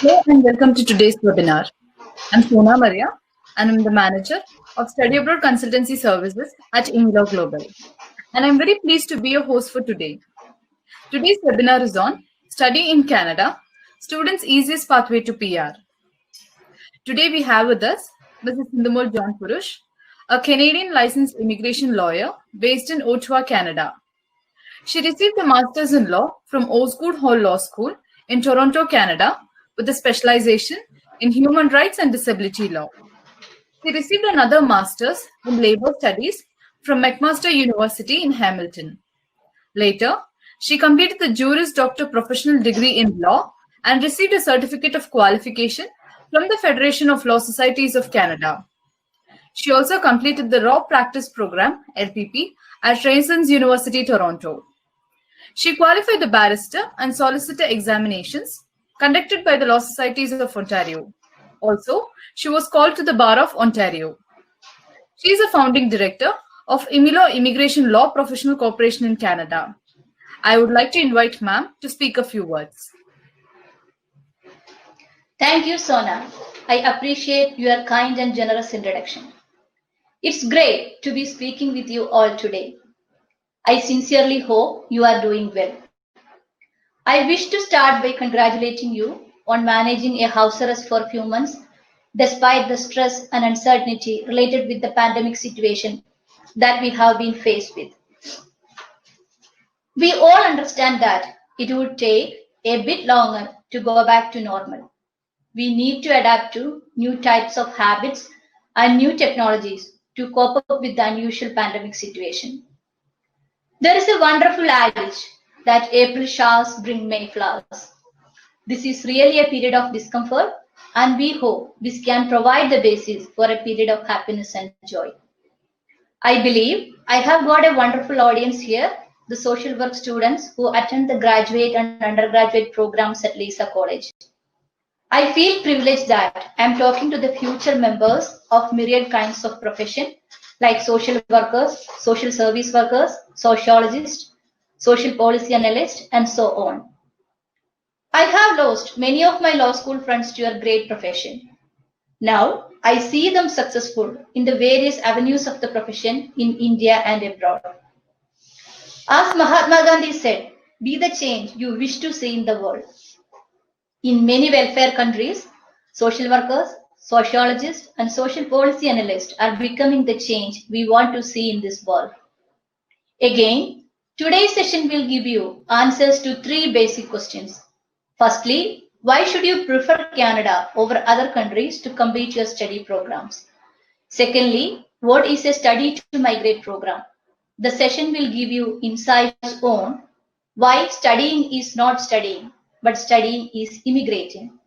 Hello and welcome to today's webinar. I'm Sona Maria and I'm the manager of Study Abroad Consultancy Services at Imilo Global. And I'm very pleased to be your host for today. Today's webinar is on Study in Canada, Students' Easiest Pathway to PR. Today we have with us Mrs. Sindhamol John Purush, a Canadian licensed immigration lawyer based in Ottawa, Canada. She received a master's in law from Osgoode Hall Law School in Toronto, Canada, with a specialization in human rights and disability law. She received another master's in labor studies from McMaster University in Hamilton. Later, she completed the Juris Doctor professional degree in law and received a certificate of qualification from the Federation of Law Societies of Canada. She also completed the Law Practice Program, LPP, at Renaissance University, Toronto. She qualified the barrister and solicitor examinations conducted by the Law Societies of Ontario. Also, she was called to the Bar of Ontario. She is a founding director of Imilo Immigration Law Professional Corporation in Canada. I would like to invite ma'am to speak a few words. Thank you, Sona. I appreciate your kind and generous introduction. It's great to be speaking with you all today. I sincerely hope you are doing well. I wish to start by congratulating you on managing a house arrest for a few months, despite the stress and uncertainty related with the pandemic situation that we have been faced with. We all understand that it would take a bit longer to go back to normal. We need to adapt to new types of habits and new technologies to cope up with the unusual pandemic situation. There is a wonderful adage that April showers bring May flowers. This is really a period of discomfort, and we hope this can provide the basis for a period of happiness and joy. I believe I have got a wonderful audience here, the social work students who attend the graduate and undergraduate programs at Lisa College. I feel privileged that I am talking to the future members of myriad kinds of profession like social workers, social service workers, sociologists, social policy analysts, and so on. I have lost many of my law school friends to your great profession. Now, I see them successful in the various avenues of the profession in India and abroad. As Mahatma Gandhi said, be the change you wish to see in the world. In many welfare countries, social workers, sociologists, and social policy analysts are becoming the change we want to see in this world. Again, today's session will give you answers to three basic questions. Firstly, why should you prefer Canada over other countries to complete your study programs? Secondly, what is a study to migrate program? The session will give you insights on why studying is not studying, but studying is immigrating.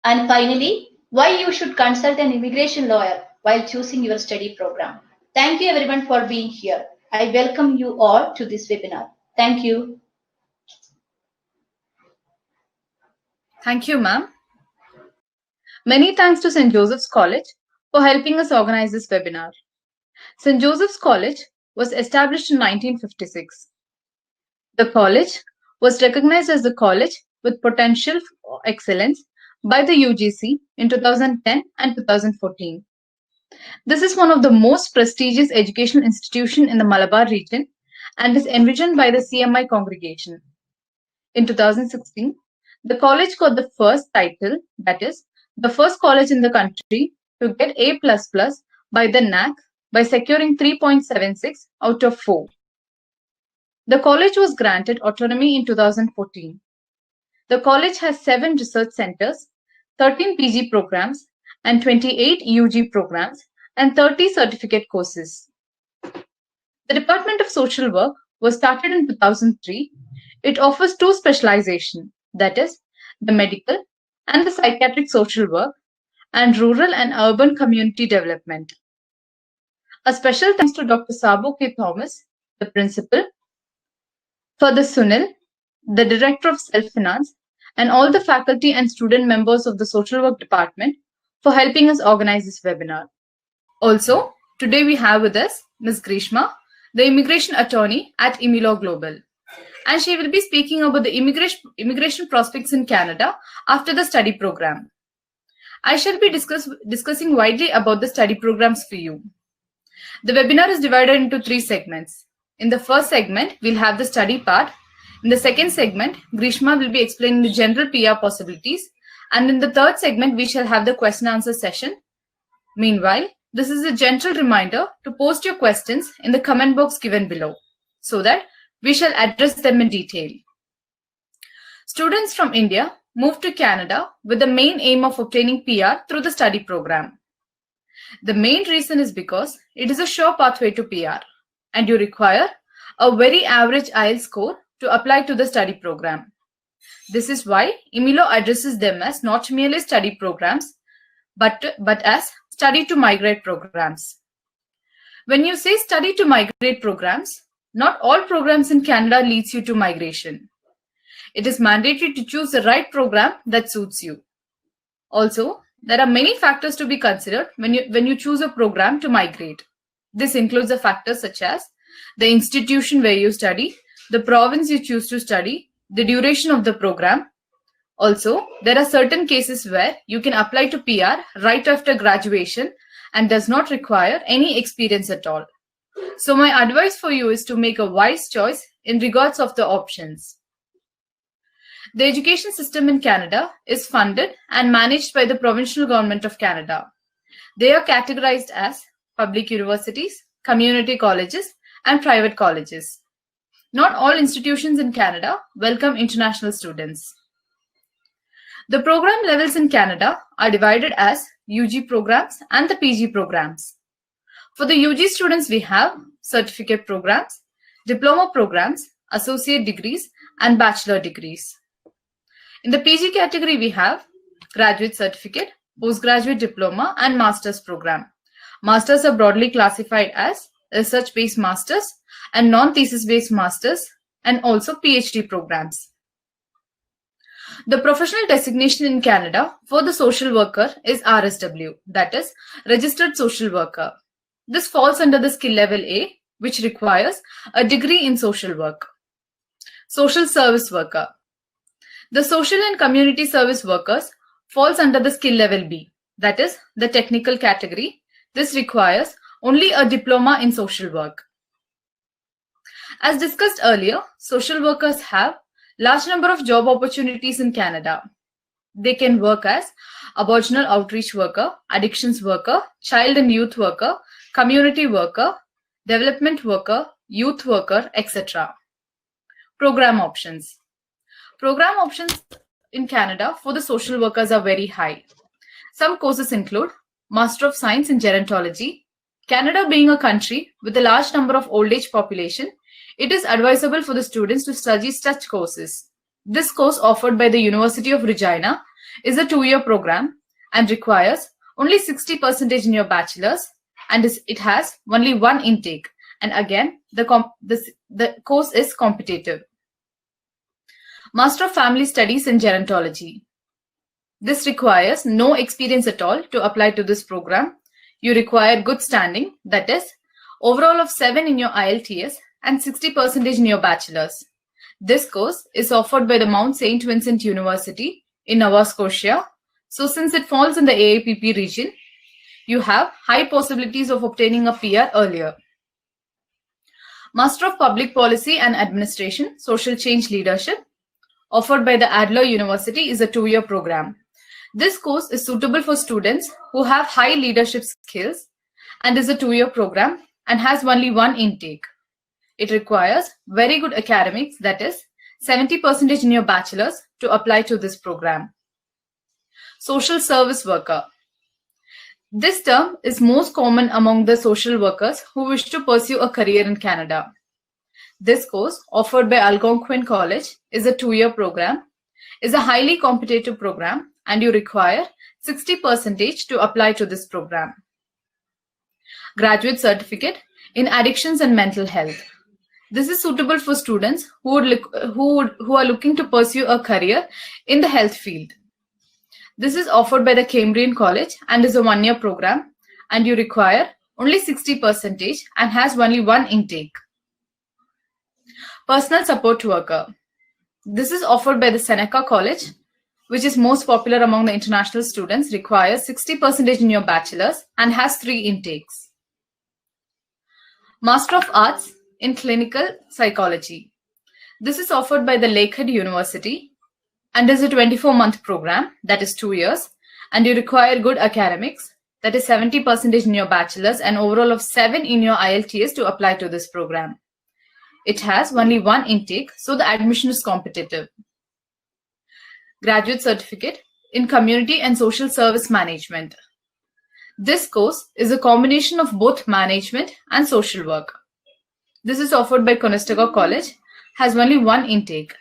And finally, why you should consult an immigration lawyer while choosing your study program. Thank you everyone for being here. I welcome you all to this webinar. Thank you. Thank you, ma'am. Many thanks to St. Joseph's College for helping us organize this webinar. St. Joseph's College was established in 1956. The college was recognized as the college with potential for excellence by the UGC in 2010 and 2014. This is one of the most prestigious educational institutions in the Malabar region and is envisioned by the CMI congregation. In 2016, the college got the first title, that is, the first college in the country to get A++ by the NAC by securing 3.76 out of 4. The college was granted autonomy in 2014. The college has 7 research centers, 13 PG programs, and 28 UG programs, and 30 certificate courses. The Department of Social Work was started in 2003. It offers 2 specializations, that is, the medical and the psychiatric social work, and rural and urban community development. A special thanks to Dr. Sabo K. Thomas, the principal, Further Sunil, the Director of Self-Finance, and all the faculty and student members of the Social Work Department for helping us organize this webinar. Also, today we have with us Ms. Grishma, the immigration attorney at Imilo Global. And she will be speaking about the immigration prospects in Canada after the study program. I shall be discussing widely about the study programs for you. The webinar is divided into 3 segments. In the first segment, we'll have the study part. In the second segment, Grishma will be explaining the general PR possibilities. And in the third segment, we shall have the question answer session. Meanwhile, this is a gentle reminder to post your questions in the comment box given below so that we shall address them in detail. Students from India move to Canada with the main aim of obtaining PR through the study program. The main reason is because it is a sure pathway to PR and you require a very average IELTS score to apply to the study program. This is why Imilo addresses them as not merely study programs but as study to migrate programs. When you say study to migrate programs, not all programs in Canada leads you to migration. It is mandatory to choose the right program that suits you. Also, there are many factors to be considered when you choose a program to migrate. This includes the factors such as the institution where you study, the province you choose to study, the duration of the program. Also, there are certain cases where you can apply to PR right after graduation and does not require any experience at all. So my advice for you is to make a wise choice in regards of the options. The education system in Canada is funded and managed by the provincial government of Canada. They are categorized as public universities, community colleges, and private colleges. Not all institutions in Canada welcome international students. The program levels in Canada are divided as UG programs and the PG programs. For the UG students, we have certificate programs, diploma programs, associate degrees, and bachelor degrees. In the PG category, we have graduate certificate, postgraduate diploma, and master's program. Masters are broadly classified as research-based masters and non-thesis-based masters, and also PhD programs. The professional designation in Canada for the social worker is RSW, that is, Registered Social Worker. This falls under the skill level A, which requires a degree in social work. Social service worker. The social and community service workers falls under the skill level B, that is, the technical category. This requires only a diploma in social work. As discussed earlier, social workers have large number of job opportunities in Canada. They can work as Aboriginal outreach worker, addictions worker, child and youth worker, community worker, development worker, youth worker, etc. Program options. Program options in Canada for the social workers are very high. Some courses include Master of Science in Gerontology. Canada being a country with a large number of old age population, it is advisable for the students to study such courses. This course offered by the University of Regina is a 2-year program and requires only 60% in your bachelor's, and it has only one intake. And again, the course is competitive. Master of Family Studies in Gerontology. This requires no experience at all to apply to this program. You require good standing, that is, overall of 7 in your IELTS and 60% in your bachelor's. This course is offered by the Mount St. Vincent University in Nova Scotia. So since it falls in the AAPP region, you have high possibilities of obtaining a PR earlier. Master of Public Policy and Administration, Social Change Leadership, offered by the Adler University, is a 2-year program. This course is suitable for students who have high leadership skills and is a 2-year program and has only one intake. It requires very good academics, that is, 70% in your bachelor's to apply to this program. Social service worker. This term is most common among the social workers who wish to pursue a career in Canada. This course, offered by Algonquin College, is a 2-year program, is a highly competitive program, and you require 60% to apply to this program. Graduate certificate in addictions and mental health. This is suitable for students who are looking to pursue a career in the health field. This is offered by the Cambrian College and is a 1-year program, and you require only 60%, and has only one intake. Personal support worker. This is offered by the Seneca College, which is most popular among the international students, requires 60% in your bachelor's and has 3 intakes. Master of Arts in Clinical Psychology. This is offered by the Lakehead University and is a 24-month program, that is 2 years, and you require good academics, that is 70% in your bachelor's and overall of 7 in your IELTS to apply to this program. It has only one intake, so the admission is competitive. Graduate Certificate in Community and Social Service Management. This course is a combination of both management and social work. This is offered by Conestoga College, has only one intake,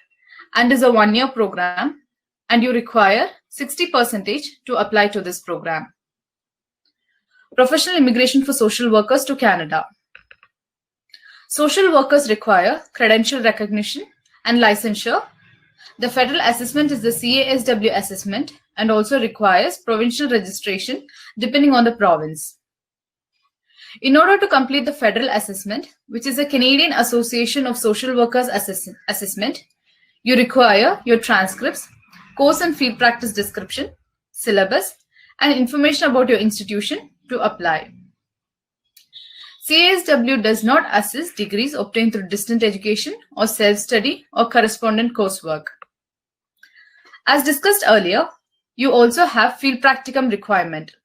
and is a 1-year program, and you require 60% to apply to this program. Professional Immigration for Social Workers to Canada. Social workers require credential recognition and licensure. The federal assessment is the CASW assessment and also requires provincial registration depending on the province. In order to complete the federal assessment, which is a Canadian Association of Social Workers assessment, you require your transcripts, course and field practice description, syllabus, and information about your institution to apply. CASW does not assess degrees obtained through distant education or self-study or correspondent coursework. As discussed earlier, you also have field practicum requirement.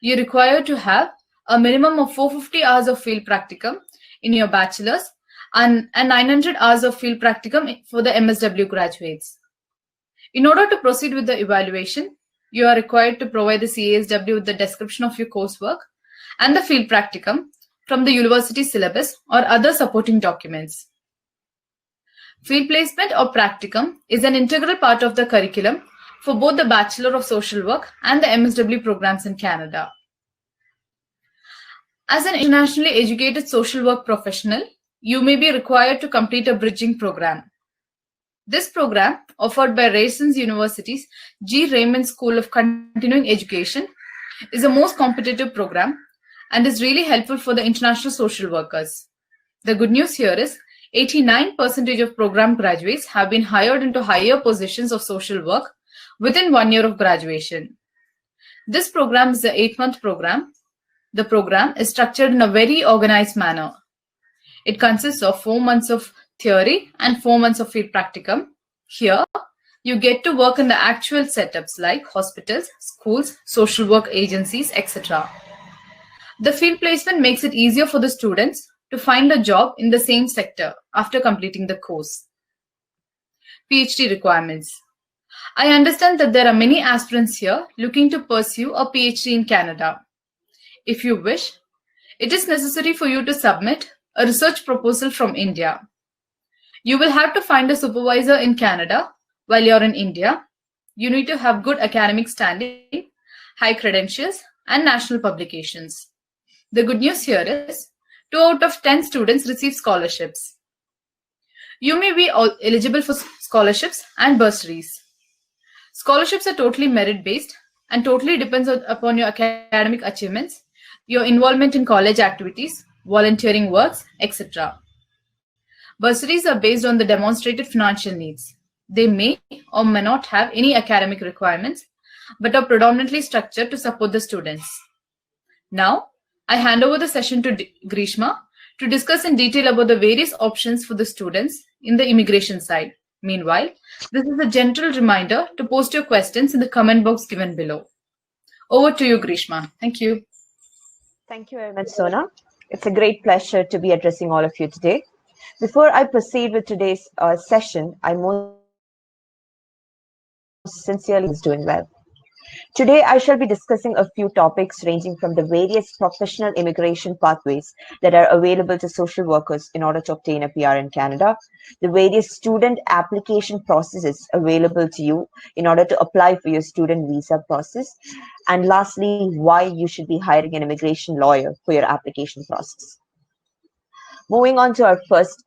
You require to have a minimum of 450 hours of field practicum in your bachelor's and 900 hours of field practicum for the MSW graduates. In order to proceed with the evaluation, you are required to provide the CASW with the description of your coursework and the field practicum from the university syllabus or other supporting documents. Field placement or practicum is an integral part of the curriculum for both the Bachelor of Social Work and the MSW programs in Canada. As an internationally educated social work professional, you may be required to complete a bridging program. This program, offered by Raisins University's G. Raymond School of Continuing Education, is a most competitive program and is really helpful for the international social workers. The good news here is 89% of program graduates have been hired into higher positions of social work within 1 year of graduation. This program is an 8-month program. The program is structured in a very organized manner. It consists of 4 months of theory and 4 months of field practicum. Here, you get to work in the actual setups like hospitals, schools, social work agencies, etc. The field placement makes it easier for the students to find a job in the same sector after completing the course. PhD requirements. I understand that there are many aspirants here looking to pursue a PhD in Canada. If you wish, it is necessary for you to submit a research proposal from India. You will have to find a supervisor in Canada while you're in India. You need to have good academic standing, high credentials, and national publications. The good news here is 2 out of 10 students receive scholarships. You may be eligible for scholarships and bursaries. Scholarships are totally merit-based and totally depends upon your academic achievements, your involvement in college activities, volunteering works, etc. Bursaries are based on the demonstrated financial needs. They may or may not have any academic requirements, but are predominantly structured to support the students. Now, I hand over the session to Grishma to discuss in detail about the various options for the students in the immigration side. Meanwhile, this is a gentle reminder to post your questions in the comment box given below. Over to you, Grishma. Thank you. Thank you very much, Sona. It's a great pleasure to be addressing all of you today. Before I proceed with today's session, I most sincerely is doing well. Today, I shall be discussing a few topics ranging from the various professional immigration pathways that are available to social workers in order to obtain a PR in Canada, the various student application processes available to you in order to apply for your student visa process, and lastly, why you should be hiring an immigration lawyer for your application process. Moving on to our first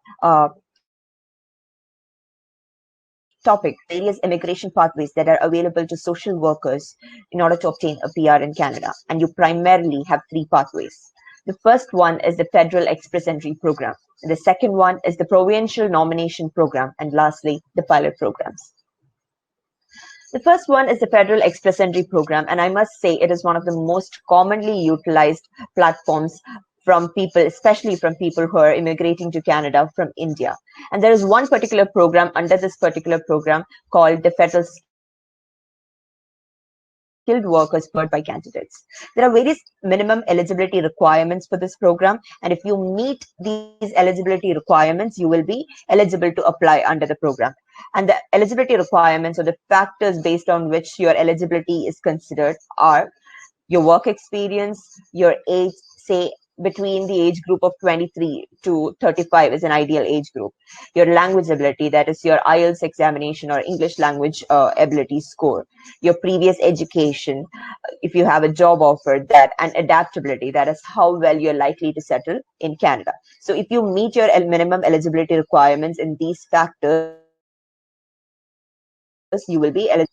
topic, various immigration pathways that are available to social workers in order to obtain a PR in Canada. And you primarily have 3 pathways. The first one is the Federal Express Entry Program. And the second one is the Provincial Nomination Program. And lastly, the pilot programs. The first one is the Federal Express Entry Program, and I must say it is one of the most commonly utilized platforms from people, especially from people who are immigrating to Canada from India. And there is one particular program under this particular program called the Federal Skilled Workers Preferred by Candidates. There are various minimum eligibility requirements for this program, and if you meet these eligibility requirements, you will be eligible to apply under the program. And the eligibility requirements or the factors based on which your eligibility is considered are your work experience, your age, say between the age group of 23 to 35 is an ideal age group, your language ability, that is your IELTS examination or English language ability score, your previous education, if you have a job offer, that, and adaptability, that is how well you're likely to settle in Canada. So if you meet your minimum eligibility requirements in these factors, you will be eligible.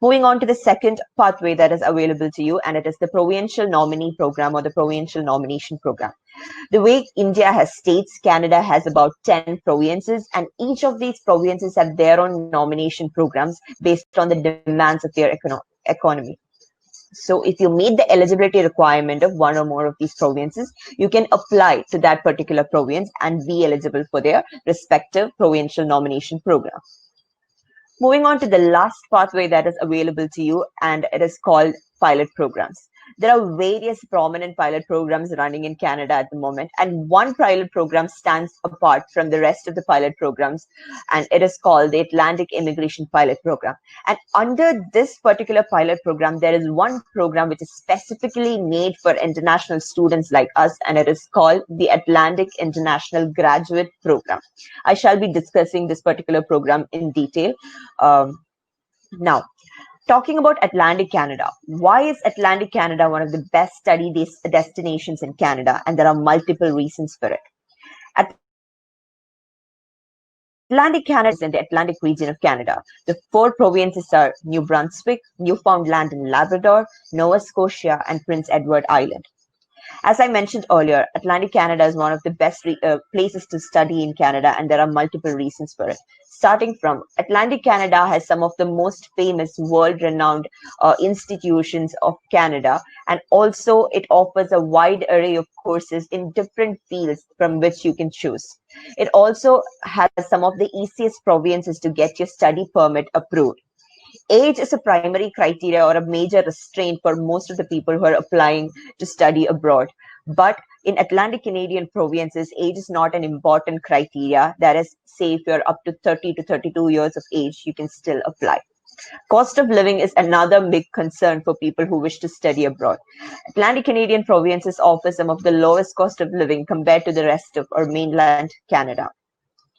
Moving on to the second pathway that is available to you, and it is the Provincial Nominee Program or the Provincial Nomination Program. The way India has states, Canada has about 10 provinces, and each of these provinces have their own nomination programs based on the demands of their economy. So if you meet the eligibility requirement of one or more of these provinces, you can apply to that particular province and be eligible for their respective provincial nomination program. Moving on to the last pathway that is available to you, and it is called pilot programs. There are various prominent pilot programs running in Canada at the moment, and one pilot program stands apart from the rest of the pilot programs, and it is called the Atlantic Immigration Pilot Program. And under this particular pilot program, there is one program which is specifically made for international students like us, and it is called the Atlantic International Graduate Program. I shall be discussing this particular program in detail. Now, talking about Atlantic Canada, why is Atlantic Canada one of the best study destinations in Canada? And there are multiple reasons for it. Atlantic Canada is in the Atlantic region of Canada. The 4 provinces are New Brunswick, Newfoundland and Labrador, Nova Scotia, and Prince Edward Island. As I mentioned earlier, Atlantic Canada is one of the best places to study in Canada, and there are multiple reasons for it. Starting from, Atlantic Canada has some of the most famous world-renowned institutions of Canada, and also it offers a wide array of courses in different fields from which you can choose. It also has some of the easiest provinces to get your study permit approved. Age is a primary criteria or a major restraint for most of the people who are applying to study abroad. But in Atlantic Canadian provinces, age is not an important criteria. That is, say if you're up to 30 to 32 years of age, you can still apply. Cost of living is another big concern for people who wish to study abroad. Atlantic Canadian provinces offer some of the lowest cost of living compared to the rest of our mainland Canada.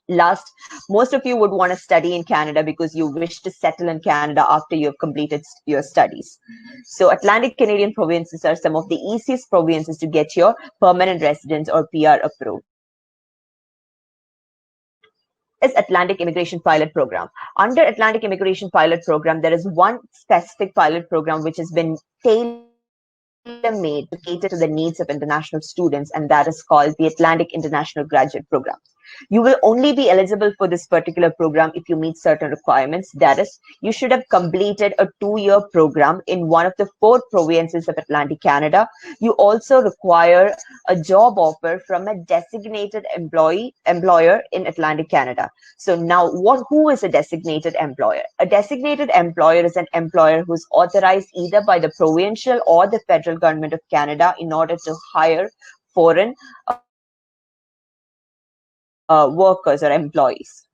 Last, most of you would want to study in Canada because you wish to settle in Canada after you have completed your studies. So Atlantic Canadian provinces are some of the easiest provinces to get your permanent residence or PR approved. Is Atlantic Immigration Pilot Program. Under Atlantic Immigration Pilot Program, there is one specific pilot program which has been tailor-made to cater to the needs of international students, and that is called the Atlantic International Graduate Program. You will only be eligible for this particular program if you meet certain requirements. That is, you should have completed a 2-year program in one of the 4 provinces of Atlantic Canada. You also require a job offer from a designated employer in Atlantic Canada. So now, who is a designated employer? A designated employer is an employer who's authorized either by the provincial or the federal government of Canada in order to hire foreign workers or employees.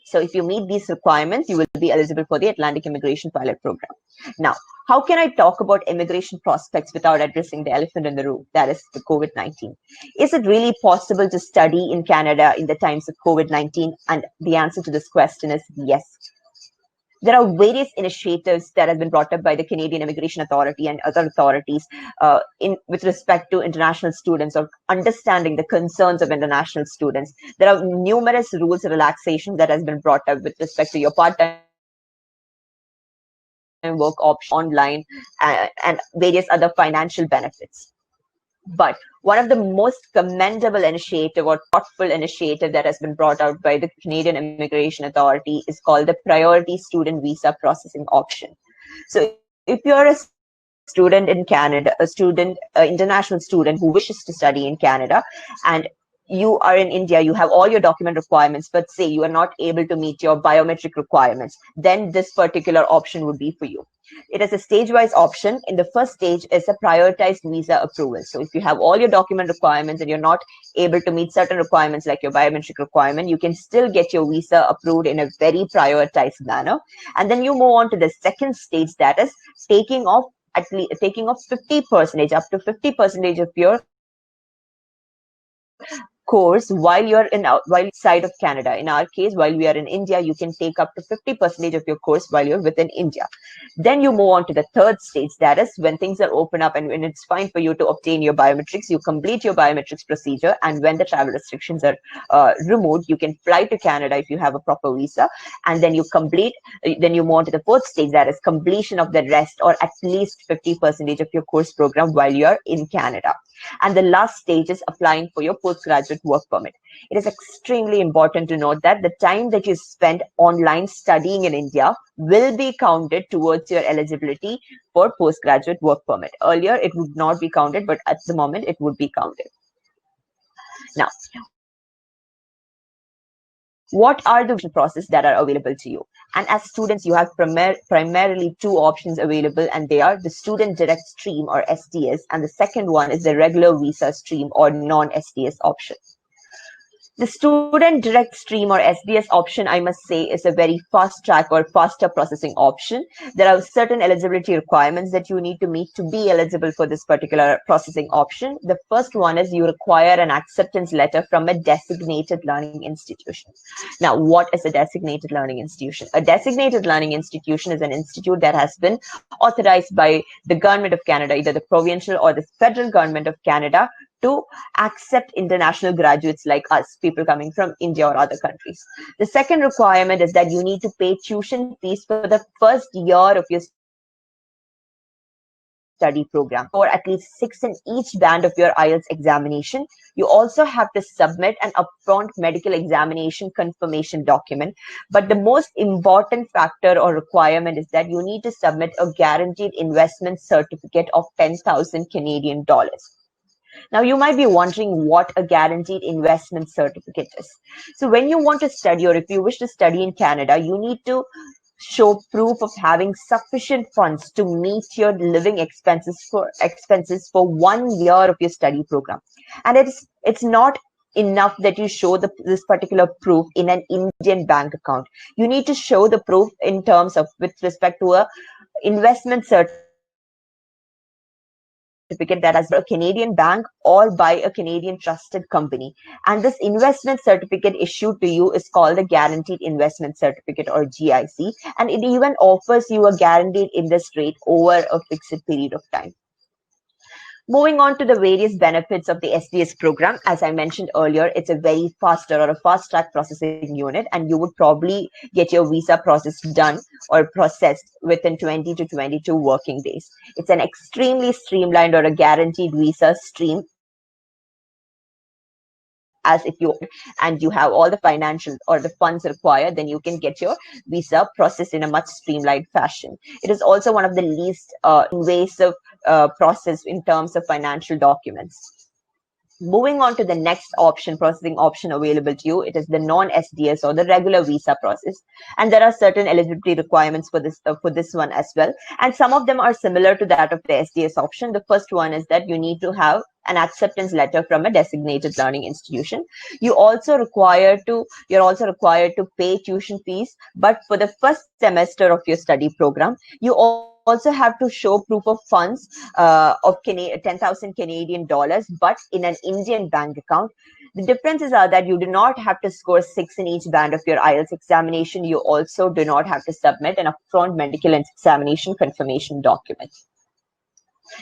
So if you meet these requirements, you will be eligible for the Atlantic Immigration Pilot Program. Now, how can I talk about immigration prospects without addressing the elephant in the room, that is the COVID-19? Is it really possible to study in Canada in the times of COVID-19? And the answer to this question is yes. There are various initiatives that have been brought up by the Canadian Immigration Authority and other authorities with respect to international students or understanding the concerns of international students. There are numerous rules of relaxation that has been brought up with respect to your part-time work option online and various other financial benefits. But one of the most commendable initiative or thoughtful initiative that has been brought out by the Canadian Immigration Authority is called the Priority Student Visa Processing Option. So if you're a student in Canada, international student who wishes to study in Canada, and you are in India, you have all your document requirements, but say you are not able to meet your biometric requirements, then this particular option would be for you. It is a stage-wise option. In the first stage is a prioritized visa approval. So if you have all your document requirements and you're not able to meet certain requirements like your biometric requirement, you can still get your visa approved in a very prioritized manner. And then you move on to the second stage, that is taking off 50%, up to 50% of your course while you're outside of Canada. In our case, while we are in India, you can take up to 50% of your course while you're within India. Then you move on to the third stage, that is when things are open up and when it's fine for you to obtain your biometrics, you complete your biometrics procedure, and when the travel restrictions are removed, you can fly to Canada if you have a proper visa, and then you move on to the fourth stage, that is completion of the rest or at least 50% of your course program while you're in Canada. And the last stage is applying for your postgraduate work permit. It is extremely important to note that the time that you spend online studying in India will be counted towards your eligibility for postgraduate work permit. Earlier, it would not be counted, but at the moment, it would be counted. Now, what are the processes that are available to you? And as students, you have primarily two options available, and they are the Student Direct Stream or SDS, and the second one is the regular visa stream or non-SDS option. The Student Direct Stream or SDS option, I must say, is a very fast track or faster processing option. There are certain eligibility requirements that you need to meet to be eligible for this particular processing option. The first one is you require an acceptance letter from a designated learning institution. Now, what is a designated learning institution? A designated learning institution is an institute that has been authorized by the Government of Canada, either the provincial or the federal Government of Canada, to accept international graduates like us, people coming from India or other countries. The second requirement is that you need to pay tuition fees for the first year of your study program, or at least 6 in each band of your IELTS examination. You also have to submit an upfront medical examination confirmation document. But the most important factor or requirement is that you need to submit a guaranteed investment certificate of 10,000 Canadian dollars. Now, you might be wondering what a guaranteed investment certificate is. So when you want to study, or if you wish to study in Canada, you need to show proof of having sufficient funds to meet your living expenses for 1 year of your study program. And it's not enough that you show this particular proof in an Indian bank account. You need to show the proof in terms of with respect to a investment certificate that has a Canadian bank or by a Canadian trusted company. And this investment certificate issued to you is called a Guaranteed Investment Certificate or GIC. And it even offers you a guaranteed interest rate over a fixed period of time. Moving on to the various benefits of the SDS program, as I mentioned earlier, it's a very faster or a fast track processing unit, and you would probably get your visa process done or processed within 20 to 22 working days. It's an extremely streamlined or a guaranteed visa stream, as if you and you have all the financial or the funds required, then you can get your visa processed in a much streamlined fashion. It is also one of the least invasive process in terms of financial documents. Moving on to the next processing option available to you, it is the non-SDS or the regular visa process. And there are certain eligibility requirements for this one as well. And some of them are similar to that of the SDS option. The first one is that you need to have an acceptance letter from a designated learning institution. You're also required to pay tuition fees, but for the first semester of your study program, you also have to show proof of funds of 10,000 Canadian dollars, but in an Indian bank account. The differences are that you do not have to score 6 in each band of your IELTS examination. You also do not have to submit an upfront medical examination confirmation document.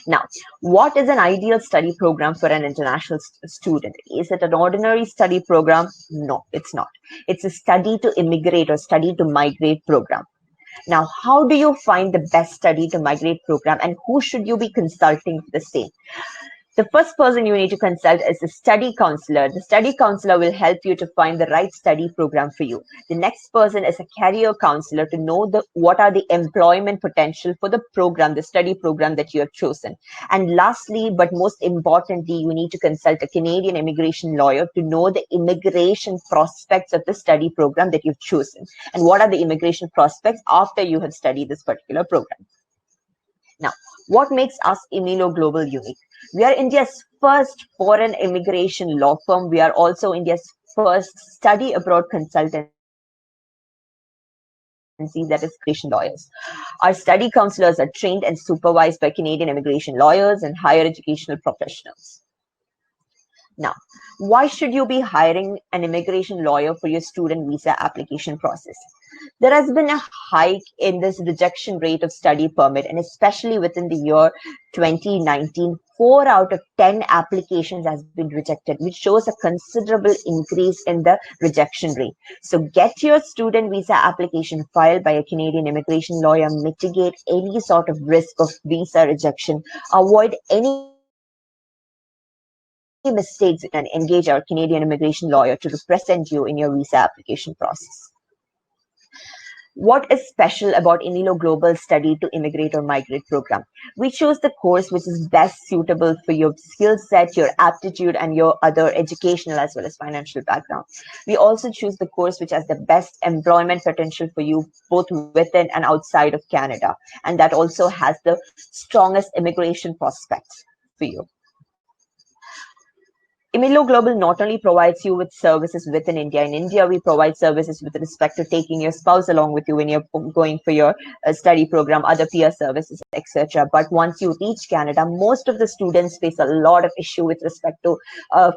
Now, what is an ideal study program for an international student? Is it an ordinary study program? No, it's not. It's a study to immigrate or study to migrate program. Now, how do you find the best study to migrate program, and who should you be consulting for the same? The first person you need to consult is the study counselor. The study counselor will help you to find the right study program for you. The next person is a career counselor to know what are the employment potential for the program, the study program that you have chosen. And lastly, but most importantly, you need to consult a Canadian immigration lawyer to know the immigration prospects of the study program that you've chosen. And what are the immigration prospects after you have studied this particular program. Now, what makes us Imilo Global unique? We are India's first foreign immigration law firm. We are also India's first study abroad consultancy, that is immigration lawyers. Our study counselors are trained and supervised by Canadian immigration lawyers and higher educational professionals. Now, why should you be hiring an immigration lawyer for your student visa application process? There has been a hike in this rejection rate of study permit, and especially within the year 2019, 4 out of 10 applications has been rejected, which shows a considerable increase in the rejection rate. So get your student visa application filed by a Canadian immigration lawyer, mitigate any sort of risk of visa rejection, avoid any mistakes, and engage our Canadian immigration lawyer to represent you in your visa application process. What is special about Imilo Global Study to Immigrate or Migrate program? We chose the course which is best suitable for your skill set, your aptitude, and your other educational as well as financial background. We also choose the course which has the best employment potential for you, both within and outside of Canada. And that also has the strongest immigration prospects for you. Imilo Global not only provides you with services within India. In India, we provide services with respect to taking your spouse along with you when you're going for your study program, other peer services, etc. But once you reach Canada, most of the students face a lot of issue with respect to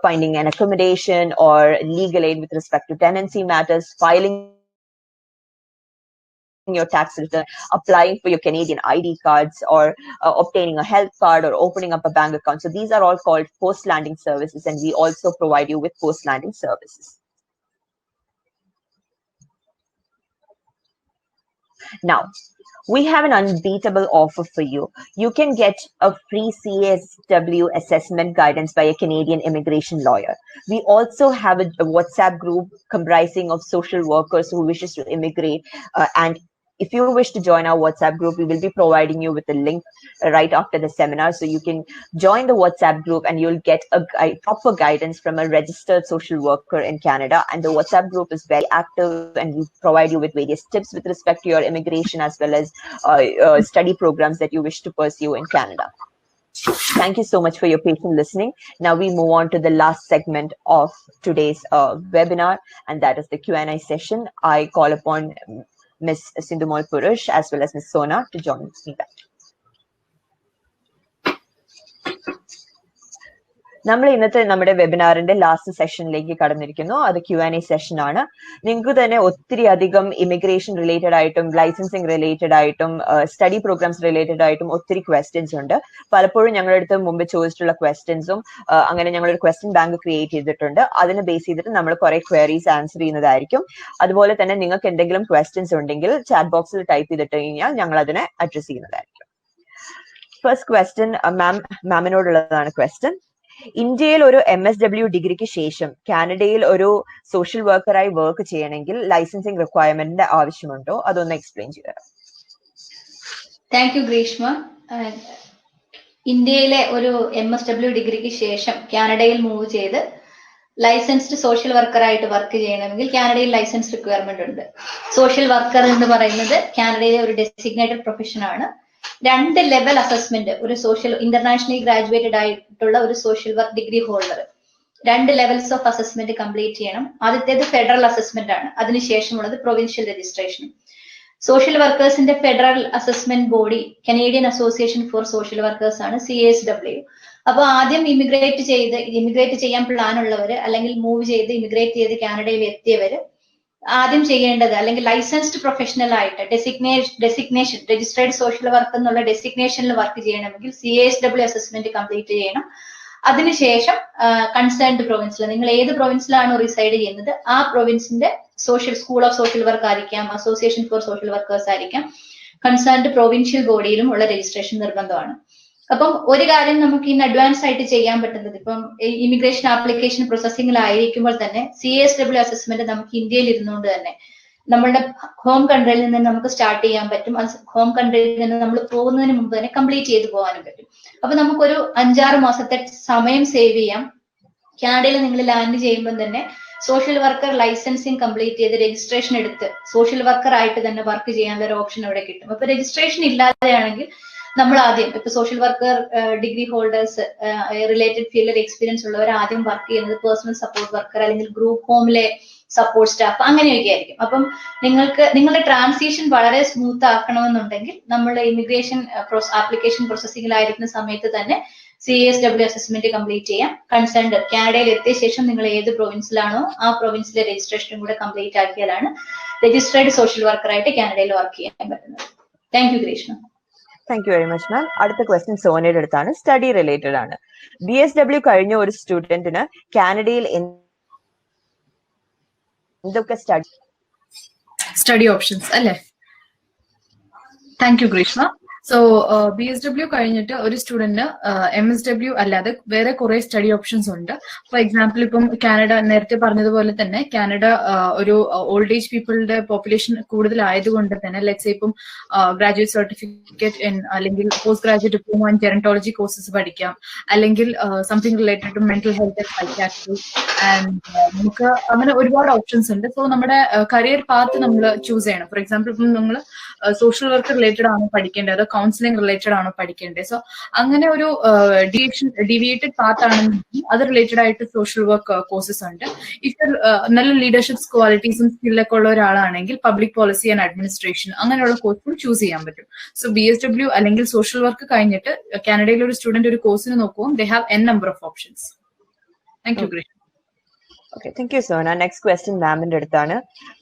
finding an accommodation or legal aid with respect to tenancy matters, filing your tax return, applying for your Canadian ID cards, or obtaining a health card, or opening up a bank account. So these are all called post-landing services, and we also provide you with post-landing services. Now, we have an unbeatable offer for you. You can get a free CSW assessment guidance by a Canadian immigration lawyer. We also have a WhatsApp group comprising of social workers who wishes to immigrate, and if you wish to join our WhatsApp group, we will be providing you with a link right after the seminar. So you can join the WhatsApp group and you'll get a proper guidance from a registered social worker in Canada. And the WhatsApp group is very active, and we provide you with various tips with respect to your immigration as well as study programs that you wish to pursue in Canada. Thank you so much for your patient listening. Now we move on to the last segment of today's webinar, and that is the Q&A session. I call upon Ms. Sindhumol Purush as well as Ms. Sona to join me back. നമ്മൾ ഇന്നത്തെ നമ്മുടെ വെബിനാറിന്റെ last സെഷനിലേക്ക് കടന്നിരിക്കുന്നു. അത് Q&A session ആണ്. നിങ്ങൾക്ക് തന്നെ ഒത്തിരി അധികം ഇമിഗ്രേഷൻ റിലേറ്റഡ് ആയിട്ടും ലൈസൻസിങ് റിലേറ്റഡ് ആയിട്ടും സ്റ്റഡി പ്രോഗ്രാംസ് റിലേറ്റഡ് ആയിട്ടും ഒത്തിരി ക്വസ്റ്റ്യൻസ് ഉണ്ട്. പലപ്പോഴും ഞങ്ങളുടെ അടുത്ത് മുമ്പ് ചോദിച്ചിട്ടുള്ള ക്വസ്റ്റ്യൻസും അങ്ങനെ ഞങ്ങളൊരു ക്വസ്റ്റ്യൻ ബാങ്ക് ക്രിയേറ്റ് ചെയ്തിട്ടുണ്ട്. അതിനെ ബേസ് ചെയ്തിട്ട് നമ്മൾ കുറെ ക്വയറീസ് ആൻസർ ചെയ്യുന്നതായിരിക്കും. അതുപോലെ തന്നെ നിങ്ങൾക്ക് എന്തെങ്കിലും ക്വസ്റ്റ്യൻസ് ഉണ്ടെങ്കിൽ ചാറ്റ് ബോക്സിൽ ടൈപ്പ് ചെയ്തിട്ട് കഴിഞ്ഞാൽ ഞങ്ങൾ അതിനെ അഡ്രസ് ചെയ്യുന്നതായിരിക്കും. ഫസ്റ്റ് ക്വസ്റ്റ്യൻ മാമിനോടുള്ളതാണ് ക്വസ്റ്റ്യൻ. ഇന്ത്യയിൽ ഒരു MSW ഡിഗ്രിക്ക് ശേഷം കാനഡയിൽ ഒരു സോഷ്യൽ വർക്കറായി വർക്ക് ചെയ്യണമെങ്കിൽ ലൈസൻസിങ് റിക്വയർമെന്റിന്റെ ആവശ്യമുണ്ടോ? അതൊന്ന് എക്സ്പ്ലെയിൻ ചെയ്തുതരാം. Thank you Greeshma. ഇന്ത്യയിലെ ഒരു MSW ഡിഗ്രിക്ക് ശേഷം കാനഡയിൽ മൂവ് ചെയ്ത് ലൈസൻസ്ഡ് സോഷ്യൽ വർക്കറായിട്ട് വർക്ക് ചെയ്യണമെങ്കിൽ കാനഡയിൽ ലൈസൻസ് റിക്വയർമെന്റ് ഉണ്ട്. സോഷ്യൽ വർക്കർ എന്ന് പറയുന്നത് കാനഡയിലെ ഒരു ഡെസിഗ്നേറ്റഡ് പ്രൊഫഷൻ ആണ്. 2 ലെവൽ അസസ്മെന്റ് ഒരു സോഷ്യൽ ഇന്റർനാഷണലി ഗ്രാജുവേറ്റഡ് ആയിട്ടുള്ള ഒരു social work degree holder 2 levels of assessment complete ചെയ്യണം. ആദ്യത്തേത് ഫെഡറൽ അസസ്മെന്റ് ആണ്, അതിനുശേഷമുള്ളത് പ്രൊവിൻഷ്യൽ രജിസ്ട്രേഷനും. സോഷ്യൽ വർക്കേഴ്സിന്റെ federal assessment body Canadian association for social workers ആണ്, CASW. അപ്പൊ ആദ്യം ഇമിഗ്രേറ്റ് ചെയ്യാൻ പ്ലാൻ ഉള്ളവര് അല്ലെങ്കിൽ മൂവ് ചെയ്ത് ഇമിഗ്രേറ്റ് ചെയ്ത് കാനഡയിൽ എത്തിയവര് ആദ്യം ചെയ്യേണ്ടത്, അല്ലെങ്കിൽ ലൈസൻസ്ഡ് പ്രൊഫഷണൽ ആയിട്ട് ഡെസിഗ്നേഷൻ രജിസ്ട്രേഡ് സോഷ്യൽ വർക്ക് എന്നുള്ള ഡെസിഗ്നേഷനിൽ വർക്ക് ചെയ്യണമെങ്കിൽ CASW അസസ്മെന്റ് കംപ്ലീറ്റ് ചെയ്യണം. അതിനുശേഷം കൺസേൺഡ് പ്രൊവിൻസിൽ, നിങ്ങൾ ഏത് പ്രൊവിൻസിലാണോ റിസൈഡ് ചെയ്യുന്നത് ആ പ്രൊവിൻസിന്റെ സ്കൂൾ ഓഫ് സോഷ്യൽ വർക്ക് ആയിരിക്കാം, അസോസിയേഷൻ ഫോർ സോഷ്യൽ വർക്കേഴ്സ് ആയിരിക്കാം, കൺസേൺഡ് പ്രൊവിൻഷ്യൽ ബോഡിയിലും ഉള്ള രജിസ്ട്രേഷൻ നിർബന്ധമാണ്. അപ്പം ഒരു കാര്യം നമുക്ക് ഇന്ന് അഡ്വാൻസ് ആയിട്ട് ചെയ്യാൻ പറ്റുന്നത് ഇപ്പം ഇമിഗ്രേഷൻ ആപ്ലിക്കേഷൻ പ്രോസസ്സിംഗിലായിരിക്കുമ്പോൾ തന്നെ CASW അസസ്മെന്റ് നമുക്ക് ഇന്ത്യയിൽ ഇരുന്നുകൊണ്ട് തന്നെ നമ്മളുടെ ഹോം കൺട്രിയിൽ നിന്ന് നമുക്ക് സ്റ്റാർട്ട് ചെയ്യാൻ പറ്റും. ഹോം കൺട്രിയിൽ നിന്ന് നമ്മൾ പോകുന്നതിന് മുമ്പ് തന്നെ കംപ്ലീറ്റ് ചെയ്ത് പോകാനും പറ്റും. അപ്പൊ നമുക്കൊരു 5-6 മാസത്തെ സമയം സേവ് ചെയ്യാം. കാനഡയിൽ നിങ്ങൾ ലാൻഡ് ചെയ്യുമ്പോൾ തന്നെ സോഷ്യൽ വർക്കർ ലൈസൻസിങ് കംപ്ലീറ്റ് ചെയ്ത് രജിസ്ട്രേഷൻ എടുത്ത് സോഷ്യൽ വർക്കർ ആയിട്ട് തന്നെ വർക്ക് ചെയ്യാനുള്ള ഒരു ഓപ്ഷൻ അവിടെ കിട്ടും. അപ്പൊ രജിസ്ട്രേഷൻ ഇല്ലാതെയാണെങ്കിൽ നമ്മൾ ആദ്യം ഇപ്പൊ social worker degree holders related ഫീൽഡിൽ എക്സ്പീരിയൻസ് ഉള്ളവർ ആദ്യം വർക്ക് ചെയ്യുന്നത് പേഴ്സണൽ സപ്പോർട്ട് വർക്കർ അല്ലെങ്കിൽ ഗ്രൂപ്പ് ഹോമിലെ സപ്പോർട്ട് സ്റ്റാഫ് അങ്ങനെയൊക്കെ ആയിരിക്കും. അപ്പം നിങ്ങളുടെ ട്രാൻസിഷൻ വളരെ സ്മൂത്ത് ആക്കണമെന്നുണ്ടെങ്കിൽ നമ്മൾ ഇമിഗ്രേഷൻ ആപ്ലിക്കേഷൻ പ്രോസസ്സിംഗിലായിരിക്കുന്ന സമയത്ത് തന്നെ CASW അസസ്മെന്റ് കംപ്ലീറ്റ് ചെയ്യാം. കൺസേൺഡ് കാനഡയിൽ എത്തിയ ശേഷം നിങ്ങൾ ഏത് പ്രൊവിൻസിലാണോ ആ പ്രൊവിൻസിലെ രജിസ്ട്രേഷനും കൂടെ കംപ്ലീറ്റ് ആക്കിയാലാണ് രജിസ്ട്രേഡ് സോഷ്യൽ വർക്കറായിട്ട് കാനഡയിൽ വർക്ക് ചെയ്യാൻ പറ്റുന്നത്. Thank you Greeshma. Thank you very much ma'am. അടുത്ത ക്വസ്റ്റ്യൻ സോനയുടെ അടുത്താണ്, സ്റ്റഡി റിലേറ്റഡ് ആണ്. BSW കഴിഞ്ഞ ഒരു സ്റ്റുഡന്റിന് കാനഡയിൽ എന്തൊക്കെ സ്റ്റഡി ഓപ്ഷൻസ് അല്ലേ? Thank you Greeshma. So BSW കഴിഞ്ഞിട്ട് ഒരു സ്റ്റുഡന്റിന് MSW അല്ലാതെ വേറെ കുറെ സ്റ്റഡി ഓപ്ഷൻസ് ഉണ്ട്. ഫോർ എക്സാമ്പിൾ ഇപ്പം കാനഡ നേരത്തെ പറഞ്ഞതുപോലെ തന്നെ കാനഡ ഒരു ഓൾഡ് ഏജ് പീപ്പിളുടെ പോപ്പുലേഷൻ കൂടുതലായതുകൊണ്ട് തന്നെ ലെറ്റ്സ് ഇപ്പം ഗ്രാജുവേറ്റ് സർട്ടിഫിക്കറ്റ് അല്ലെങ്കിൽ post graduate diploma in gerontology courses പഠിക്കാം, അല്ലെങ്കിൽ something related to mental health and psychiatry and നമുക്ക് അങ്ങനെ ഒരുപാട് ഓപ്ഷൻസ് ഉണ്ട്. സോ നമ്മുടെ കരിയർ പാത്ത് നമ്മൾ ചൂസ് ചെയ്യണം. ഫോർ എക്സാമ്പിൾ ഇപ്പം നമ്മൾ സോഷ്യൽ വർക്ക് റിലേറ്റഡ് ആണോ പഠിക്കേണ്ടത്, കൗൺസിലിംഗ് റിലേറ്റഡ് ആണോ പഠിക്കേണ്ടത്? സോ അങ്ങനെ ഒരു ഡീവിയേറ്റഡ് പാത്ത് ആണെന്നുണ്ടെങ്കിൽ അത് റിലേറ്റഡ് ആയിട്ട് സോഷ്യൽ വർക്ക് കോഴ്സസ് ഉണ്ട്. ഇഫ് നല്ല ലീഡർഷിപ്പ് ക്വാളിറ്റീസും സ്കില്ലൊക്കെ ഉള്ള ഒരാളാണെങ്കിൽ പബ്ലിക് പോളിസി ആൻഡ് അഡ്മിനിസ്ട്രേഷൻ അങ്ങനെയുള്ള കോഴ്സുകൾ ചൂസ് ചെയ്യാൻ പറ്റും. സോ BSW അല്ലെങ്കിൽ സോഷ്യൽ വർക്ക് കഴിഞ്ഞിട്ട് കാനഡയിൽ ഒരു സ്റ്റുഡന്റ് ഒരു കോഴ്സിന് നോക്കുമ്പോൾ they have n number of options. Thank you Greeshma. Okay, thank you Sona. Next question മാമിന്റെ അടുത്താണ്.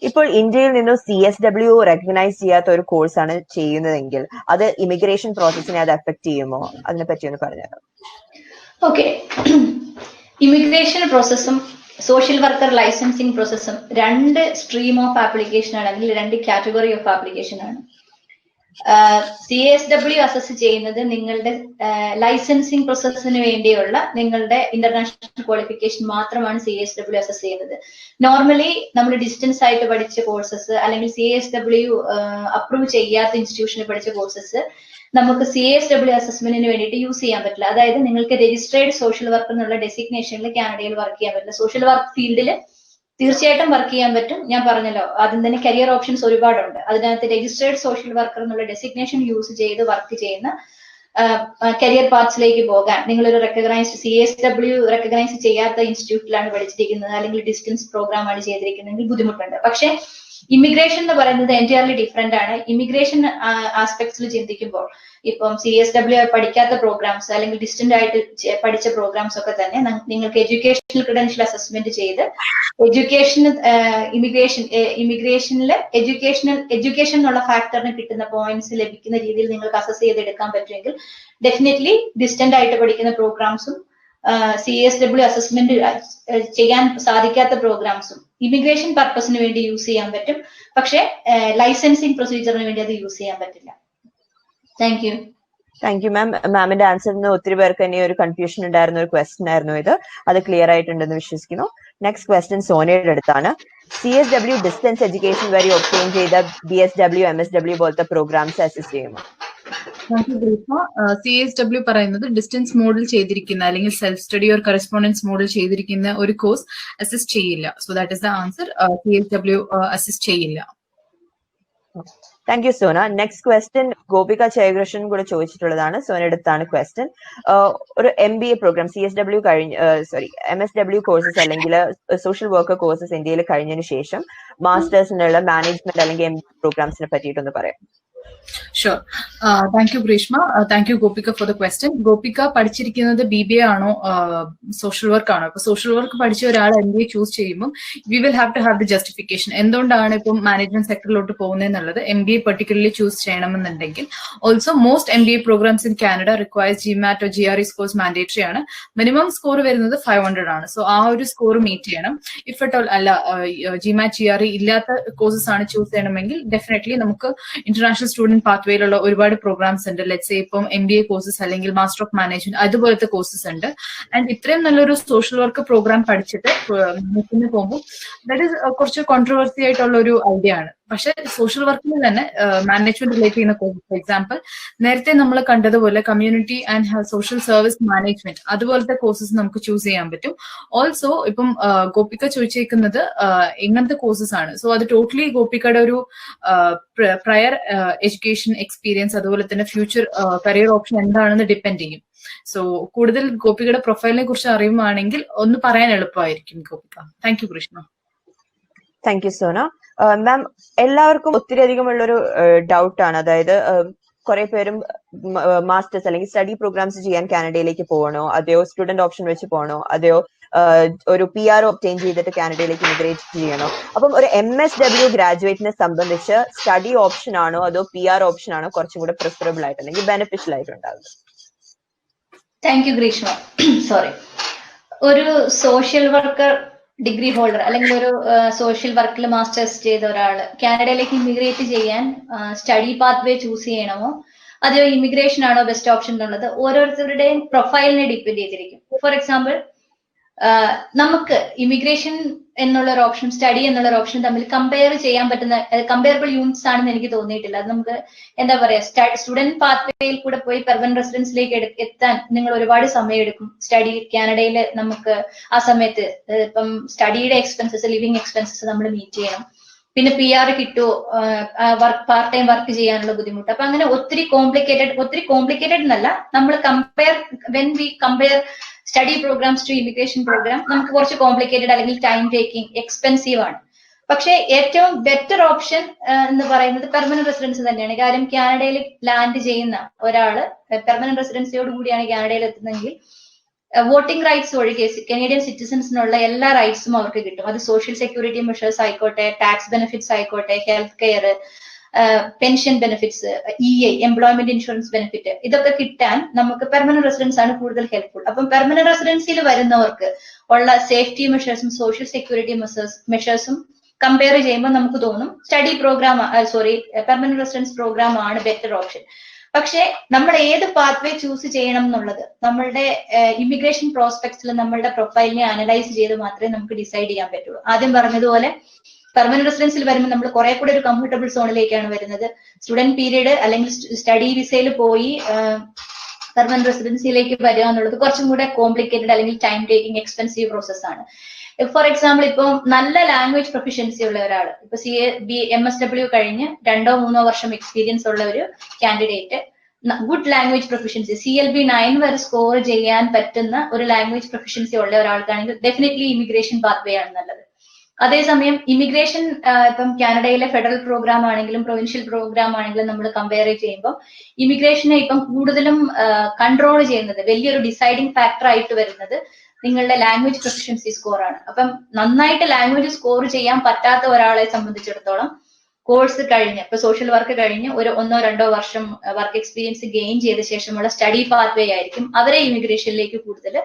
ഇപ്പോൾ ഇന്ത്യയിൽ നിന്നും CSW റെക്കഗ്നൈസ് ചെയ്യാത്ത ഒരു കോഴ്സാണ് ചെയ്യുന്നതെങ്കിൽ അത് ഇമിഗ്രേഷൻ പ്രോസസ്സിനെ അത് അഫക്ട് ചെയ്യുമോ? അതിനെ പറ്റി ഒന്ന് പറഞ്ഞുതരാം. ഓക്കെ, ഇമിഗ്രേഷൻ പ്രോസസ്സും സോഷ്യൽ വർക്കർ ലൈസൻസിങ് പ്രോസസ്സും രണ്ട് സ്ട്രീം ഓഫ് ആപ്ലിക്കേഷൻ ആണ്, അല്ലെങ്കിൽ രണ്ട് കാറ്റഗറി ഓഫ് ആപ്ലിക്കേഷൻ ആണ്. CSW അസസ് ചെയ്യുന്നത് നിങ്ങളുടെ ലൈസൻസിങ് പ്രോസസ്സിന് വേണ്ടിയുള്ള നിങ്ങളുടെ ഇന്റർനാഷണൽ ക്വാളിഫിക്കേഷൻ മാത്രമാണ് CSW അസസ് ചെയ്യുന്നത്. നോർമലി നമ്മൾ ഡിസ്റ്റൻസ് ആയിട്ട് പഠിച്ച കോഴ്സസ് അല്ലെങ്കിൽ CSW അപ്രൂവ് ചെയ്യാത്ത ഇൻസ്റ്റിറ്റ്യൂഷനിൽ പഠിച്ച കോഴ്സസ് നമുക്ക് CSW അസസ്മെന്റിന് വേണ്ടിയിട്ട് യൂസ് ചെയ്യാൻ പറ്റില്ല. അതായത് നിങ്ങൾക്ക് രജിസ്ട്രേഡ് സോഷ്യൽ വർക്കർ എന്നുള്ള ഡെസിഗ്നേഷനിൽ കാനഡയിൽ വർക്ക് ചെയ്യാൻ പറ്റില്ല. സോഷ്യൽ വർക്ക് ഫീൽഡിൽ തീർച്ചയായിട്ടും വർക്ക് ചെയ്യാൻ പറ്റും. ഞാൻ പറഞ്ഞല്ലോ ആദ്യം തന്നെ കരിയർ ഓപ്ഷൻസ് ഒരുപാടുണ്ട്. അതിനകത്ത് രജിസ്ട്രേഡ് സോഷ്യൽ വർക്കർ എന്നുള്ള ഡെസിഗ്നേഷൻ യൂസ് ചെയ്ത് വർക്ക് ചെയ്യുന്ന കരിയർ പാത്സിലേക്ക് പോകാൻ നിങ്ങളൊരു CSW റെക്കഗ്നൈസ് ചെയ്യാത്ത ഇൻസ്റ്റിറ്റ്യൂട്ടിലാണ് പഠിച്ചിരിക്കുന്നത് അല്ലെങ്കിൽ ഡിസ്റ്റൻസ് പ്രോഗ്രാം ആണ് ചെയ്തിരിക്കുന്നതെങ്കിൽ ബുദ്ധിമുട്ടുണ്ട്. പക്ഷെ ഇമിഗ്രേഷൻ എന്ന് പറയുന്നത് എൻറ്റയർലി ഡിഫറെന്റ് ആണ്. ഇമിഗ്രേഷൻ ആസ്പെക്ട്സിൽ ചിന്തിക്കുമ്പോൾ ഇപ്പം CSW പഠിക്കാത്ത പ്രോഗ്രാംസ് അല്ലെങ്കിൽ ഡിസ്റ്റന്റ് ആയിട്ട് പഠിച്ച പ്രോഗ്രാംസ് ഒക്കെ തന്നെ നിങ്ങൾക്ക് എഡ്യൂക്കേഷണൽ ക്രെഡൻഷ്യൽ അസസ്മെന്റ് ചെയ്ത് ഇമിഗ്രേഷനിലെ എഡ്യൂക്കേഷൻ എന്നുള്ള ഫാക്ടറിന് കിട്ടുന്ന പോയിന്റ്സ് ലഭിക്കുന്ന രീതിയിൽ നിങ്ങൾക്ക് അസസ് ചെയ്തെടുക്കാൻ പറ്റുമെങ്കിൽ ഡെഫിനറ്റ്ലി ഡിസ്റ്റന്റ് ആയിട്ട് പഠിക്കുന്ന പ്രോഗ്രാംസും CSW അസസ്മെന്റ് ചെയ്യാൻ സാധിക്കാത്ത പ്രോഗ്രാംസും ഇമിഗ്രേഷൻ പർപ്പസിന് വേണ്ടി യൂസ് ചെയ്യാൻ പറ്റും. പക്ഷെ ലൈസൻസിങ് പ്രൊസീജിയറിന് വേണ്ടി അത് യൂസ് ചെയ്യാൻ പറ്റില്ല. Thank you. Thank you ma'am. മാമിന്റെ ആൻസറിന് ഒത്തിരി പേർക്ക് തന്നെ ഒരു കൺഫ്യൂഷൻ ഉണ്ടായിരുന്ന ഒരു ക്വസ്റ്റ്യൻ ആയിരുന്നു ഇത്. അത് ക്ലിയർ ആയിട്ടുണ്ടെന്ന് വിശ്വസിക്കുന്നു. നെക്സ്റ്റ് ക്വസ്റ്റ്യൻ സോനയുടെ അടുത്താണ്. CSW ഡിസ്റ്റൻസ് എഡ്യൂക്കേഷൻ വഴി ഒബ്റ്റെയിൻ ചെയ്ത BSW MSW പോലത്തെ പ്രോഗ്രാംസ് അസിസ്റ്റ് ചെയ്യുമോ? CSW പറയുന്നത് ഡിസ്റ്റൻസ് മോഡിൽ ചെയ്തിരിക്കുന്ന അല്ലെങ്കിൽ സെൽഫ് സ്റ്റഡി ഓർ കറസ്പോണ്ടൻസ് മോഡിൽ ചെയ്തിരിക്കുന്ന ഒരു കോഴ്സ് അസിസ്റ്റ് ചെയ്യില്ല. So that is the answer. CSW assist ചെയ്യില്ല. Thank you Sona. Next question Gopika Jayakrishnan കൂടെ ചോദിച്ചിട്ടുള്ളതാണ്. സോനയുടെ അടുത്താണ് ക്വസ്റ്റ്യൻ. ഒരു MBA program CSW MSW courses അല്ലെങ്കിൽ സോഷ്യൽ വർക്കർ കോഴ്സസ് ഇന്ത്യയിൽ കഴിഞ്ഞതിന് ശേഷം മാസ്റ്റേഴ്സിനുള്ള മാനേജ്മെന്റ് അല്ലെങ്കിൽ MBA പ്രോഗ്രാംസിനെ പറ്റിയിട്ടൊന്ന് പറയാം. Sure. Thank you, Grishma. Thank you, Gopika, for the question. Gopika പഠിച്ചിരിക്കുന്നത് BBA ആണോ സോഷ്യൽ വർക്ക് ആണോ? ഇപ്പൊ സോഷ്യൽ വർക്ക് പഠിച്ച ഒരാൾ MBA ചൂസ് ചെയ്യുമ്പോൾ we will have to have the justification. എന്തുകൊണ്ടാണ് ഇപ്പം മാനേജ്മെന്റ് സെക്ടറിലോട്ട് പോകുന്നതെന്നുള്ളത് MBA പെർട്ടിക്കുലർലി ചൂസ് ചെയ്യണമെന്നുണ്ടെങ്കിൽ also most MBA programmes in Canada requires GMAT or GRE scores mandatory ആണ്. മിനിമം സ്കോർ വരുന്നത് 500 ആണ്. സോ ആ ഒരു സ്കോർ മീറ്റ് ചെയ്യണം. ഇഫ് അറ്റ് ഓൾ അല്ല GMAT GRE ഇല്ലാത്ത കോഴ്സസ് ആണ് ചൂസ് ചെയ്യണമെങ്കിൽ ഡെഫിനറ്റ്ലി നമുക്ക് ഇന്റർനാഷണൽ സ്റ്റുഡന്റ് പാത്വേ അവൈലുള്ള ഒരുപാട് പ്രോഗ്രാംസ് ഉണ്ട്. ലെറ്റ്സ് സേ ഇപ്പം MBA കോഴ്സസ് അല്ലെങ്കിൽ മാസ്റ്റർ ഓഫ് മാനേജ്മെന്റ് അതുപോലത്തെ കോഴ്സസ് ഉണ്ട്. ആൻഡ് ഇത്രയും നല്ലൊരു സോഷ്യൽ വർക്ക് പ്രോഗ്രാം പഠിച്ചിട്ട് മുന്നോട്ട് പോകുമ്പോൾ ദാറ്റ് ഈസ് കുറച്ച് കോൺട്രവേഴ്സി ആയിട്ടുള്ള ഒരു ഐഡിയ ആണ്. പക്ഷെ സോഷ്യൽ വർക്കിൽ തന്നെ മാനേജ്മെന്റ് റിലേറ്റ് ചെയ്യുന്ന കോഴ്സ്, ഫോർ എക്സാമ്പിൾ നേരത്തെ നമ്മൾ കണ്ടതുപോലെ community and social service management അതുപോലത്തെ കോഴ്സസ് നമുക്ക് ചൂസ് ചെയ്യാൻ പറ്റും. ഓൾസോ ഇപ്പം ഗോപിക ചോദിച്ചേക്കുന്നത് എങ്ങനത്തെ കോഴ്സസ് ആണ്. സോ അത് ടോട്ടലി ഗോപികയുടെ ഒരു പ്രയർ എഡ്യൂക്കേഷൻ എക്സ്പീരിയൻസ് അതുപോലെ തന്നെ ഫ്യൂച്ചർ കരിയർ ഓപ്ഷൻ എന്താണെന്ന് ഡിപ്പെൻഡ് ചെയ്യും. സോ കൂടുതൽ ഗോപികയുടെ പ്രൊഫൈലിനെ കുറിച്ച് അറിയുവാണെങ്കിൽ ഒന്ന് പറയാൻ എളുപ്പമായിരിക്കും Gopika. Thank you Krishna. Thank you Sona. Ma'am, എല്ലാവർക്കും ഒത്തിരി അധികമുള്ളൊരു ഡൗട്ടാണ്. അതായത് കുറെ പേരും മാസ്റ്റേഴ്സ് അല്ലെങ്കിൽ സ്റ്റഡി പ്രോഗ്രാംസ് ചെയ്യാൻ കാനഡയിലേക്ക് പോകണോ, അതെയോ സ്റ്റുഡന്റ് ഓപ്ഷൻ വെച്ച് പോകണോ, അതെയോ ഒരു PR ഒബ്റ്റെയിൻ ചെയ്തിട്ട് കാനഡയിലേക്ക് ഇമിഗ്രേറ്റ് ചെയ്യണോ? അപ്പം ഒരു MSW ഗ്രാജുവേറ്റിനെ സംബന്ധിച്ച് സ്റ്റഡി ഓപ്ഷൻ ആണോ അതോ PR ഓപ്ഷൻ ആണോ കുറച്ചും കൂടെ പ്രിഫറബിൾ ആയിട്ട് അല്ലെങ്കിൽ ബെനിഫിഷ്യൽ ആയിട്ടുണ്ടാവുന്നത്? Thank you Greeshma. സോറി, ഒരു സോഷ്യൽ വർക്കർ ഡിഗ്രി ഹോൾഡർ അല്ലെങ്കിൽ ഒരു സോഷ്യൽ വർക്കിൽ മാസ്റ്റേഴ്സ് ചെയ്ത ഒരാള് കാനഡയിലേക്ക് ഇമിഗ്രേറ്റ് ചെയ്യാൻ സ്റ്റഡി പാത്ത് വേ ചൂസ് ചെയ്യണമോ അതെയോ ഇമിഗ്രേഷൻ ആണോ ബെസ്റ്റ് ഓപ്ഷൻ എന്നുള്ളത് ഓരോരുത്തരുടെയും പ്രൊഫൈലിനെ ഡിപ്പെൻഡ് ചെയ്തിരിക്കും. ഫോർ എക്സാമ്പിൾ, നമുക്ക് ഇമിഗ്രേഷൻ എന്നുള്ള ഒരു ഓപ്ഷൻ സ്റ്റഡി എന്നുള്ള ഒരു ഓപ്ഷൻ തമ്മിൽ കമ്പയർ ചെയ്യാൻ പറ്റുന്ന കമ്പയറബിൾ യൂണിറ്റ്സ് ആണെന്ന് എനിക്ക് തോന്നിയിട്ടില്ല. അത് നമുക്ക് എന്താ പറയാ, സ്റ്റുഡന്റ് പാത്വേയിൽ കൂടെ പോയി പെർമനന്റ് റെസിഡൻസിലേക്ക് എത്താൻ നിങ്ങൾ ഒരുപാട് സമയം എടുക്കും. സ്റ്റഡി കാനഡയിൽ നമുക്ക് ആ സമയത്ത് ഇപ്പം സ്റ്റഡിയുടെ എക്സ്പെൻസസ്, ലിവിങ് എക്സ്പെൻസസ് നമ്മൾ മീറ്റ് ചെയ്യണം. പിന്നെ PR കിട്ടുമോ, വർക്ക് പാർട്ട് ടൈം വർക്ക് ചെയ്യാനുള്ള ബുദ്ധിമുട്ട്. അപ്പൊ അങ്ങനെ ഒത്തിരി കോംപ്ലിക്കേറ്റഡ് എന്നല്ല, നമ്മൾ when we compare study programmes to immigration programme നമുക്ക് കുറച്ച് കോംപ്ലിക്കേറ്റഡ് അല്ലെങ്കിൽ ടൈം ടേക്കിംഗ് എക്സ്പെൻസീവ് ആണ്. പക്ഷെ ഏറ്റവും ബെറ്റർ ഓപ്ഷൻ എന്ന് പറയുന്നത് പെർമനന്റ് റെസിഡൻസ് തന്നെയാണ്. കാര്യം കാനഡയിൽ ലാൻഡ് ചെയ്യുന്ന ഒരാള് പെർമനന്റ് റെസിഡൻസിയോട് കൂടിയാണ് കാനഡയിൽ എത്തുന്നതെങ്കിൽ വോട്ടിംഗ് റൈറ്റ്സ് ഒഴികെ കനേഡിയൻ സിറ്റിസൺസിനുള്ള എല്ലാ റൈറ്റ്സും അവർക്ക് കിട്ടും. അത് സോഷ്യൽ സെക്യൂരിറ്റി മെഷേഴ്സ് ആയിക്കോട്ടെ, ടാക്സ് ബെനിഫിറ്റ്സ് ആയിക്കോട്ടെ, health care, pension benefits, EI employment insurance benefit, ഇതൊക്കെ കിട്ടാൻ നമുക്ക് പെർമനന്റ് റെസിഡൻസ് ആണ് കൂടുതൽ ഹെൽപ്ഫുൾ. അപ്പം പെർമനന്റ് റെസിഡൻസിൽ വരുന്നവർക്ക് ഉള്ള സേഫ്റ്റി മെഷേഴ്സും സോഷ്യൽ സെക്യൂരിറ്റി മെഷേഴ്സും കമ്പയർ ചെയ്യുമ്പോൾ നമുക്ക് തോന്നും study programme permanent residence programme ആണ് ബെറ്റർ ഓപ്ഷൻ. പക്ഷെ നമ്മൾ ഏത് പാത്വേ ചൂസ് ചെയ്യണം എന്നുള്ളത് നമ്മളുടെ ഇമിഗ്രേഷൻ പ്രോസ്പെക്ട്സിൽ നമ്മളുടെ പ്രൊഫൈലിനെ അനലൈസ് ചെയ്ത് മാത്രമേ നമുക്ക് ഡിസൈഡ് ചെയ്യാൻ പറ്റുള്ളൂ. ആദ്യം പറഞ്ഞതുപോലെ പെർമനന്റ് റെസിഡൻസിൽ വരുമ്പോൾ നമ്മൾ കുറെ കൂടെ ഒരു കംഫർട്ടബിൾ സോണിലേക്കാണ് വരുന്നത്. സ്റ്റുഡന്റ് പീരീഡ് അല്ലെങ്കിൽ സ്റ്റഡി വിസയിൽ പോയി പെർമനന്റ് റെസിഡൻസിയിലേക്ക് വരിക എന്നുള്ളത് കുറച്ചും കൂടെ കോംപ്ലിക്കേറ്റഡ് അല്ലെങ്കിൽ ടൈം ടേക്കിംഗ് എക്സ്പെൻസീവ് പ്രോസസ് ആണ്. ഫോർ എക്സാമ്പിൾ, ഇപ്പം നല്ല ലാംഗ്വേജ് പ്രൊഫിഷ്യൻസി ഉള്ള ഒരാൾ, ഇപ്പൊ MSW കഴിഞ്ഞ് 2-3 വർഷം എക്സ്പീരിയൻസ് ഉള്ള ഒരു candidate, good language proficiency CLB 9 വരെ സ്കോർ ചെയ്യാൻ പറ്റുന്ന ഒരു ലാംഗ്വേജ് പ്രൊഫിഷ്യൻസി ഉള്ള ഒരാൾക്കാണെങ്കിൽ ഡെഫിനറ്റ്ലി ഇമിഗ്രേഷൻ പാത്വേ ആണ് നല്ലത്. അതേസമയം ഇമിഗ്രേഷൻ ഇപ്പം കാനഡയിലെ ഫെഡറൽ പ്രോഗ്രാം ആണെങ്കിലും പ്രൊവിൻഷ്യൽ പ്രോഗ്രാം ആണെങ്കിലും നമ്മൾ കമ്പയർ ചെയ്യുമ്പോൾ ഇമിഗ്രേഷനെ ഇപ്പം കൂടുതലും കൺട്രോൾ ചെയ്യുന്നത്, വലിയൊരു ഡിസൈഡിങ് ഫാക്ടർ ആയിട്ട് വരുന്നത് നിങ്ങളുടെ ലാംഗ്വേജ് പ്രൊഫിഷ്യൻസി സ്കോർ ആണ്. അപ്പം നന്നായിട്ട് ലാംഗ്വേജ് സ്കോർ ചെയ്യാൻ പറ്റാത്ത ഒരാളെ സംബന്ധിച്ചിടത്തോളം കോഴ്സ് കഴിഞ്ഞ് ഇപ്പൊ സോഷ്യൽ വർക്ക് കഴിഞ്ഞ് ഒരു 1-2 വർഷം വർക്ക് എക്സ്പീരിയൻസ് ഗെയിൻ ചെയ്ത ശേഷമുള്ള സ്റ്റഡി പാത്വേ ആയിരിക്കും അവരെ ഇമിഗ്രേഷനിലേക്ക് കൂടുതൽ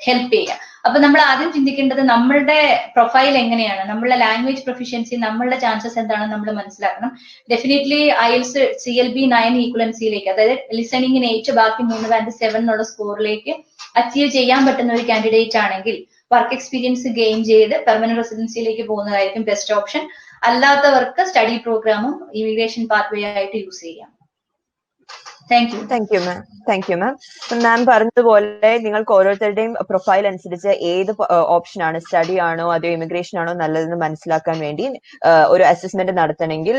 ഹെൽപ്പ് ചെയ്യുക. അപ്പൊ നമ്മൾ ആദ്യം ചിന്തിക്കേണ്ടത് നമ്മളുടെ പ്രൊഫൈൽ എങ്ങനെയാണ്, നമ്മളുടെ ലാംഗ്വേജ് പ്രൊഫിഷ്യൻസി, നമ്മളുടെ ചാൻസസ് എന്താണെന്ന് നമ്മൾ മനസ്സിലാക്കണം. ഡെഫിനറ്റ്ലി IELTS CLB 9 ഈക്വലൻസിയിലേക്ക്, അതായത് ലിസണിങ്ങിന് 8 ബാക്കി 3 ബാൻഡ് 7 എന്നുള്ള സ്കോറിലേക്ക് അച്ചീവ് ചെയ്യാൻ പറ്റുന്ന ഒരു കാൻഡിഡേറ്റ് ആണെങ്കിൽ വർക്ക് എക്സ്പീരിയൻസ് ഗെയിൻ ചെയ്ത് പെർമനന്റ് റെസിഡൻസിയിലേക്ക് പോകുന്നതായിരിക്കും ബെസ്റ്റ് ഓപ്ഷൻ. അല്ലാത്തവർക്ക് സ്റ്റഡി പ്രോഗ്രാമും ഇമിഗ്രേഷൻ പാത്വേ ആയിട്ട് യൂസ് ചെയ്യാം. Thank you ma'am. മാം പറഞ്ഞതുപോലെ നിങ്ങൾക്ക് ഓരോരുത്തരുടെയും പ്രൊഫൈൽ അനുസരിച്ച് ഏത് ഓപ്ഷൻ ആണ്, സ്റ്റഡി ആണോ അതോ ഇമിഗ്രേഷൻ ആണോ നല്ലതെന്ന് മനസ്സിലാക്കാൻ വേണ്ടി ഒരു അസസ്മെന്റ് നടത്തണമെങ്കിൽ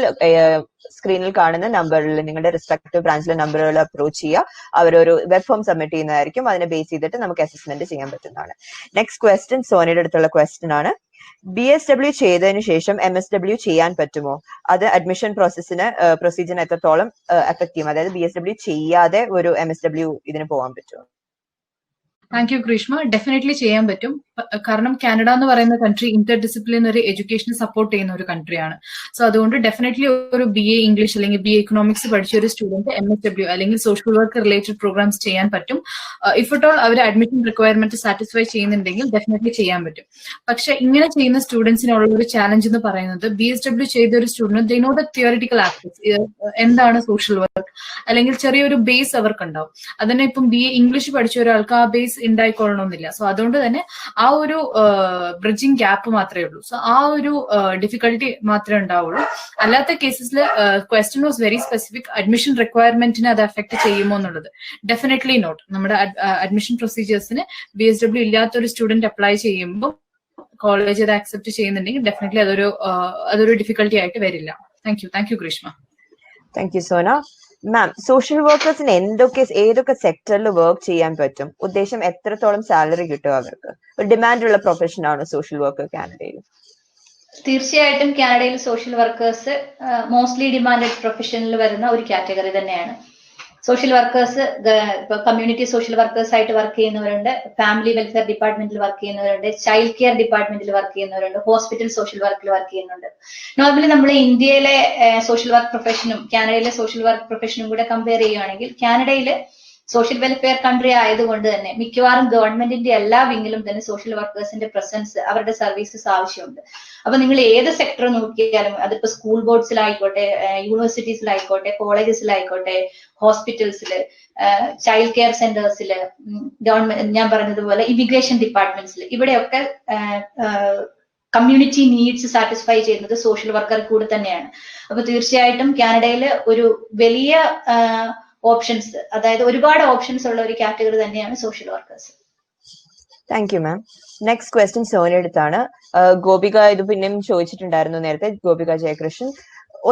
സ്ക്രീനിൽ കാണുന്ന നമ്പറിൽ നിങ്ങളുടെ റെസ്പെക്ടീവ് ബ്രാഞ്ചിലെ നമ്പറുകൾ അപ്രോച്ച് ചെയ്യുക. അവരൊരു വെബ് ഫോം സബ്മിറ്റ് ചെയ്യുന്നതായിരിക്കും. അതിനെ ബേസ് ചെയ്തിട്ട് നമുക്ക് അസസ്മെന്റ് ചെയ്യാൻ പറ്റുന്നതാണ്. നെക്സ്റ്റ് ക്വസ്റ്റ്യൻ സോനയുടെ അടുത്തുള്ള ക്വസ്റ്റ്യൻ ആണ്. BSW ചെയ്തതിനു ശേഷം MSW ചെയ്യാൻ പറ്റുമോ? അത് അഡ്മിഷൻ പ്രൊസീജിയറിന് എത്രത്തോളം എഫക്റ്റീവ്, അതായത് BSW ചെയ്യാതെ ഒരു MSW ഇതിന് പോകാൻ പറ്റുമോ? Thank you Greeshma. ഡെഫിനറ്റ്ലി ചെയ്യാൻ പറ്റും. കാരണം കാനഡ എന്ന് പറയുന്ന കൺട്രി ഇന്റർ ഡിസിപ്ലിനറി എഡ്യൂക്കേഷനെ സപ്പോർട്ട് ചെയ്യുന്ന ഒരു കൺട്രിയാണ്. സോ അതുകൊണ്ട് ഡെഫിനറ്റ്ലി ഒരു BA ഇംഗ്ലീഷ് അല്ലെങ്കിൽ BA എക്കണോമിക്സ് പഠിച്ച ഒരു സ്റ്റുഡന്റ് MSW അല്ലെങ്കിൽ സോഷ്യൽ വർക്ക് റിലേറ്റഡ് പ്രോഗ്രാംസ് ചെയ്യാൻ പറ്റും. ഇഫ് ഇറ്റ് ഓൾ അവർ അഡ്മിഷൻ റിക്വയർമെന്റ് സാറ്റിസ്ഫൈ ചെയ്യുന്നുണ്ടെങ്കിൽ ഡെഫിനറ്റ്ലി ചെയ്യാൻ പറ്റും. പക്ഷെ ഇങ്ങനെ ചെയ്യുന്ന സ്റ്റുഡൻസിനുള്ള ഒരു ചാലഞ്ച് എന്ന് പറയുന്നത് BSW ചെയ്ത ഒരു student they know the theoretical aspects, എന്താണ് സോഷ്യൽ വർക്ക്, അല്ലെങ്കിൽ ചെറിയൊരു ബേസ് അവർക്ക് ഉണ്ടാവും. അതിനെ ഇപ്പം BA ഇംഗ്ലീഷ് പഠിച്ച ഒരാൾക്ക് ആ ബേസ് ഉണ്ടായിക്കൊള്ളണമെന്നില്ല. സോ അതുകൊണ്ട് തന്നെ ആ ഒരു ബ്രിഡ്ജിങ് ഗ്യാപ്പ് മാത്രമേ ഉള്ളൂ. സോ ആ ഒരു ഡിഫിക്കൽട്ടി മാത്രമേ ഉണ്ടാവുള്ളൂ. അല്ലാത്ത കേസസിൽ question was very specific, admission റിക്വയർമെന്റിനെ അത് അഫക്ട് ചെയ്യുമോ എന്നുള്ളത് ഡെഫിനറ്റ്ലി നോട്ട്. നമ്മുടെ അഡ്മിഷൻ പ്രൊസീജിയേഴ്സിന് BSW ഇല്ലാത്തൊരു സ്റ്റുഡന്റ് അപ്ലൈ ചെയ്യുമ്പോൾ കോളേജ് അത് അക്സെപ്റ്റ് ചെയ്യുന്നുണ്ടെങ്കിൽ ഡെഫിനറ്റ്ലി അതൊരു ഡിഫിക്കൽട്ടി ആയിട്ട് വരില്ല. Thank you Greeshma. Thank you Sona. Ma'am, social വർക്കേഴ്സിന് ഏതൊക്കെ സെക്ടറിൽ വർക്ക് ചെയ്യാൻ പറ്റും? ഉദ്ദേശം എത്രത്തോളം സാലറി കിട്ടും അവർക്ക്? ഒരു ഡിമാൻഡ് ഉള്ള പ്രൊഫഷൻ ആണ് സോഷ്യൽ വർക്കർ കാനഡയിൽ? തീർച്ചയായിട്ടും കാനഡയിൽ സോഷ്യൽ വർക്കേഴ്സ് മോസ്റ്റ്ലി ഡിമാൻഡഡ് പ്രൊഫഷനിൽ വരുന്ന ഒരു കാറ്റഗറി തന്നെയാണ്. സോഷ്യൽ വർക്കേഴ്സ് ഇപ്പൊ കമ്മ്യൂണിറ്റി സോഷ്യൽ വർക്കേഴ്സ് ആയിട്ട് വർക്ക് ചെയ്യുന്നവരുണ്ട്, ഫാമിലി വെൽഫെയർ ഡിപ്പാർട്ട്മെന്റിൽ വർക്ക് ചെയ്യുന്നവരുണ്ട്, ചൈൽഡ് കെയർ ഡിപ്പാർട്ട്മെന്റിൽ വർക്ക് ചെയ്യുന്നവരുണ്ട്, ഹോസ്പിറ്റൽ സോഷ്യൽ വർക്കിൽ വർക്ക് ചെയ്യുന്നുണ്ട്. നോർമലി നമ്മൾ ഇന്ത്യയിലെ സോഷ്യൽ വർക്ക് പ്രൊഫഷനും കാനഡയിലെ സോഷ്യൽ വർക്ക് പ്രൊഫഷനും കൂടെ കമ്പയർ ചെയ്യുകയാണെങ്കിൽ കാനഡയില് സോഷ്യൽ വെൽഫെയർ കൺട്രി ആയതുകൊണ്ട് തന്നെ മിക്കവാറും ഗവൺമെന്റിന്റെ എല്ലാ വിങ്ങിലും തന്നെ സോഷ്യൽ വർക്കേഴ്സിന്റെ പ്രസൻസ്, അവരുടെ സർവീസസ് ആവശ്യമുണ്ട്. അപ്പൊ നിങ്ങൾ ഏത് സെക്ടർ നോക്കിയാലും, അതിപ്പോ സ്കൂൾ ബോർഡ്സിലായിക്കോട്ടെ, യൂണിവേഴ്സിറ്റീസിലായിക്കോട്ടെ, കോളേജസിലായിക്കോട്ടെ, ഹോസ്പിറ്റൽസില്, ചൈൽഡ് കെയർ സെന്റേഴ്സില്, ഗവൺമെന്റ് ഞാൻ പറഞ്ഞതുപോലെ ഇമിഗ്രേഷൻ ഡിപ്പാർട്ട്മെന്റ്സിൽ, ഇവിടെയൊക്കെ കമ്മ്യൂണിറ്റി നീഡ്സ് സാറ്റിസ്ഫൈ ചെയ്യുന്നത് സോഷ്യൽ വർക്കർ കൂടെ തന്നെയാണ്. അപ്പൊ തീർച്ചയായിട്ടും കാനഡയിൽ ഒരു വലിയ ഓപ്ഷൻസ്, അതായത് ഒരുപാട് ഓപ്ഷൻസ് ഉള്ള ഒരു കാറ്റഗറി തന്നെയാണ് social workers. Thank you ma'am. Next question സോനിയുടെ അടുത്താണ്. ഗോപിക ഇത് പിന്നെയും ചോദിച്ചിട്ടുണ്ടായിരുന്നു നേരത്തെ, ഗോപിക ജയകൃഷ്ണൻ.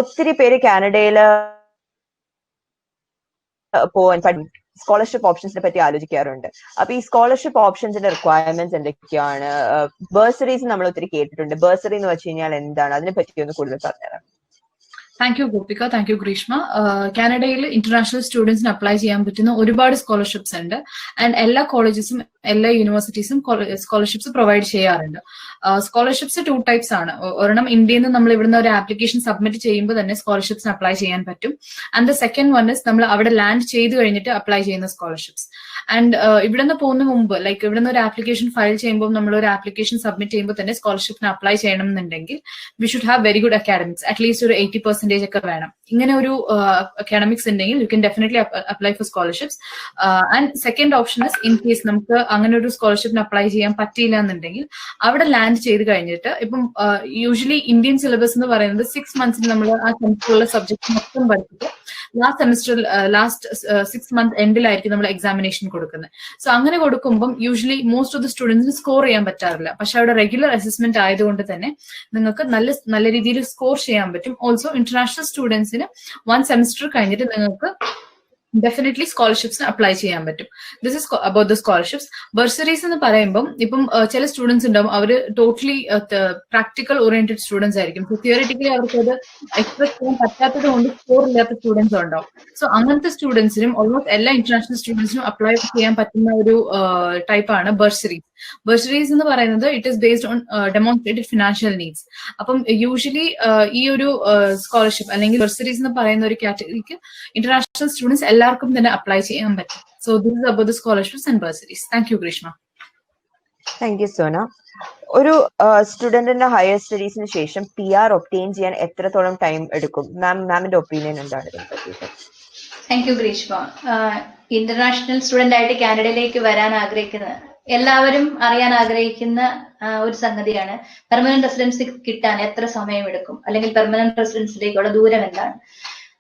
ഒത്തിരി പേര് കാനഡയില് പോവാൻ സ്കോളർഷിപ്പ് ഓപ്ഷൻസിനെ പറ്റി ആലോചിക്കാറുണ്ട്. അപ്പൊ ഈ സ്കോളർഷിപ്പ് ഓപ്ഷൻസിന്റെ റിക്വയർമെന്റ്സ് എന്തൊക്കെയാണ്? ബേഴ്സറീസ് നമ്മൾ ഒത്തിരി കേട്ടിട്ടുണ്ട്. ബേഴ്സറി എന്ന് വെച്ച് കഴിഞ്ഞാൽ എന്താണ്? അതിനെ പറ്റി ഒന്ന് കൂടുതൽ പറഞ്ഞുതരാം. Thank you Gopika, thank you Greeshma. കാനഡയിൽ ഇന്റർനാഷണൽ സ്റ്റുഡൻസിന് അപ്ലൈ ചെയ്യാൻ പറ്റുന്ന ഒരുപാട് സ്കോളർഷിപ്സ് ഉണ്ട്. ആൻഡ് എല്ലാ കോളേജസും എല്ലാ യൂണിവേഴ്സിറ്റീസും സ്കോളർഷിപ്സ് പ്രൊവൈഡ് ചെയ്യാറുണ്ട്. സ്കോളർഷിപ്സ് 2 ടൈപ്സ് ആണ്. ഒരെണ്ണം ഇന്ത്യയിൽ നിന്ന് നമ്മൾ ഇവിടുന്ന് ഒരു ആപ്ലിക്കേഷൻ സബ്മിറ്റ് ചെയ്യുമ്പോൾ തന്നെ സ്കോളർഷിപ്സിന് അപ്ലൈ ചെയ്യാൻ പറ്റും. And the second one is നമ്മൾ അവിടെ ലാൻഡ് ചെയ്ത് കഴിഞ്ഞിട്ട് അപ്ലൈ ചെയ്യുന്ന സ്കോളർഷിപ്സ്. ആൻഡ് ഇവിടെ നിന്ന് പോകുന്ന മുമ്പ്, ലൈക്ക് ഇവിടെ നിന്ന് ഒരു ആപ്ലിക്കേഷൻ ഫയൽ ചെയ്യുമ്പോൾ, നമ്മൾ ഒരു ആപ്ലിക്കേഷൻ സബ്മിറ്റ് ചെയ്യുമ്പോൾ തന്നെ സ്കോളർഷിപ്പിന് അപ്ലൈ ചെയ്യണം എന്നുണ്ടെങ്കിൽ we should have very good academics, at least ഒരു 80% ഒക്കെ വേണം. ഇങ്ങനെ ഒരു അക്കാഡമിക്സ് ഉണ്ടെങ്കിൽ U can definitely apply for scholarships. And second option is, in case നമുക്ക് അങ്ങനെ ഒരു സ്കോളർഷിപ്പിന് അപ്ലൈ ചെയ്യാൻ പറ്റിയില്ല എന്നുണ്ടെങ്കിൽ അവിടെ ലാൻഡ് ചെയ്ത് കഴിഞ്ഞിട്ട്, ഇപ്പം യൂഷ്വലി ഇന്ത്യൻ സിലബസ് എന്ന് പറയുന്നത് 6 months നമ്മൾ ആ സെമസ്റ്ററിലുള്ള സബ്ജക്ട് മൊത്തം പഠിച്ചിട്ട് ലാസ്റ്റ് 6 month എൻഡിലായിരിക്കും നമ്മൾ എക്സാമിനേഷൻ കൊടുക്കുന്നത്. സോ അങ്ങനെ കൊടുക്കുമ്പോൾ യൂഷ്വലി മോസ്റ്റ് ഓഫ് ദി സ്റ്റുഡൻസിന് സ്കോർ ചെയ്യാൻ പറ്റാറില്ല. പക്ഷെ അവിടെ റെഗുലർ അസസ്മെന്റ് ആയതുകൊണ്ട് തന്നെ നിങ്ങൾക്ക് നല്ല രീതിയിൽ സ്കോർ ചെയ്യാൻ പറ്റും. ഓൾസോ ഇന്റർനാഷണൽ സ്റ്റുഡൻസിന് 1 സെമസ്റ്റർ കഴിഞ്ഞിട്ട് നിങ്ങൾക്ക് ഡെഫിനറ്റ്ലി സ്കോളർഷിപ്സിന് അപ്ലൈ ചെയ്യാൻ പറ്റും. This is about the scholarships. Bursaries എന്ന് പറയുമ്പോൾ ഇപ്പം ചില സ്റ്റുഡൻസ് ഉണ്ടാവും, അവർ ടോട്ടലി പ്രാക്ടിക്കൽ ഓറിയന്റഡ് സ്റ്റുഡൻസ് ആയിരിക്കും. സോ തിയറിറ്റിക്കലി അവർക്ക് അത് എക്സ്പ്രസ് ചെയ്യാൻ പറ്റാത്തത് കൊണ്ട് സ്കോർ ഇല്ലാത്ത സ്റ്റുഡൻസ് ഉണ്ടാവും. സോ അങ്ങനത്തെ സ്റ്റുഡൻസിനും ഓൾമോസ്റ്റ് എല്ലാ ഇന്റർനാഷണൽ സ്റ്റുഡൻസിനും അപ്ലൈ ചെയ്യാൻ പറ്റുന്ന ഒരു ടൈപ്പാണ് ബർസറീസ്. ബർസറീസ് എന്ന് പറയുന്നത് it is based on demonstrated financial needs. അപ്പം യൂഷ്വലി ഈ ഒരു സ്കോളർഷിപ്പ് അല്ലെങ്കിൽ ബർസറീസ് എന്ന് പറയുന്ന ഒരു കാറ്റഗറിക്ക് ഇന്റർനാഷണൽ സ്റ്റുഡൻസ് എല്ലാവർക്കും തന്നെ അപ്ലൈ ചെയ്യാൻ പറ്റും. So this is about the scholarships and bursaries. Thank you Greeshma. Thank you Sona. ഒരു സ്റ്റുഡന്റിന്റെ ഹയർ സ്റ്റഡീസിന് ശേഷം PR ഒബ്റ്റെയിൻ ചെയ്യാൻ എത്രത്തോളം ടൈം എടുക്കും? മാമിന്റെ ഒപ്പീനിയൻ എന്താണ് ഇതിനെ പറ്റിയിട്ട്? Thank you Greeshma. International student ആയിട്ട് കാനഡയിലേക്ക് വരാൻ ആഗ്രഹിക്കുന്ന എല്ലാവരും അറിയാൻ ആഗ്രഹിക്കുന്ന ഒരു സംഗതിയാണ് പെർമനന്റ് റെസിഡൻസി കിട്ടാൻ എത്ര സമയമെടുക്കും, അല്ലെങ്കിൽ പെർമനന്റ് റെസിഡൻസിലേക്കുള്ള ദൂരം എന്താണ്.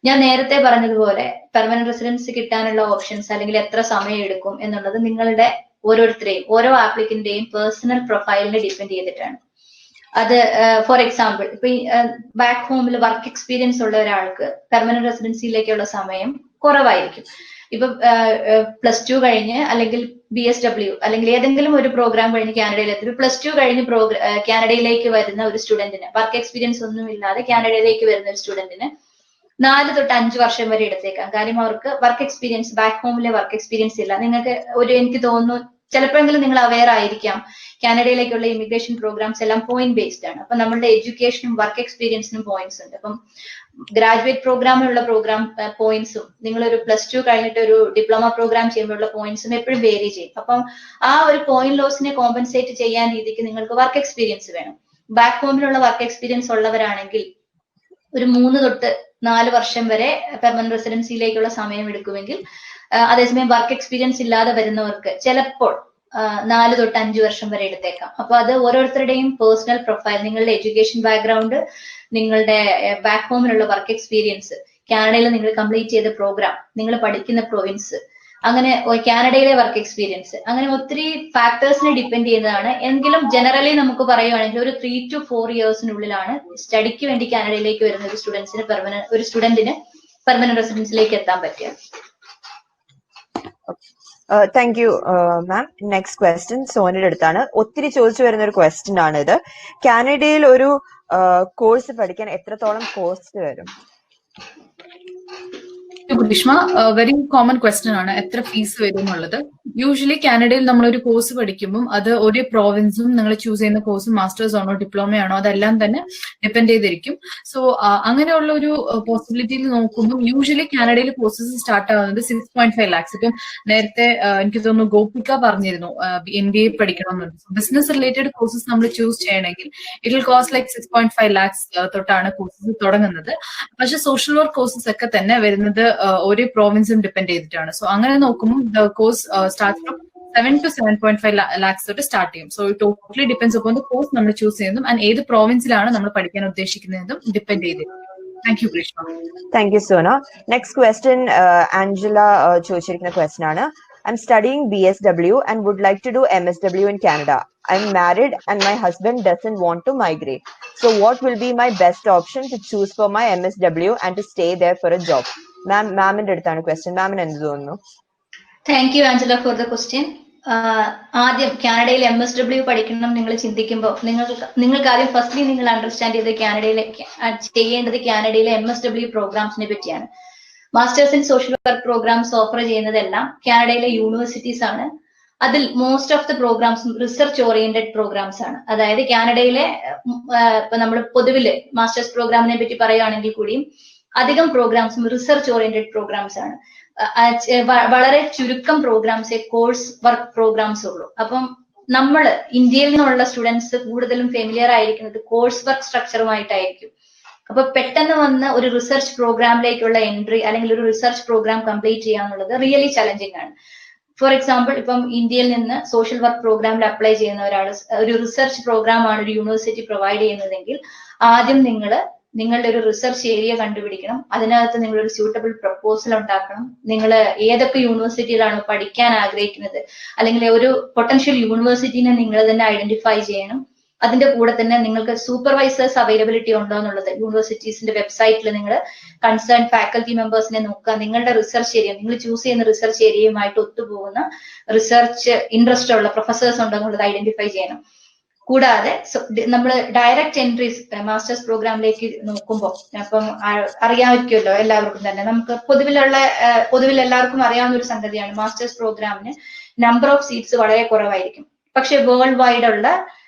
ഞാൻ നേരത്തെ പറഞ്ഞതുപോലെ പെർമനന്റ് റെസിഡൻസി കിട്ടാനുള്ള ഓപ്ഷൻസ് അല്ലെങ്കിൽ എത്ര സമയം എടുക്കും എന്നുള്ളത് നിങ്ങളുടെ ഓരോരുത്തരെയും ഓരോ ആപ്ലിക്കന്റെയും പേഴ്സണൽ പ്രൊഫൈലിനെ ഡിപ്പെൻഡ് ചെയ്തിട്ടാണ്. അത് ഫോർ എക്സാമ്പിൾ, ഇപ്പൊ ബാക്ക് ഹോമിൽ വർക്ക് എക്സ്പീരിയൻസ് ഉള്ള ഒരാൾക്ക് പെർമനന്റ് റെസിഡൻസിയിലേക്കുള്ള സമയം കുറവായിരിക്കും. ഇപ്പൊ +2 കഴിഞ്ഞ് അല്ലെങ്കിൽ BSW അല്ലെങ്കിൽ ഏതെങ്കിലും ഒരു പ്രോഗ്രാം കഴിഞ്ഞ് കാനഡയിലെത്തി +2 കഴിഞ്ഞ് കാനഡയിലേക്ക് വരുന്ന ഒരു സ്റ്റുഡന്റിന്, വർക്ക് എക്സ്പീരിയൻസ് ഒന്നും ഇല്ലാതെ കാനഡയിലേക്ക് വരുന്ന ഒരു സ്റ്റുഡന്റിന് 4 to 5 വർഷം വരെ എടുത്തേക്കാം. കാര്യം അവർക്ക് വർക്ക് എക്സ്പീരിയൻസ്, ബാക്ക് ഹോമിലെ വർക്ക് എക്സ്പീരിയൻസ് ഇല്ല. നിങ്ങൾക്ക് എനിക്ക് തോന്നുന്നു ചിലപ്പോഴെങ്കിലും നിങ്ങൾ അവെയർ ആയിരിക്കാം, കാനഡയിലേക്കുള്ള ഇമിഗ്രേഷൻ പ്രോഗ്രാംസ് എല്ലാം പോയിന്റ് ബേസ്ഡ് ആണ്. അപ്പൊ നമ്മളുടെ എഡ്യൂക്കേഷനും വർക്ക് എക്സ്പീരിയൻസിനും പോയിന്റ്സ് ഉണ്ട്. അപ്പം ഗ്രാജുവേറ്റ് പ്രോഗ്രാമിലുള്ള പ്രോഗ്രാം പോയിന്റ്സും നിങ്ങളൊരു +2 കഴിഞ്ഞിട്ട് ഒരു ഡിപ്ലോമ പ്രോഗ്രാം ചെയ്യുമ്പോഴുള്ള പോയിന്റ്സും എപ്പോഴും വേരി ചെയ്യും. അപ്പം ആ ഒരു പോയിന്റ് ലോസിനെ കോമ്പൻസേറ്റ് ചെയ്യാൻ രീതിക്ക് നിങ്ങൾക്ക് വർക്ക് എക്സ്പീരിയൻസ് വേണം. ബാക്ക് ഹോമിലുള്ള വർക്ക് എക്സ്പീരിയൻസ് ഉള്ളവരാണെങ്കിൽ ഒരു 3 തൊട്ട് 4 വർഷം വരെ പെർമനന്റ് റെസിഡൻസിയിലേക്കുള്ള സമയം എടുക്കുമെങ്കിൽ, അതേസമയം വർക്ക് എക്സ്പീരിയൻസ് ഇല്ലാതെ വരുന്നവർക്ക് ചിലപ്പോൾ 4 തൊട്ട് 5 വർഷം വരെ എടുത്തേക്കാം. അപ്പൊ അത് ഓരോരുത്തരുടെയും പേഴ്സണൽ പ്രൊഫൈൽ, നിങ്ങളുടെ എഡ്യൂക്കേഷൻ ബാക്ക്ഗ്രൗണ്ട്, നിങ്ങളുടെ ബാക്ക് ഹോമിലുള്ള വർക്ക് എക്സ്പീരിയൻസ്, കാനഡയിൽ നിങ്ങൾ കംപ്ലീറ്റ് ചെയ്ത പ്രോഗ്രാം, നിങ്ങൾ പഠിക്കുന്ന പ്രൊവിൻസ്, അങ്ങനെ കാനഡയിലെ വർക്ക് എക്സ്പീരിയൻസ്, അങ്ങനെ ഒത്തിരി ഫാക്ടേഴ്സിനെ ഡിപ്പെൻഡ് ചെയ്യുന്നതാണ്. എങ്കിലും ജനറലി നമുക്ക് പറയുകയാണെങ്കിൽ ഒരു 3 to 4 ഇയേഴ്സിനുള്ളിലാണ് സ്റ്റഡിക്ക് വേണ്ടി കാനഡയിലേക്ക് വരുന്ന ഒരു സ്റ്റുഡന്റിന് പെർമനന്റ് റെസിഡൻസിലേക്ക് എത്താൻ പറ്റുക. Thank you ma'am. Next question സോനിയുടെ അടുത്താണ്. ഒത്തിരി ചോദിച്ചു വരുന്ന ഒരു ക്വസ്റ്റ്യൻ ആണ് ഇത്. കാനഡയിൽ ഒരു കോഴ്സ് പഠിക്കാൻ എത്രത്തോളം കോസ്റ്റ് വരും? ഗ്രീഷ്മ, വെരി കോമൺ ക്വസ്റ്റ്യൻ ആണ്, എത്ര ഫീസ് വരും എന്നുള്ളത്. യൂഷ്വലി കാനഡയിൽ നമ്മൾ ഒരു കോഴ്സ് പഠിക്കുമ്പോൾ അത് ഒരു പ്രോവിൻസും നിങ്ങൾ ചൂസ് ചെയ്യുന്ന കോഴ്സും മാസ്റ്റേഴ്സ് ആണോ ഡിപ്ലോമയാണോ അതെല്ലാം തന്നെ ഡിപ്പെൻഡ് ചെയ്തിരിക്കും. സോ അങ്ങനെയുള്ള ഒരു പോസിബിലിറ്റിയിൽ നോക്കുമ്പോൾ യൂഷ്വലി കാനഡയിൽ കോഴ്സസ് സ്റ്റാർട്ട് ആവുന്നത് 6.5 lakhs. ഇപ്പം നേരത്തെ എനിക്ക് തോന്നുന്നു ഗോപിക പറഞ്ഞിരുന്നു MBA പഠിക്കണമെന്നുണ്ട്. ബിസിനസ് റിലേറ്റഡ് കോഴ്സസ് നമ്മൾ ചൂസ് ചെയ്യണമെങ്കിൽ it will cost like 6.5 lakhs തൊട്ടാണ് കോഴ്സസ് തുടങ്ങുന്നത്. പക്ഷെ സോഷ്യൽ വർക്ക് കോഴ്സസ് ഒക്കെ തന്നെ വരുന്നത് ഒരു പ്രോവിൻസും ഡിപ്പെൻഡ് ചെയ്തിട്ടാണ്. സോ അങ്ങനെ നോക്കുമ്പോൾ the course start from 7 to 7.5 lakhs തൊട്ട് സ്റ്റാർട്ട് ചെയ്യും. So totally depends upon the course നമ്മൾ ചൂസ് ചെയ്യുന്നതും ആൻഡ് ഏത് പ്രോവിൻസിലാണ് നമ്മൾ പഠിക്കാൻ ഉദ്ദേശിക്കുന്നതും ഡിപ്പെൻഡ് ചെയ്തിരിക്കും. Thank you Greeshma. Thank you Sona. Next question Angela ചോദിച്ചിരിക്കുന്ന ക്വസ്റ്റ്യൻ ആണ്. I'm studying BSW and would like to do MSW in Canada. I'm married and my husband doesn't want to migrate. So what will be my best option to choose for my MSW and to stay there for a job? Ma'am-ന്റെ അടുത്താണ് question. മാമിന് എന്ത് തോന്നുന്നു? Thank U Angela four the question. ആദ്യം കാനഡയിൽ MSW പഠിക്കണം നിങ്ങൾ ചിന്തിക്കുമ്പോൾ നിങ്ങൾക്ക് ആദ്യം ഫസ്റ്റ്ലി നിങ്ങൾ അണ്ടർസ്റ്റാൻഡ് ചെയ്ത് ചെയ്യേണ്ടത് കാനഡയിലെ MSW പ്രോഗ്രാംസിനെ പറ്റിയാണ്. Masters in social work programs offer ചെയ്യുന്നതെല്ലാം കാനഡയിലെ യൂണിവേഴ്സിറ്റീസ് ആണ്. അതിൽ മോസ്റ്റ് ഓഫ് ദ പ്രോഗ്രാംസും റിസർച്ച് ഓറിയന്റഡ് പ്രോഗ്രാംസ് ആണ്. അതായത് കാനഡയിലെ ഇപ്പൊ നമ്മൾ പൊതുവില് മാസ്റ്റേഴ്സ് പ്രോഗ്രാമിനെ പറ്റി പറയുകയാണെങ്കിൽ കൂടിയും അധികം പ്രോഗ്രാംസും റിസർച്ച് ഓറിയന്റഡ് പ്രോഗ്രാംസ് ആണ്. വളരെ ചുരുക്കം പ്രോഗ്രാംസേ കോഴ്സ് വർക്ക് പ്രോഗ്രാംസ് ഉള്ളൂ. അപ്പം നമ്മൾ ഇന്ത്യയിൽ നിന്നുള്ള സ്റ്റുഡൻസ് കൂടുതലും ഫെമിലിയർ ആയിരിക്കുന്നത് കോഴ്സ് വർക്ക് സ്ട്രക്ചറുമായിട്ടായിരിക്കും. അപ്പൊ പെട്ടെന്ന് വന്ന് ഒരു റിസർച്ച് പ്രോഗ്രാമിലേക്കുള്ള എൻട്രി അല്ലെങ്കിൽ ഒരു റിസർച്ച് പ്രോഗ്രാം കംപ്ലീറ്റ് ചെയ്യാന്നുള്ളത് റിയലി ചലഞ്ചിങ് ആണ്. ഫോർ എക്സാമ്പിൾ, ഇപ്പം ഇന്ത്യയിൽ നിന്ന് സോഷ്യൽ വർക്ക് പ്രോഗ്രാമിൽ അപ്ലൈ ചെയ്യുന്ന ഒരാൾ ഒരു റിസർച്ച് പ്രോഗ്രാമാണ് ഒരു യൂണിവേഴ്സിറ്റി പ്രൊവൈഡ് ചെയ്യുന്നതെങ്കിൽ ആദ്യം നിങ്ങളുടെ ഒരു റിസർച്ച് ഏരിയ കണ്ടുപിടിക്കണം. അതിനകത്ത് നിങ്ങളൊരു സ്യൂട്ടബിൾ പ്രപ്പോസൽ ഉണ്ടാക്കണം. നിങ്ങൾ ഏതൊക്കെ യൂണിവേഴ്സിറ്റിയിലാണോ പഠിക്കാൻ ആഗ്രഹിക്കുന്നത് അല്ലെങ്കിൽ ഒരു പൊട്ടൻഷ്യൽ യൂണിവേഴ്സിറ്റിനെ നിങ്ങൾ തന്നെ ഐഡന്റിഫൈ ചെയ്യണം. അതിന്റെ കൂടെ തന്നെ നിങ്ങൾക്ക് സൂപ്പർവൈസേഴ്സ് അവൈലബിലിറ്റി ഉണ്ടോ എന്നുള്ളത് യൂണിവേഴ്സിറ്റീസിന്റെ വെബ്സൈറ്റിൽ നിങ്ങൾ കൺസേൺ ഫാക്കൽറ്റി മെമ്പേഴ്സിനെ നോക്കുക. നിങ്ങളുടെ റിസർച്ച് ഏരിയ, നിങ്ങൾ ചൂസ് ചെയ്യുന്ന റിസർച്ച് ഏരിയയുമായിട്ട് ഒത്തുപോകുന്ന റിസർച്ച് ഇൻട്രസ്റ്റ് ഉള്ള പ്രൊഫസേഴ്സ് ഉണ്ടോ എന്നുള്ളത് ഐഡന്റിഫൈ ചെയ്യണം. കൂടാതെ നമ്മൾ ഡയറക്റ്റ് എൻട്രീസ് മാസ്റ്റേഴ്സ് പ്രോഗ്രാമിലേക്ക് നോക്കുമ്പോൾ അപ്പം അറിയാമായിരിക്കുമല്ലോ എല്ലാവർക്കും തന്നെ, നമുക്ക് പൊതുവിൽ എല്ലാവർക്കും അറിയാവുന്ന ഒരു സംഗതിയാണ് മാസ്റ്റേഴ്സ് പ്രോഗ്രാമിന് നമ്പർ ഓഫ് സീറ്റ്സ് വളരെ കുറവായിരിക്കും. പക്ഷെ വേൾഡ് വൈഡ് ഉള്ള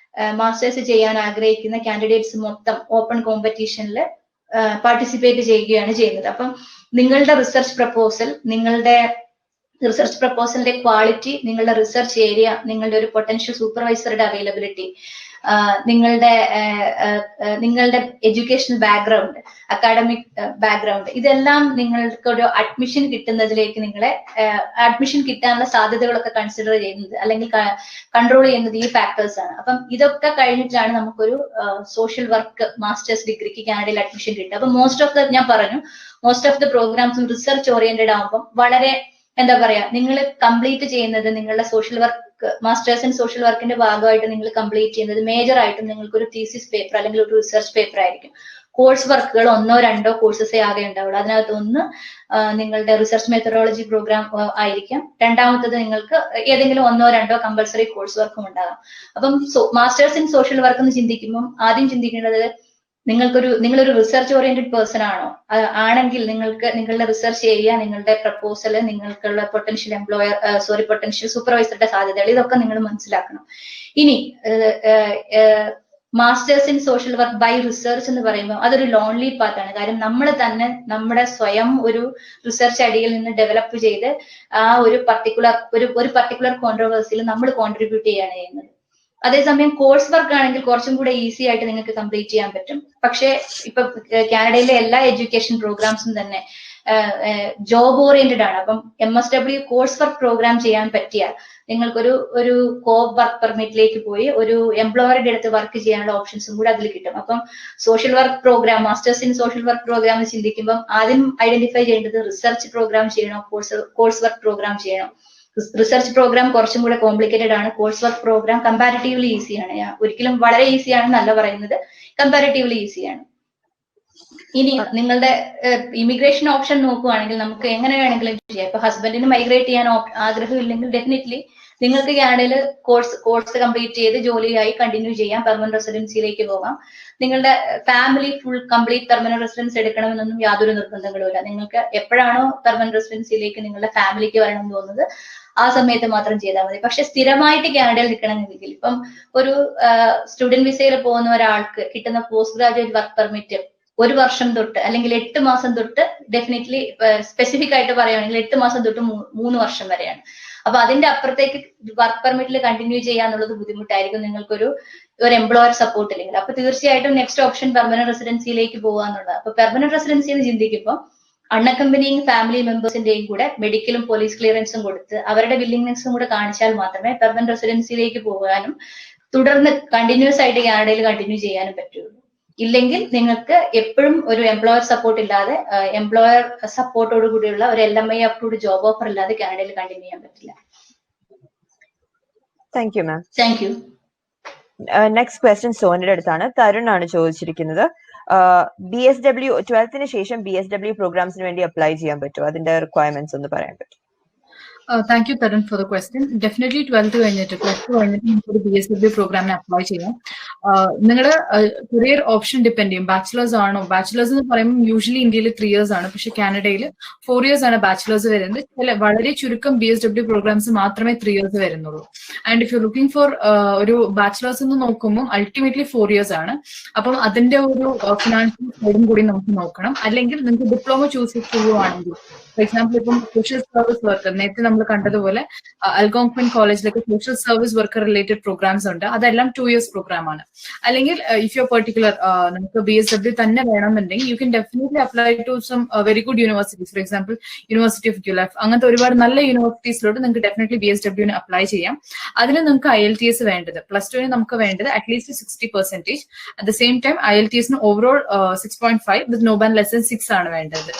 മാസ്റ്റേഴ്സ് ചെയ്യാൻ ആഗ്രഹിക്കുന്ന കാൻഡിഡേറ്റ്സ് മൊത്തം ഓപ്പൺ കോമ്പറ്റീഷനിൽ പാർട്ടിസിപ്പേറ്റ് ചെയ്യുകയാണ് ചെയ്യുന്നത്. അപ്പം നിങ്ങളുടെ റിസർച്ച് പ്രപ്പോസലിന്റെ ക്വാളിറ്റി, നിങ്ങളുടെ റിസർച്ച് ഏരിയ, നിങ്ങളുടെ ഒരു പൊട്ടൻഷ്യൽ സൂപ്പർവൈസറുടെ അവൈലബിലിറ്റി, നിങ്ങളുടെ എഡ്യൂക്കേഷണൽ ബാക്ക്ഗ്രൗണ്ട്, അക്കാഡമിക് ബാക്ക്ഗ്രൗണ്ട്, ഇതെല്ലാം നിങ്ങൾക്ക് ഒരു അഡ്മിഷൻ കിട്ടുന്നതിലേക്ക് അഡ്മിഷൻ കിട്ടാനുള്ള സാധ്യതകളൊക്കെ കൺസിഡർ ചെയ്യുന്നത് അല്ലെങ്കിൽ കൺട്രോൾ ചെയ്യുന്നത് ഈ ഫാക്ടേഴ്സ് ആണ്. അപ്പം ഇതൊക്കെ കഴിഞ്ഞിട്ടാണ് നമുക്കൊരു സോഷ്യൽ വർക്ക് മാസ്റ്റേഴ്സ് ഡിഗ്രിക്ക് കാനഡയിൽ അഡ്മിഷൻ കിട്ടുക. അപ്പൊ മോസ്റ്റ് ഓഫ് ദ പ്രോഗ്രാംസും റിസർച്ച് ഓറിയന്റഡ് ആകുമ്പോൾ വളരെ എന്താ പറയാ, നിങ്ങൾ കംപ്ലീറ്റ് ചെയ്യുന്നത് നിങ്ങളുടെ social work masters in social വർക്കിന്റെ ഭാഗമായിട്ട് നിങ്ങൾ കംപ്ലീറ്റ് ചെയ്യുന്നത് മേജർ ആയിട്ടും നിങ്ങൾക്ക് ഒരു തീസിസ് പേപ്പർ അല്ലെങ്കിൽ ഒരു റിസർച്ച് പേപ്പർ ആയിരിക്കും. കോഴ്സ് വർക്കുകൾ 1 or 2 കോഴ്സസേ ആകെ ഉണ്ടാവുള്ളൂ. അതിനകത്ത് ഒന്ന് നിങ്ങളുടെ റിസർച്ച് മെത്തഡോളജി പ്രോഗ്രാം ആയിരിക്കാം, രണ്ടാമത്തത് നിങ്ങൾക്ക് ഏതെങ്കിലും 1 or 2 കമ്പൽസറി കോഴ്സ് വർക്കും ഉണ്ടാകാം. അപ്പം മാസ്റ്റേഴ്സ് ഇൻ സോഷ്യൽ വർക്ക് എന്ന് ചിന്തിക്കുമ്പോൾ ആദ്യം ചിന്തിക്കേണ്ടത് നിങ്ങളൊരു റിസർച്ച് ഓറിയന്റഡ് പേഴ്സൺ ആണോ? ആണെങ്കിൽ നിങ്ങളുടെ റിസർച്ച് ഏരിയ, നിങ്ങളുടെ പ്രപ്പോസൽ, നിങ്ങൾക്കുള്ള പൊട്ടൻഷ്യൽ സൂപ്പർവൈസറുടെ സാധ്യതകൾ, ഇതൊക്കെ നിങ്ങൾ മനസ്സിലാക്കണം. ഇനി masters in social work by research എന്ന് പറയുമ്പോൾ അതൊരു ലോൺലി പാത്താണ്. കാര്യം നമ്മൾ തന്നെ നമ്മുടെ സ്വയം ഒരു റിസർച്ച് ഐഡിയയിൽ നിന്ന് ഡെവലപ്പ് ചെയ്ത് ആ ഒരു പർട്ടിക്കുലർ കോൺട്രവേഴ്സിയിൽ നമ്മൾ കോൺട്രിബ്യൂട്ട് ചെയ്യാണ് ചെയ്യുന്നത്. അതേസമയം കോഴ്സ് വർക്ക് ആണെങ്കിൽ കുറച്ചും കൂടെ ഈസി ആയിട്ട് നിങ്ങൾക്ക് കംപ്ലീറ്റ് ചെയ്യാൻ പറ്റും. പക്ഷേ ഇപ്പൊ കാനഡയിലെ എല്ലാ എഡ്യൂക്കേഷൻ പ്രോഗ്രാംസും തന്നെ ജോബ് ഓറിയന്റഡ് ആണ്. അപ്പം MSW കോഴ്സ് വർക്ക് പ്രോഗ്രാം ചെയ്യാൻ പറ്റിയാൽ നിങ്ങൾക്കൊരു കോ വർക്ക് പെർമിറ്റിലേക്ക് പോയി ഒരു എംപ്ലോയറുടെ അടുത്ത് വർക്ക് ചെയ്യാനുള്ള ഓപ്ഷൻസും കൂടെ അതിൽ കിട്ടും. അപ്പം social work programme, masters in social work programme എന്ന് ചിന്തിക്കുമ്പോൾ ആദ്യം ഐഡന്റിഫൈ ചെയ്യേണ്ടത് റിസർച്ച് പ്രോഗ്രാം ചെയ്യണോ, കോഴ്സ് വർക്ക് പ്രോഗ്രാം ചെയ്യണോ. റിസർച്ച് പ്രോഗ്രാം കുറച്ചും കൂടെ കോംപ്ലിക്കേറ്റഡ് ആണ്. കോഴ്സ് വർക്ക് പ്രോഗ്രാം കമ്പാരിറ്റീവ്ലി ഈസിയാണ്. ഒരിക്കലും വളരെ ഈസിയാണെന്നല്ല പറയുന്നത്, കമ്പാരിറ്റീവ്ലി ഈസിയാണ്. ഇനി നിങ്ങളുടെ ഇമിഗ്രേഷൻ ഓപ്ഷൻ നോക്കുവാണെങ്കിൽ നമുക്ക് എങ്ങനെ വേണമെങ്കിലും ചെയ്യാം. ഇപ്പൊ ഹസ്ബൻഡിന് മൈഗ്രേറ്റ് ചെയ്യാൻ ആഗ്രഹമില്ലെങ്കിൽ ഡെഫിനറ്റ്ലി നിങ്ങൾക്ക് കാനഡയിൽ കോഴ്സ് കംപ്ലീറ്റ് ചെയ്ത് ജോലിയായി കണ്ടിന്യൂ ചെയ്യാം, പെർമനന്റ് റെസിഡൻസിയിലേക്ക് പോകാം. നിങ്ങളുടെ family full complete permanent residence എടുക്കണമെന്നൊന്നും യാതൊരു നിർബന്ധങ്ങളുമില്ല. നിങ്ങൾക്ക് എപ്പോഴാണോ പെർമനന്റ് റെസിഡൻസിയിലേക്ക് നിങ്ങളുടെ ഫാമിലിക്ക് വരണം എന്ന് തോന്നുന്നത് ആ സമയത്ത് മാത്രം ചെയ്താൽ മതി. പക്ഷെ സ്ഥിരമായിട്ട് കാനഡയിൽ നിൽക്കണമെങ്കിൽ ഇപ്പം ഒരു സ്റ്റുഡന്റ് വിസയിൽ പോകുന്ന ഒരാൾക്ക് കിട്ടുന്ന പോസ്റ്റ് ഗ്രാജുവേറ്റ് വർക്ക് പെർമിറ്റ് 1 വർഷം തൊട്ട് അല്ലെങ്കിൽ 8 മാസം തൊട്ട്, ഡെഫിനറ്റ്ലി സ്പെസിഫിക് ആയിട്ട് പറയുകയാണെങ്കിൽ 8 മാസം തൊട്ട് 3 വർഷം വരെയാണ്. അപ്പൊ അതിന്റെ അപ്പുറത്തേക്ക് വർക്ക് പെർമിറ്റിൽ കണ്ടിന്യൂ ചെയ്യാന്നുള്ളത് ബുദ്ധിമുട്ടായിരിക്കും നിങ്ങൾക്കൊരു എംപ്ലോയർ സപ്പോർട്ട് ഇല്ലെങ്കിൽ. അപ്പൊ തീർച്ചയായിട്ടും നെക്സ്റ്റ് ഓപ്ഷൻ പെർമനന്റ് റെസിഡൻസിയിലേക്ക് പോകാന്നുള്ളത്. അപ്പൊ പെർമനന്റ് റെസിഡൻസി എന്ന് ചിന്തിക്കുമ്പോൾ അൺഅക്കമ്പനിങ് ഫാമിലി മെമ്പേഴ്സിന്റെയും കൂടെ മെഡിക്കലും പോലീസ് ക്ലിയറൻസും കൊടുത്ത് അവരുടെ വില്ലിംഗ്നെസ്സും കൂടെ കാണിച്ചാൽ മാത്രമേ പെർമനന്റ് റെസിഡൻസിയിലേക്ക് പോകാനും തുടർന്ന് കണ്ടിന്യൂസ് ആയിട്ട് കാനഡയിൽ കണ്ടിന്യൂ ചെയ്യാനും പറ്റുള്ളൂ. ഇല്ലെങ്കിൽ നിങ്ങൾക്ക് എപ്പോഴും ഒരു എംപ്ലോയർ സപ്പോർട്ട് ഇല്ലാതെ, എംപ്ലോയർ സപ്പോർട്ടോട് കൂടിയുള്ള ഒരു LMI അപ്രൂവ്ഡ് ജോബ് ഓഫർ ഇല്ലാതെ കാനഡയിൽ കണ്ടിന്യൂ ചെയ്യാൻ പറ്റില്ല. Thank you ma'am. Thank you. Next question സോനിയുടെ അടുത്താണ്. തരുൺ ആണ് ചോദിച്ചിരിക്കുന്നത്. BSW 12th ശേഷം BSW പ്രോഗ്രാംസിന് വേണ്ടി അപ്ലൈ ചെയ്യാൻ പറ്റുമോ? അതിന്റെ റിക്വയർമെന്റ്സ് ഒന്ന് പറയാൻ പറ്റും? Thank you, Tarun, for the question. Definitely 12th കഴിഞ്ഞിട്ട് ഒരു BSW പ്രോഗ്രാമിന് അപ്ലൈ ചെയ്യാം. നിങ്ങളുടെ കരിയർ ഓപ്ഷൻ ഡിപ്പെൻഡ് ചെയ്യും. ബാച്ചിലേഴ്സ് ആണോ? ബാച്ചിലേഴ്സ് എന്ന് പറയുമ്പോൾ യൂഷ്വലി ഇന്ത്യയിൽ 3 years ആണ്, പക്ഷെ കാനഡയിൽ 4 years ആണ് ബാച്ചിലേഴ്സ് വരുന്നത്. വളരെ ചുരുക്കം BSW പ്രോഗ്രാംസ് മാത്രമേ 3 years വരുന്നുള്ളൂ. And if you looking for ഒരു ബാച്ചിലേഴ്സ് എന്ന് നോക്കുമ്പോൾ അൾട്ടിമേറ്റ്ലി 4 years ആണ്. അപ്പം അതിന്റെ ഒരു ഫിനാൻഷ്യൽ സൈഡും കൂടി നമുക്ക് നോക്കണം. അല്ലെങ്കിൽ നിങ്ങൾക്ക് ഡിപ്ലോമ ചൂസ് ചെയ്യുവാണെങ്കിൽ, ഫോർ എക്സാമ്പിൾ ഇപ്പം സോഷ്യൽ സർവീസ് വർക്കർ, നേരത്തെ നമ്മൾ കണ്ടതുപോലെ അൽഗോൺക്വിൻ കോളേജിലൊക്കെ social service worker related programs ഉണ്ട്. അതെല്ലാം 2 years പ്രോഗ്രാം ആണ്. അല്ലെങ്കിൽ ഇഫ് യു പെർട്ടിക്കുലർ നമുക്ക് BSW തന്നെ വേണമെന്നുണ്ടെങ്കിൽ you can definitely apply to some very good universities. For example university of Guelph, അങ്ങനത്തെ ഒരുപാട് നല്ല യൂണിവേഴ്സിറ്റീസിലോട്ട് നിങ്ങൾക്ക് ഡെഫിനറ്റ്ലി BSW അപ്ലൈ ചെയ്യാം. അതിന് നിങ്ങൾക്ക് IELTS വേണ്ടത്, +2 നമുക്ക് വേണ്ടത് at least 60%. At the same time IELTS overall 6.5 with no band less than 6 ആണ് വേണ്ടത്.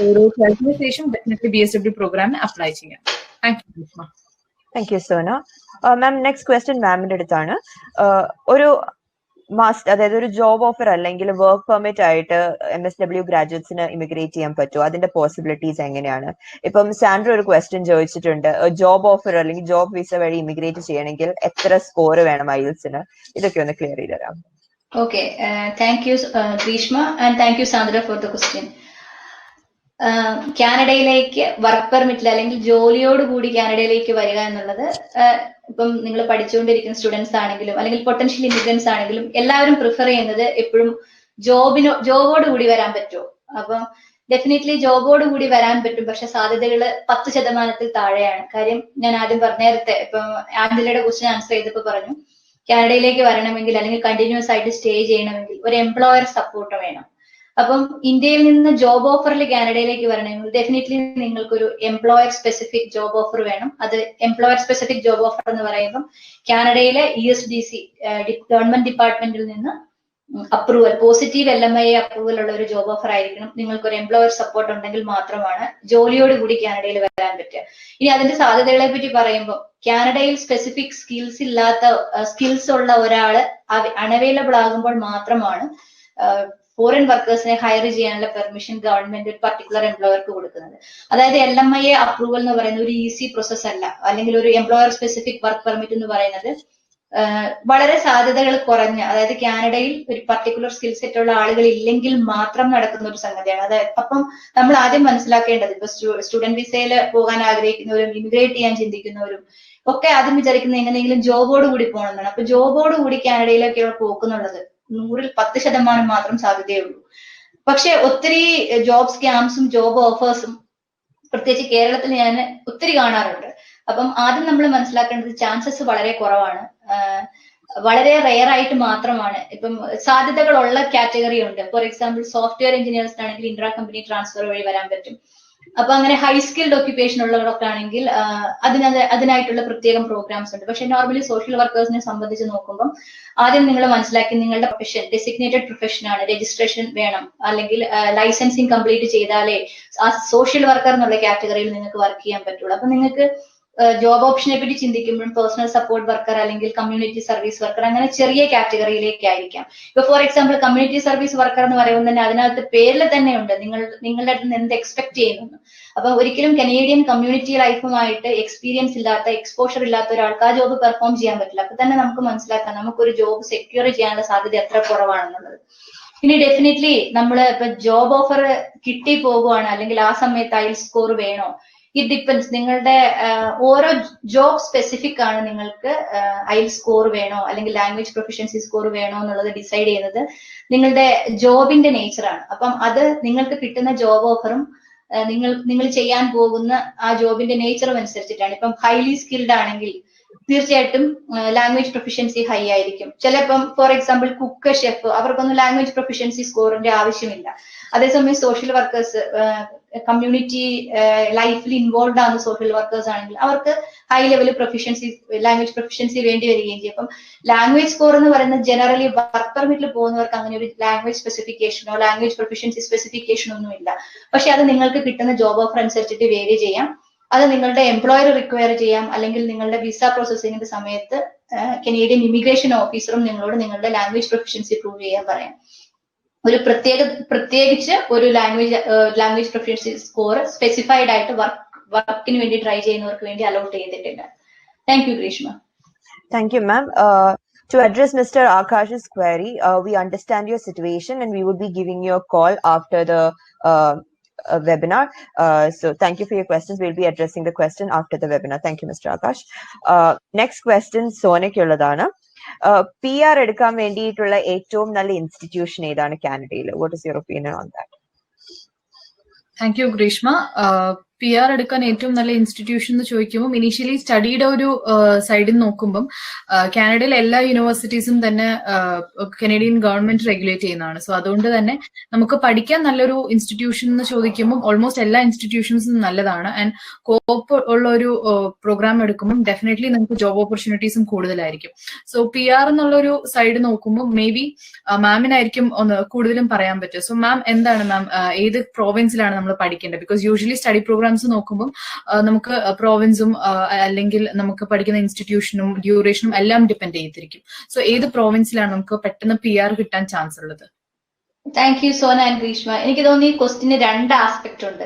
ഒരു 12th ശേഷം ഡെഫിനറ്റ്ലി BSW പ്രോഗ്രാമിന് അപ്ലൈ ചെയ്യാം. Thank you. Thank you Sona. Ma'am, next question മാമിന്റെ അടുത്താണ്. ഒരു അതായത് ഒരു ജോബ് ഓഫർ അല്ലെങ്കിൽ വർക്ക് പെർമിറ്റ് ആയിട്ട് MSW ഗ്രാജുവേറ്റ്സിന് ഇമിഗ്രേറ്റ് ചെയ്യാൻ പറ്റുമോ? അതിന്റെ പോസിബിലിറ്റീസ് എങ്ങനെയാണ്? ഇപ്പം സാൻഡ്ര ഒരു ക്വസ്റ്റ്യൻ ചോദിച്ചിട്ടുണ്ട്, ജോബ് ഓഫർ അല്ലെങ്കിൽ ജോബ് വിസ വഴി ഇമിഗ്രേറ്റ് ചെയ്യണമെങ്കിൽ എത്ര സ്കോർ വേണം IELTS-ന്? ഇതൊക്കെ ഒന്ന് ക്ലിയർ ചെയ്ത് തരാം. Okay, thank you Greeshma and thank you Sandra for the question. കാനഡയിലേക്ക് വർക്ക് പെർമിറ്റിൽ അല്ലെങ്കിൽ ജോലിയോടുകൂടി കാനഡയിലേക്ക് വരിക എന്നുള്ളത് ഇപ്പം നിങ്ങൾ പഠിച്ചുകൊണ്ടിരിക്കുന്ന സ്റ്റുഡൻസ് ആണെങ്കിലും അല്ലെങ്കിൽ പൊട്ടൻഷ്യൽ ഇമിഗ്രൻസ് ആണെങ്കിലും എല്ലാവരും പ്രിഫർ ചെയ്യുന്നത് എപ്പോഴും ജോബോടുകൂടി വരാൻ പറ്റുമോ? അപ്പം ഡെഫിനറ്റ്ലി ജോബോടുകൂടി വരാൻ പറ്റും, പക്ഷെ സാധ്യതകൾ 10% താഴെയാണ്. കാര്യം ഞാൻ ആദ്യം നേരത്തെ ഇപ്പം ആഞ്ചലയുടെ ക്വസ്റ്റ്യൻ ആൻസർ ചെയ്തപ്പോൾ പറഞ്ഞു, കാനഡയിലേക്ക് വരണമെങ്കിൽ അല്ലെങ്കിൽ കണ്ടിന്യൂസ് ആയിട്ട് സ്റ്റേ ചെയ്യണമെങ്കിൽ ഒരു എംപ്ലോയർ സപ്പോർട്ട് വേണം. അപ്പം ഇന്ത്യയിൽ നിന്ന് ജോബ് ഓഫറിൽ കാനഡയിലേക്ക് വരണമെങ്കിൽ ഡെഫിനറ്റ്ലി നിങ്ങൾക്കൊരു എംപ്ലോയർ സ്പെസിഫിക് ജോബ് ഓഫർ വേണം. അത് എംപ്ലോയർ സ്പെസിഫിക് ജോബ് ഓഫർ എന്ന് പറയുമ്പം കാനഡയിലെ ESDC ഗവൺമെന്റ് ഡിപ്പാർട്ട്മെന്റിൽ നിന്ന് അപ്രൂവൽ, പോസിറ്റീവ് LMI അപ്രൂവൽ ഉള്ള ഒരു ജോബ് ഓഫർ ആയിരിക്കണം. നിങ്ങൾക്കൊരു എംപ്ലോയർ സപ്പോർട്ട് ഉണ്ടെങ്കിൽ മാത്രമാണ് ജോലിയോടുകൂടി കാനഡയിൽ വരാൻ പറ്റുക. ഇനി അതിന്റെ സാധ്യതകളെ പറ്റി പറയുമ്പോൾ കാനഡയിൽ സ്പെസിഫിക് സ്കിൽസ് ഉള്ള ഒരാള് അൺഅവൈലബിൾ ആകുമ്പോൾ മാത്രമാണ് ഫോറിൻ വർക്കേഴ്സിനെ ഹയർ ചെയ്യാനുള്ള പെർമിഷൻ ഗവൺമെന്റ് ഒരു പർട്ടിക്കുലർ എംപ്ലോയർക്ക് കൊടുക്കുന്നത്. അതായത് LMI അപ്രൂവൽ എന്ന് പറയുന്നത് ഒരു ഈസി പ്രോസസ് അല്ല. അല്ലെങ്കിൽ ഒരു എംപ്ലോയർ സ്പെസിഫിക് വർക്ക് പെർമിറ്റ് എന്ന് പറയുന്നത് വളരെ സാധ്യതകൾ കുറഞ്ഞ, അതായത് കാനഡയിൽ ഒരു പർട്ടിക്കുലർ സ്കിൽ സെറ്റ് ഉള്ള ആളുകൾ ഇല്ലെങ്കിൽ മാത്രം നടക്കുന്ന ഒരു സംഗതിയാണ്. അതായത് അപ്പം നമ്മൾ ആദ്യം മനസ്സിലാക്കേണ്ടത്, ഇപ്പൊ സ്റ്റുഡന്റ് വിസയിൽ പോകാൻ ആഗ്രഹിക്കുന്നവരും ഇമിഗ്രേറ്റ് ചെയ്യാൻ ചിന്തിക്കുന്നവരും ഒക്കെ ആദ്യം വിചാരിക്കുന്നത് എങ്ങനെയെങ്കിലും ജോബോട് കൂടി പോകണമെന്നാണ്. അപ്പൊ ജോബോട് കൂടി കാനഡയിലേക്കുള്ള പോക്കുന്നുള്ളത് 100% മാത്രം സാധ്യതയുള്ളൂ. പക്ഷെ ഒത്തിരി ജോബ് സ്കാംസും ജോബ് ഓഫേഴ്സും പ്രത്യേകിച്ച് കേരളത്തിൽ ഞാൻ ഒത്തിരി കാണാറുണ്ട്. അപ്പം ആദ്യം നമ്മൾ മനസ്സിലാക്കേണ്ടത് ചാൻസസ് വളരെ കുറവാണ്, വളരെ റെയർ ആയിട്ട് മാത്രമാണ്. ഇപ്പം സാധ്യതകളുള്ള കാറ്റഗറി ഉണ്ട്. ഫോർ എക്സാമ്പിൾ സോഫ്റ്റ്വെയർ എഞ്ചിനീയേഴ്സിനാണെങ്കിൽ ഇൻട്രാ കമ്പനി ട്രാൻസ്ഫർ വഴി വരാൻ പറ്റും. അപ്പൊ അങ്ങനെ ഹൈ സ്കിൽഡ് ഒക്യുപ്പേഷൻ ഉള്ളവരൊക്കെ ആണെങ്കിൽ അതിനായിട്ടുള്ള പ്രത്യേകം പ്രോഗ്രാംസ് ഉണ്ട്. പക്ഷെ നോർമലി സോഷ്യൽ വർക്കേഴ്സിനെ സംബന്ധിച്ച് നോക്കുമ്പോൾ ആദ്യം നിങ്ങൾ മനസ്സിലാക്കി നിങ്ങളുടെ പ്രൊഫഷൻ ഡെസിഗ്നേറ്റഡ് പ്രൊഫഷൻ ആണ്, രജിസ്ട്രേഷൻ വേണം, അല്ലെങ്കിൽ ലൈസൻസിങ് കംപ്ലീറ്റ് ചെയ്താലേ ആ സോഷ്യൽ വർക്കർ എന്നുള്ള കാറ്റഗറിയിൽ നിങ്ങൾക്ക് വർക്ക് ചെയ്യാൻ പറ്റുള്ളൂ. അപ്പൊ നിങ്ങൾക്ക് ജോബ് ഓപ്ഷനെ പറ്റി ചിന്തിക്കുമ്പോഴും പേഴ്സണൽ സപ്പോർട്ട് വർക്കർ അല്ലെങ്കിൽ കമ്മ്യൂണിറ്റി സർവീസ് വർക്കർ അങ്ങനെ ചെറിയ കാറ്റഗറിയിലേക്കായിരിക്കാം. ഇപ്പൊ for example community service worker എന്ന് പറയുമ്പോൾ തന്നെ അതിനകത്ത് പേരിൽ തന്നെ ഉണ്ട് നിങ്ങളുടെ അടുത്ത് നിന്ന് എന്ത് എക്സ്പെക്ട് ചെയ്യുന്നു. അപ്പൊ ഒരിക്കലും കനേഡിയൻ കമ്മ്യൂണിറ്റി ലൈഫുമായിട്ട് എക്സ്പീരിയൻസ് ഇല്ലാത്ത, എക്സ്പോഷർ ഇല്ലാത്ത ഒരാൾക്ക് ആ ജോബ് പെർഫോം ചെയ്യാൻ പറ്റില്ല. അപ്പൊ തന്നെ നമുക്ക് മനസ്സിലാക്കാം നമുക്കൊരു ജോബ് സെക്യൂർ ചെയ്യാനുള്ള സാധ്യത എത്ര കുറവാണെന്നുള്ളത്. ഇനി ഡെഫിനറ്റ്ലി നമ്മൾ ഇപ്പൊ ജോബ് ഓഫർ കിട്ടി പോകുവാണ്, അല്ലെങ്കിൽ ആ സമയത്ത് ഐൽ സ്കോർ വേണോ, ഇറ്റ് ഡിപ്പെൻസ്. നിങ്ങളുടെ ഓരോ ജോബ് സ്പെസിഫിക് ആണ്. നിങ്ങൾക്ക് ഐൽ സ്കോർ വേണോ അല്ലെങ്കിൽ ലാംഗ്വേജ് പ്രൊഫിഷ്യൻസി സ്കോർ വേണോ എന്നുള്ളത് ഡിസൈഡ് ചെയ്യുന്നത് നിങ്ങളുടെ ജോബിന്റെ നേച്ചറാണ്. അപ്പം അത് നിങ്ങൾക്ക് കിട്ടുന്ന ജോബ് ഓഫറും നിങ്ങൾ ചെയ്യാൻ പോകുന്ന ആ ജോബിന്റെ നേച്ചറും അനുസരിച്ചിട്ടാണ്. ഇപ്പം ഹൈലി സ്കിൽഡ് ആണെങ്കിൽ തീർച്ചയായിട്ടും ലാംഗ്വേജ് പ്രൊഫിഷ്യൻസി ഹൈ ആയിരിക്കും. ചിലപ്പം ഫോർ എക്സാമ്പിൾ കുക്ക്, ഷെഫ്, അവർക്കൊന്നും ലാംഗ്വേജ് പ്രൊഫിഷ്യൻസി സ്കോറിന്റെ ആവശ്യമില്ല. അതേസമയം സോഷ്യൽ വർക്കേഴ്സ്, കമ്മ്യൂണിറ്റി ലൈഫിൽ ഇൻവോൾവ് ആകുന്ന സോഷ്യൽ വർക്കേഴ്സ് ആണെങ്കിൽ അവർക്ക് high level proficiency, language proficiency വേണ്ടി വരികയും ചെയ്യും. അപ്പം ലാംഗ്വേജ് സ്കോർ എന്ന് പറയുന്നത് ജനറലി വർക്ക് പെർമിറ്റിൽ പോകുന്നവർക്ക് അങ്ങനെ ഒരു ലാംഗ്വേജ് സ്പെസിഫിക്കേഷനോ ലാംഗ്വേജ് പ്രൊഫിഷ്യൻസി സ്പെസിഫിക്കേഷനോ ഒന്നും ഇല്ല. പക്ഷെ അത് നിങ്ങൾക്ക് കിട്ടുന്ന ജോബ് ഓഫർ അനുസരിച്ചിട്ട് വേരി ചെയ്യാം. അത് നിങ്ങളുടെ എംപ്ലോയർ റിക്വയർ ചെയ്യാം, അല്ലെങ്കിൽ നിങ്ങളുടെ വിസ പ്രോസസ്സിംഗിന്റെ സമയത്ത് കനേഡിയൻ ഇമിഗ്രേഷൻ ഓഫീസറും നിങ്ങളോട് നിങ്ങളുടെ ലാംഗ്വേജ് പ്രൊഫിഷ്യൻസി പ്രൂവ് ചെയ്യാൻ പറയാം. ഒരു പ്രത്യേകിച്ച് ഒരു ലാംഗ്വേജ് പ്രൊഫിഷ്യൻസി സ്കോർ സ്പെസിഫൈഡ് ആയിട്ട് വർക്കിന് വേണ്ടി ട്രൈ ചെയ്യുന്നവർക്ക് വേണ്ടി അലോട്ട് ചെയ്തിട്ടില്ല. Thank you Greeshma. Thank you, ma'am. To address Mr. Akash's query, we understand your situation and we would be giving you a call after the webinar. So thank you for your questions. We'll be addressing the question after the webinar. Thank you, Mr. Akash. Next question, Sonik Yuladana. PR എടുക്കാൻ വേണ്ടിയിട്ടുള്ള ഏറ്റവും നല്ല institution ഏതാണ് കാനഡയിൽ? What is your opinion on that? Thank you, Grishma. PR എടുക്കാൻ ഏറ്റവും നല്ല institution എന്ന് ചോദിക്കുമ്പോൾ ഇനീഷ്യലി സ്റ്റഡിയുടെ ഒരു സൈഡിൽ നോക്കുമ്പം കാനഡയിലെ എല്ലാ യൂണിവേഴ്സിറ്റീസും തന്നെ കനേഡിയൻ ഗവൺമെന്റ് റെഗുലേറ്റ് ചെയ്യുന്നതാണ്. സോ അതുകൊണ്ട് തന്നെ നമുക്ക് പഠിക്കാൻ നല്ലൊരു ഇൻസ്റ്റിറ്റ്യൂഷൻ എന്ന് ചോദിക്കുമ്പോൾ ഓൾമോസ്റ്റ് എല്ലാ ഇൻസ്റ്റിറ്റ്യൂഷൻസും നല്ലതാണ്. ആൻഡ് കോപ്പ് ഉള്ള ഒരു പ്രോഗ്രാം എടുക്കുമ്പോൾ ഡെഫിനറ്റ്ലി നമുക്ക് ജോബ് ഓപ്പർച്യൂണിറ്റീസും കൂടുതലായിരിക്കും. സോ PR എന്നുള്ളൊരു സൈഡ് നോക്കുമ്പോൾ മേ ബി മാമിനായിരിക്കും ഒന്ന് കൂടുതലും പറയാൻ പറ്റും. സോ മാം എന്താണ് മാം ഏത് പ്രോവിൻസിലാണ് നമ്മൾ പഠിക്കേണ്ടത്? ബിക്കോസ് യൂഷ്വലി സ്റ്റഡി പ്രോഗ്രാംസ് നോക്കുമ്പോൾ നമുക്ക് പ്രോവിൻസും അല്ലെങ്കിൽ നമുക്ക് പഠിക്കുന്ന ഇൻസ്റ്റിറ്റ്യൂഷനും ഡ്യൂറേഷനും എല്ലാം ഡിപ്പെൻഡ് ചെയ്തിരിക്കും. സോ ഏത് പ്രോവിൻസിലാണ് നമുക്ക് പെട്ടെന്ന് PR കിട്ടാൻ ചാൻസ് ഉള്ളത്? Thank you Sona and Greeshma. എനിക്ക് തോന്നുന്നു ഈ ക്വസ്റ്റിന് രണ്ട് ആസ്പെക്ട് ഉണ്ട്.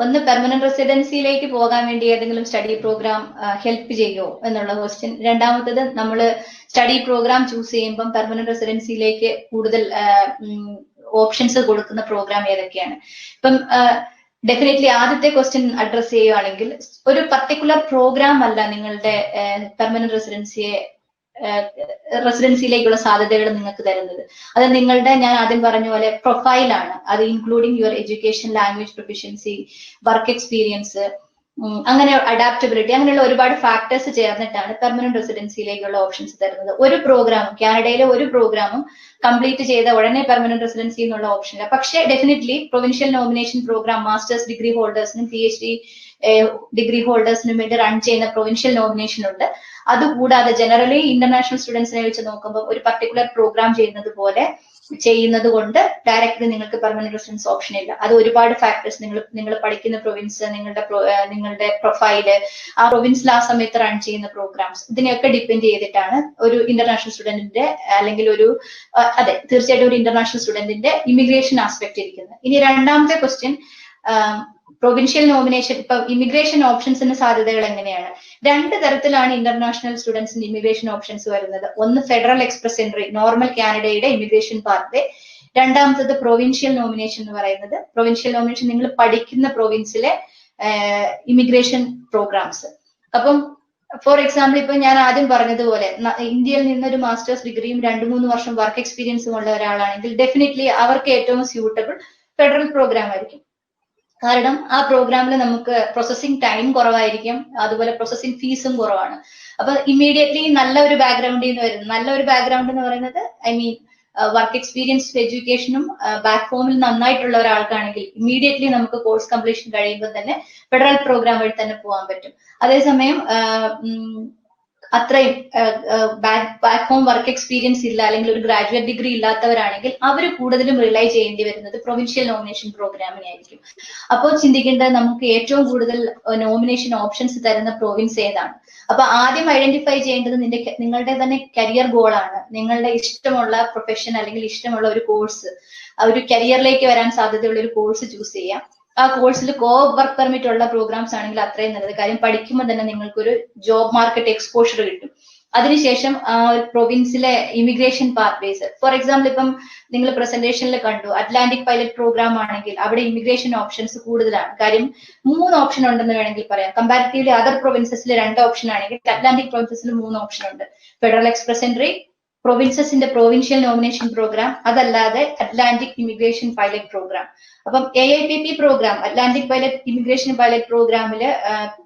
ഒന്ന്, പെർമനന്റ് റെസിഡൻസിയിലേക്ക് പോകാൻ വേണ്ടി ഏതെങ്കിലും സ്റ്റഡി പ്രോഗ്രാം ഹെൽപ്പ് ചെയ്യുമോ എന്നുള്ള ക്വസ്റ്റ്യൻ. രണ്ടാമത്തത്, നമ്മൾ സ്റ്റഡി പ്രോഗ്രാം ചൂസ് ചെയ്യുമ്പം പെർമനന്റ് റെസിഡൻസിയിലേക്ക് കൂടുതൽ ഓപ്ഷൻസ് കൊടുക്കുന്ന പ്രോഗ്രാം ഏതൊക്കെയാണ്? ഇപ്പം ഡെഫിനറ്റ്ലി ആദ്യത്തെ ക്വസ്റ്റ്യൻ അഡ്രസ് ചെയ്യുകയാണെങ്കിൽ ഒരു പർട്ടിക്കുലർ പ്രോഗ്രാം അല്ല നിങ്ങളുടെ പെർമനന്റ് റെസിഡൻസിയിലേക്കുള്ള സാധ്യതകൾ നിങ്ങൾക്ക് തരുന്നത്. അത് നിങ്ങളുടെ, ഞാൻ ആദ്യം പറഞ്ഞ പോലെ, പ്രൊഫൈലാണ്. അത് including your education, language proficiency, work experience, അങ്ങനെ അഡാപ്റ്റബിലിറ്റി, അങ്ങനെയുള്ള ഒരുപാട് ഫാക്ടേഴ്സ് ചേർന്നിട്ടാണ് പെർമനന്റ് റെസിഡൻസിയിലേക്കുള്ള ഓപ്ഷൻസ് തരുന്നത്. ഒരു പ്രോഗ്രാമും കാനഡയിലെ ഒരു പ്രോഗ്രാമും കംപ്ലീറ്റ് ചെയ്ത ഉടനെ പെർമനന്റ് റെസിഡൻസി എന്നുള്ള ഓപ്ഷൻ ഇല്ല. പക്ഷേ definitely provincial nomination program masters degree ഹോൾഡേഴ്സിനും PhD ഡിഗ്രി ഹോൾഡേഴ്സിനും വേണ്ടി റൺ ചെയ്യുന്ന പ്രൊവിൻഷ്യൽ നോമിനേഷൻ ഉണ്ട്. അതുകൂടാതെ ജനറലി ഇന്റർനാഷണൽ സ്റ്റുഡൻസിനെ വെച്ച് നോക്കുമ്പോൾ ഒരു പർട്ടിക്കുലർ പ്രോഗ്രാം ചെയ്യുന്നത് കൊണ്ട് ഡയറക്റ്റ്ലി നിങ്ങൾക്ക് പെർമനന്റ് റെസിഡൻസ് ഓപ്ഷൻ ഇല്ല. അത് ഒരുപാട് ഫാക്ടേഴ്സ്, നിങ്ങൾ പഠിക്കുന്ന പ്രൊവിൻസ്, നിങ്ങളുടെ പ്രൊഫൈല്, ആ പ്രൊവിൻസിൽ ആ സമയത്ത് റൺ ചെയ്യുന്ന പ്രോഗ്രാംസ്, ഇതിനെയൊക്കെ ഡിപ്പെൻഡ് ചെയ്തിട്ടാണ് ഒരു ഇന്റർനാഷണൽ സ്റ്റുഡന്റിന്റെ അല്ലെങ്കിൽ തീർച്ചയായിട്ടും ഒരു ഇന്റർനാഷണൽ സ്റ്റുഡന്റിന്റെ ഇമിഗ്രേഷൻ ആസ്പെക്ട് ഇരിക്കുന്നത്. ഇനി രണ്ടാമത്തെ ക്വസ്റ്റ്യൻ, പ്രൊവിൻഷ്യൽ നോമിനേഷൻ, ഇപ്പൊ ഇമിഗ്രേഷൻ ഓപ്ഷൻസിന് സാധ്യതകൾ എങ്ങനെയാണ്? 2 തരത്തിലാണ് ഇന്റർനാഷണൽ സ്റ്റുഡൻസിന് ഇമിഗ്രേഷൻ ഓപ്ഷൻസ് വരുന്നത്. ഒന്ന് ഫെഡറൽ എക്സ്പ്രസ് എൻട്രി, നോർമൽ കാനഡയുടെ ഇമിഗ്രേഷൻ പാത്വേ. രണ്ടാമത്തത് പ്രൊവിൻഷ്യൽ നോമിനേഷൻ എന്ന് പറയുന്നത്. പ്രൊവിൻഷ്യൽ നോമിനേഷൻ നിങ്ങൾ പഠിക്കുന്ന പ്രൊവിൻസിലെ ഇമിഗ്രേഷൻ പ്രോഗ്രാംസ്. അപ്പം ഫോർ എക്സാമ്പിൾ, ഇപ്പൊ ഞാൻ ആദ്യം പറഞ്ഞതുപോലെ ഇന്ത്യയിൽ നിന്നൊരു മാസ്റ്റേഴ്സ് ഡിഗ്രിയും 2-3 വർഷം വർക്ക് എക്സ്പീരിയൻസും ഉള്ള ഒരാളാണെങ്കിൽ ഡെഫിനറ്റ്ലി അവർക്ക് ഏറ്റവും സ്യൂട്ടബിൾ ഫെഡറൽ പ്രോഗ്രാം ആയിരിക്കും. കാരണം ആ പ്രോഗ്രാമിൽ നമുക്ക് പ്രോസസ്സിംഗ് ടൈം കുറവായിരിക്കും, അതുപോലെ പ്രോസസ്സിംഗ് ഫീസും കുറവാണ്. അപ്പൊ ഇമ്മീഡിയറ്റ്ലി നല്ല ഒരു ബാക്ക്ഗ്രൗണ്ടിൽ നിന്ന് വരുന്നത്, നല്ല ഒരു ബാക്ക്ഗ്രൗണ്ട് എന്ന് പറയുന്നത് വർക്ക് എക്സ്പീരിയൻസ് എഡ്യൂക്കേഷനും ബാക്ക് ഹോമിൽ നന്നായിട്ടുള്ള ഒരാൾക്കാണെങ്കിൽ ഇമ്മീഡിയറ്റ്ലി നമുക്ക് കോഴ്സ് കംപ്ലീഷൻ കഴിയുമ്പോൾ തന്നെ ഫെഡറൽ പ്രോഗ്രാം വഴി തന്നെ പോകാൻ പറ്റും. അതേസമയം അത്രയും ബാക്ക് ഹോം വർക്ക് എക്സ്പീരിയൻസ് ഇല്ല, അല്ലെങ്കിൽ ഒരു ഗ്രാജുവേറ്റ് ഡിഗ്രി ഇല്ലാത്തവരാണെങ്കിൽ അവർ കൂടുതലും റിലൈ ചെയ്യേണ്ടി വരുന്നത് പ്രൊവിൻഷ്യൽ നോമിനേഷൻ പ്രോഗ്രാമിനായിരിക്കും. അപ്പോൾ ചിന്തിക്കേണ്ടത് നമുക്ക് ഏറ്റവും കൂടുതൽ നോമിനേഷൻ ഓപ്ഷൻസ് തരുന്ന പ്രൊവിൻസ് ഏതാണ്. അപ്പൊ ആദ്യം ഐഡന്റിഫൈ ചെയ്യേണ്ടത് നിങ്ങളുടെ തന്നെ കരിയർ ഗോളാണ്. നിങ്ങളുടെ ഇഷ്ടമുള്ള പ്രൊഫഷൻ അല്ലെങ്കിൽ ഇഷ്ടമുള്ള ഒരു കോഴ്സ്, ഒരു കരിയറിലേക്ക് വരാൻ സാധ്യതയുള്ള ഒരു കോഴ്സ് ചൂസ് ചെയ്യാം. ആ കോഴ്സിൽ വർക്ക് പെർമിറ്റ് ഉള്ള പ്രോഗ്രാംസ് ആണെങ്കിൽ അത്രയും നല്ലത്. കാര്യം പഠിക്കുമ്പോൾ തന്നെ നിങ്ങൾക്കൊരു ജോബ് മാർക്കറ്റ് എക്സ്പോഷർ കിട്ടും. അതിനുശേഷം പ്രൊവിൻസിലെ ഇമിഗ്രേഷൻ പാത്വേസ്, ഫോർ എക്സാമ്പിൾ ഇപ്പം നിങ്ങൾ പ്രസന്റേഷനിൽ കണ്ടു അറ്റ്ലാന്റിക് പൈലറ്റ് പ്രോഗ്രാം ആണെങ്കിൽ അവിടെ ഇമിഗ്രേഷൻ ഓപ്ഷൻസ് കൂടുതലാണ്. കാര്യം 3 ഓപ്ഷൻ ഉണ്ടെന്ന് വേണമെങ്കിൽ പറയാം. കമ്പാരിറ്റീവ്ലി അതർ പ്രൊവിൻസസിൽ 2 ഓപ്ഷൻ ആണെങ്കിൽ അറ്റ്ലാന്റിക് പ്രൊവിൻസസിൽ 3 ഓപ്ഷൻ ഉണ്ട്. ഫെഡറൽ എക്സ്പ്രസ് എൻട്രി, പ്രൊവിൻസസിന്റെ പ്രൊവിൻഷ്യൽ നോമിനേഷൻ പ്രോഗ്രാം, അതല്ലാതെ അറ്റ്ലാന്റിക് ഇമിഗ്രേഷൻ പൈലറ്റ് പ്രോഗ്രാം. അപ്പം AIPP program, Atlantic pilot immigration pilot പ്രോഗ്രാമില്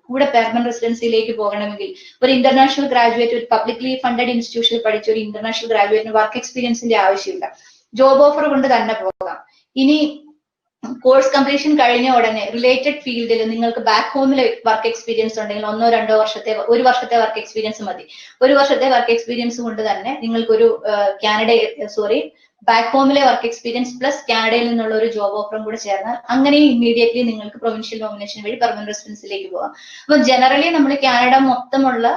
കൂടെ പെർമനന്റ് റെസിഡൻസിയിലേക്ക് പോകണമെങ്കിൽ ഒരു ഇന്റർനാഷണൽ ഗ്രാജുവേറ്റ്, ഒരു പബ്ലിക്ലി ഫണ്ടഡ് ഇൻസ്റ്റിറ്റ്യൂഷനിൽ പഠിച്ച ഒരു ഇന്റർനാഷണൽ ഗ്രാജുവേറ്റിന് വർക്ക് എക്സ്പീരിയൻസിന്റെ ആവശ്യമില്ല, ജോബ് ഓഫർ കൊണ്ട് തന്നെ പോകാം. ഇനി കോഴ്സ് കംപ്ലീഷൻ കഴിഞ്ഞ ഉടനെ റിലേറ്റഡ് ഫീൽഡിൽ നിങ്ങൾക്ക് ബാക്ക് ഹോമിൽ വർക്ക് എക്സ്പീരിയൻസ് ഉണ്ടെങ്കിൽ 1-2 വർഷത്തെ, 1 വർഷത്തെ വർക്ക് എക്സ്പീരിയൻസ് മതി. 1 വർഷത്തെ വർക്ക് എക്സ്പീരിയൻസ് കൊണ്ട് തന്നെ നിങ്ങൾക്കൊരു ബാക്ക് ഹോമിലെ വർക്ക് എക്സ്പീരിയൻസ് പ്ലസ് കാനഡയിൽ നിന്നുള്ള ഒരു ജോബ് ഓഫറും കൂടെ ചേർന്നാൽ അങ്ങനെ ഇമ്മീഡിയറ്റ്ലി നിങ്ങൾക്ക് പ്രൊവിൻഷ്യൽ നോമിനേഷൻ വഴി പെർമനന്റ് റെസിഡൻസിലേക്ക് പോകാം. അപ്പൊ ജനറലി നമ്മൾ കാനഡ മൊത്തമുള്ള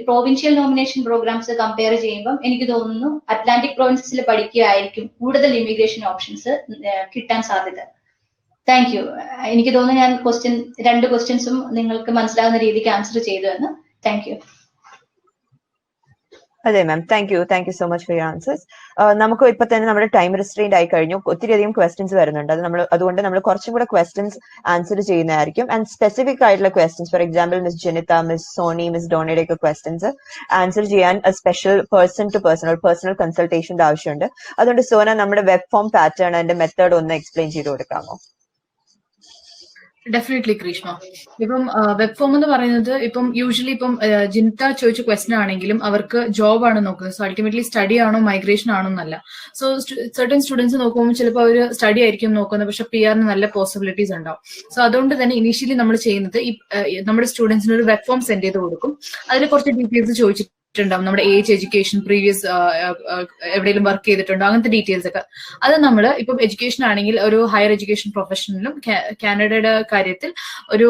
പ്രൊവിൻഷ്യൽ നോമിനേഷൻ പ്രോഗ്രാംസ് കമ്പയർ ചെയ്യുമ്പോൾ എനിക്ക് തോന്നുന്നു അറ്റ്ലാന്റിക് പ്രൊവിൻസസിൽ പഠിക്കുകയായിരിക്കും കൂടുതൽ ഇമിഗ്രേഷൻ ഓപ്ഷൻസ് കിട്ടാൻ സാധ്യത. Thank you. എനിക്ക് തോന്നുന്നു ഞാൻ 2 ക്വസ്റ്റ്യൻസും നിങ്ങൾക്ക് മനസ്സിലാകുന്ന രീതിക്ക് ആൻസർ ചെയ്തു എന്ന്. Thank you. അതെ ma'am, thank you so much for your answers. നമുക്ക് ഇപ്പൊ തന്നെ നമ്മുടെ ടൈം റെസ്ട്രെയിൻഡ് ആയി കഴിഞ്ഞു. ഒത്തിരിയധികം ക്വസ്റ്റ്യൻസ് വരുന്നുണ്ട്. അതുകൊണ്ട് നമ്മൾ കുറച്ചും കൂടെ ക്വസ്റ്റ്യൻസ് ആൻസർ ചെയ്യുന്നതായിരിക്കും. ആൻഡ് സ്പെസിഫിക് ആയിട്ടുള്ള questions, for example miss Janitha, miss Soni, miss ഡോണയുടെ ഒക്കെ ക്വസ്റ്റ്യൻസ് ആൻസർ ചെയ്യാൻ സ്പെഷ്യൽ പേഴ്സൺ ടു പേഴ്സണൽ കൺസൾട്ടേഷന്റെ ആവശ്യമുണ്ട്. അതുകൊണ്ട് സോന നമ്മുടെ വെബ് ഫോം പാറ്റേൺ അതിന്റെ മെത്തേഡ് ഒന്ന് എക്സ്പ്ലെയിൻ ചെയ്ത് കൊടുക്കാമോ? ഡെഫിനറ്റ്ലി ഗ്രീഷ്മ. ഇപ്പം വെബ് ഫോം എന്ന് പറയുന്നത് ഇപ്പം യൂഷ്വലി ഇപ്പം ജിൻത ചോദിച്ച ക്വസ്റ്റൻ ആണെങ്കിലും അവർക്ക് ജോബ് ആണ് നോക്കുന്നത്. സോ അൾട്ടിമേറ്റ്ലി സ്റ്റഡി ആണോ മൈഗ്രേഷൻ ആണോ എന്നല്ല. സോ സർട്ടൻ സ്റ്റുഡൻസ് നോക്കുമ്പോൾ ചിലപ്പോൾ അവർ സ്റ്റഡി ആയിരിക്കും നോക്കുന്നത്, പക്ഷെ PR നല്ല പോസിബിലിറ്റീസ് ഉണ്ടാവും. സോ അതുകൊണ്ട് തന്നെ ഇനീഷ്യലി നമ്മൾ ചെയ്യുന്നത് നമ്മുടെ സ്റ്റുഡൻസിന് ഒരു വെബ് ഫോം സെൻഡ് ചെയ്ത് കൊടുക്കും. അതിൽ കുറച്ച് ഡീറ്റെയിൽസ് ചോദിച്ചിട്ടുണ്ടാവും. നമ്മുടെ ഏജ്, എഡ്യൂക്കേഷൻ, പ്രീവിയസ് എവിടെയെങ്കിലും വർക്ക് ചെയ്തിട്ടുണ്ടോ, അങ്ങനത്തെ ഡീറ്റെയിൽസ് ഒക്കെ. അത് നമ്മൾ ഇപ്പം എഡ്യൂക്കേഷൻ ആണെങ്കിൽ ഒരു ഹയർ എഡ്യൂക്കേഷൻ പ്രൊഫഷനിലും കാനഡയുടെ കാര്യത്തിൽ ഒരു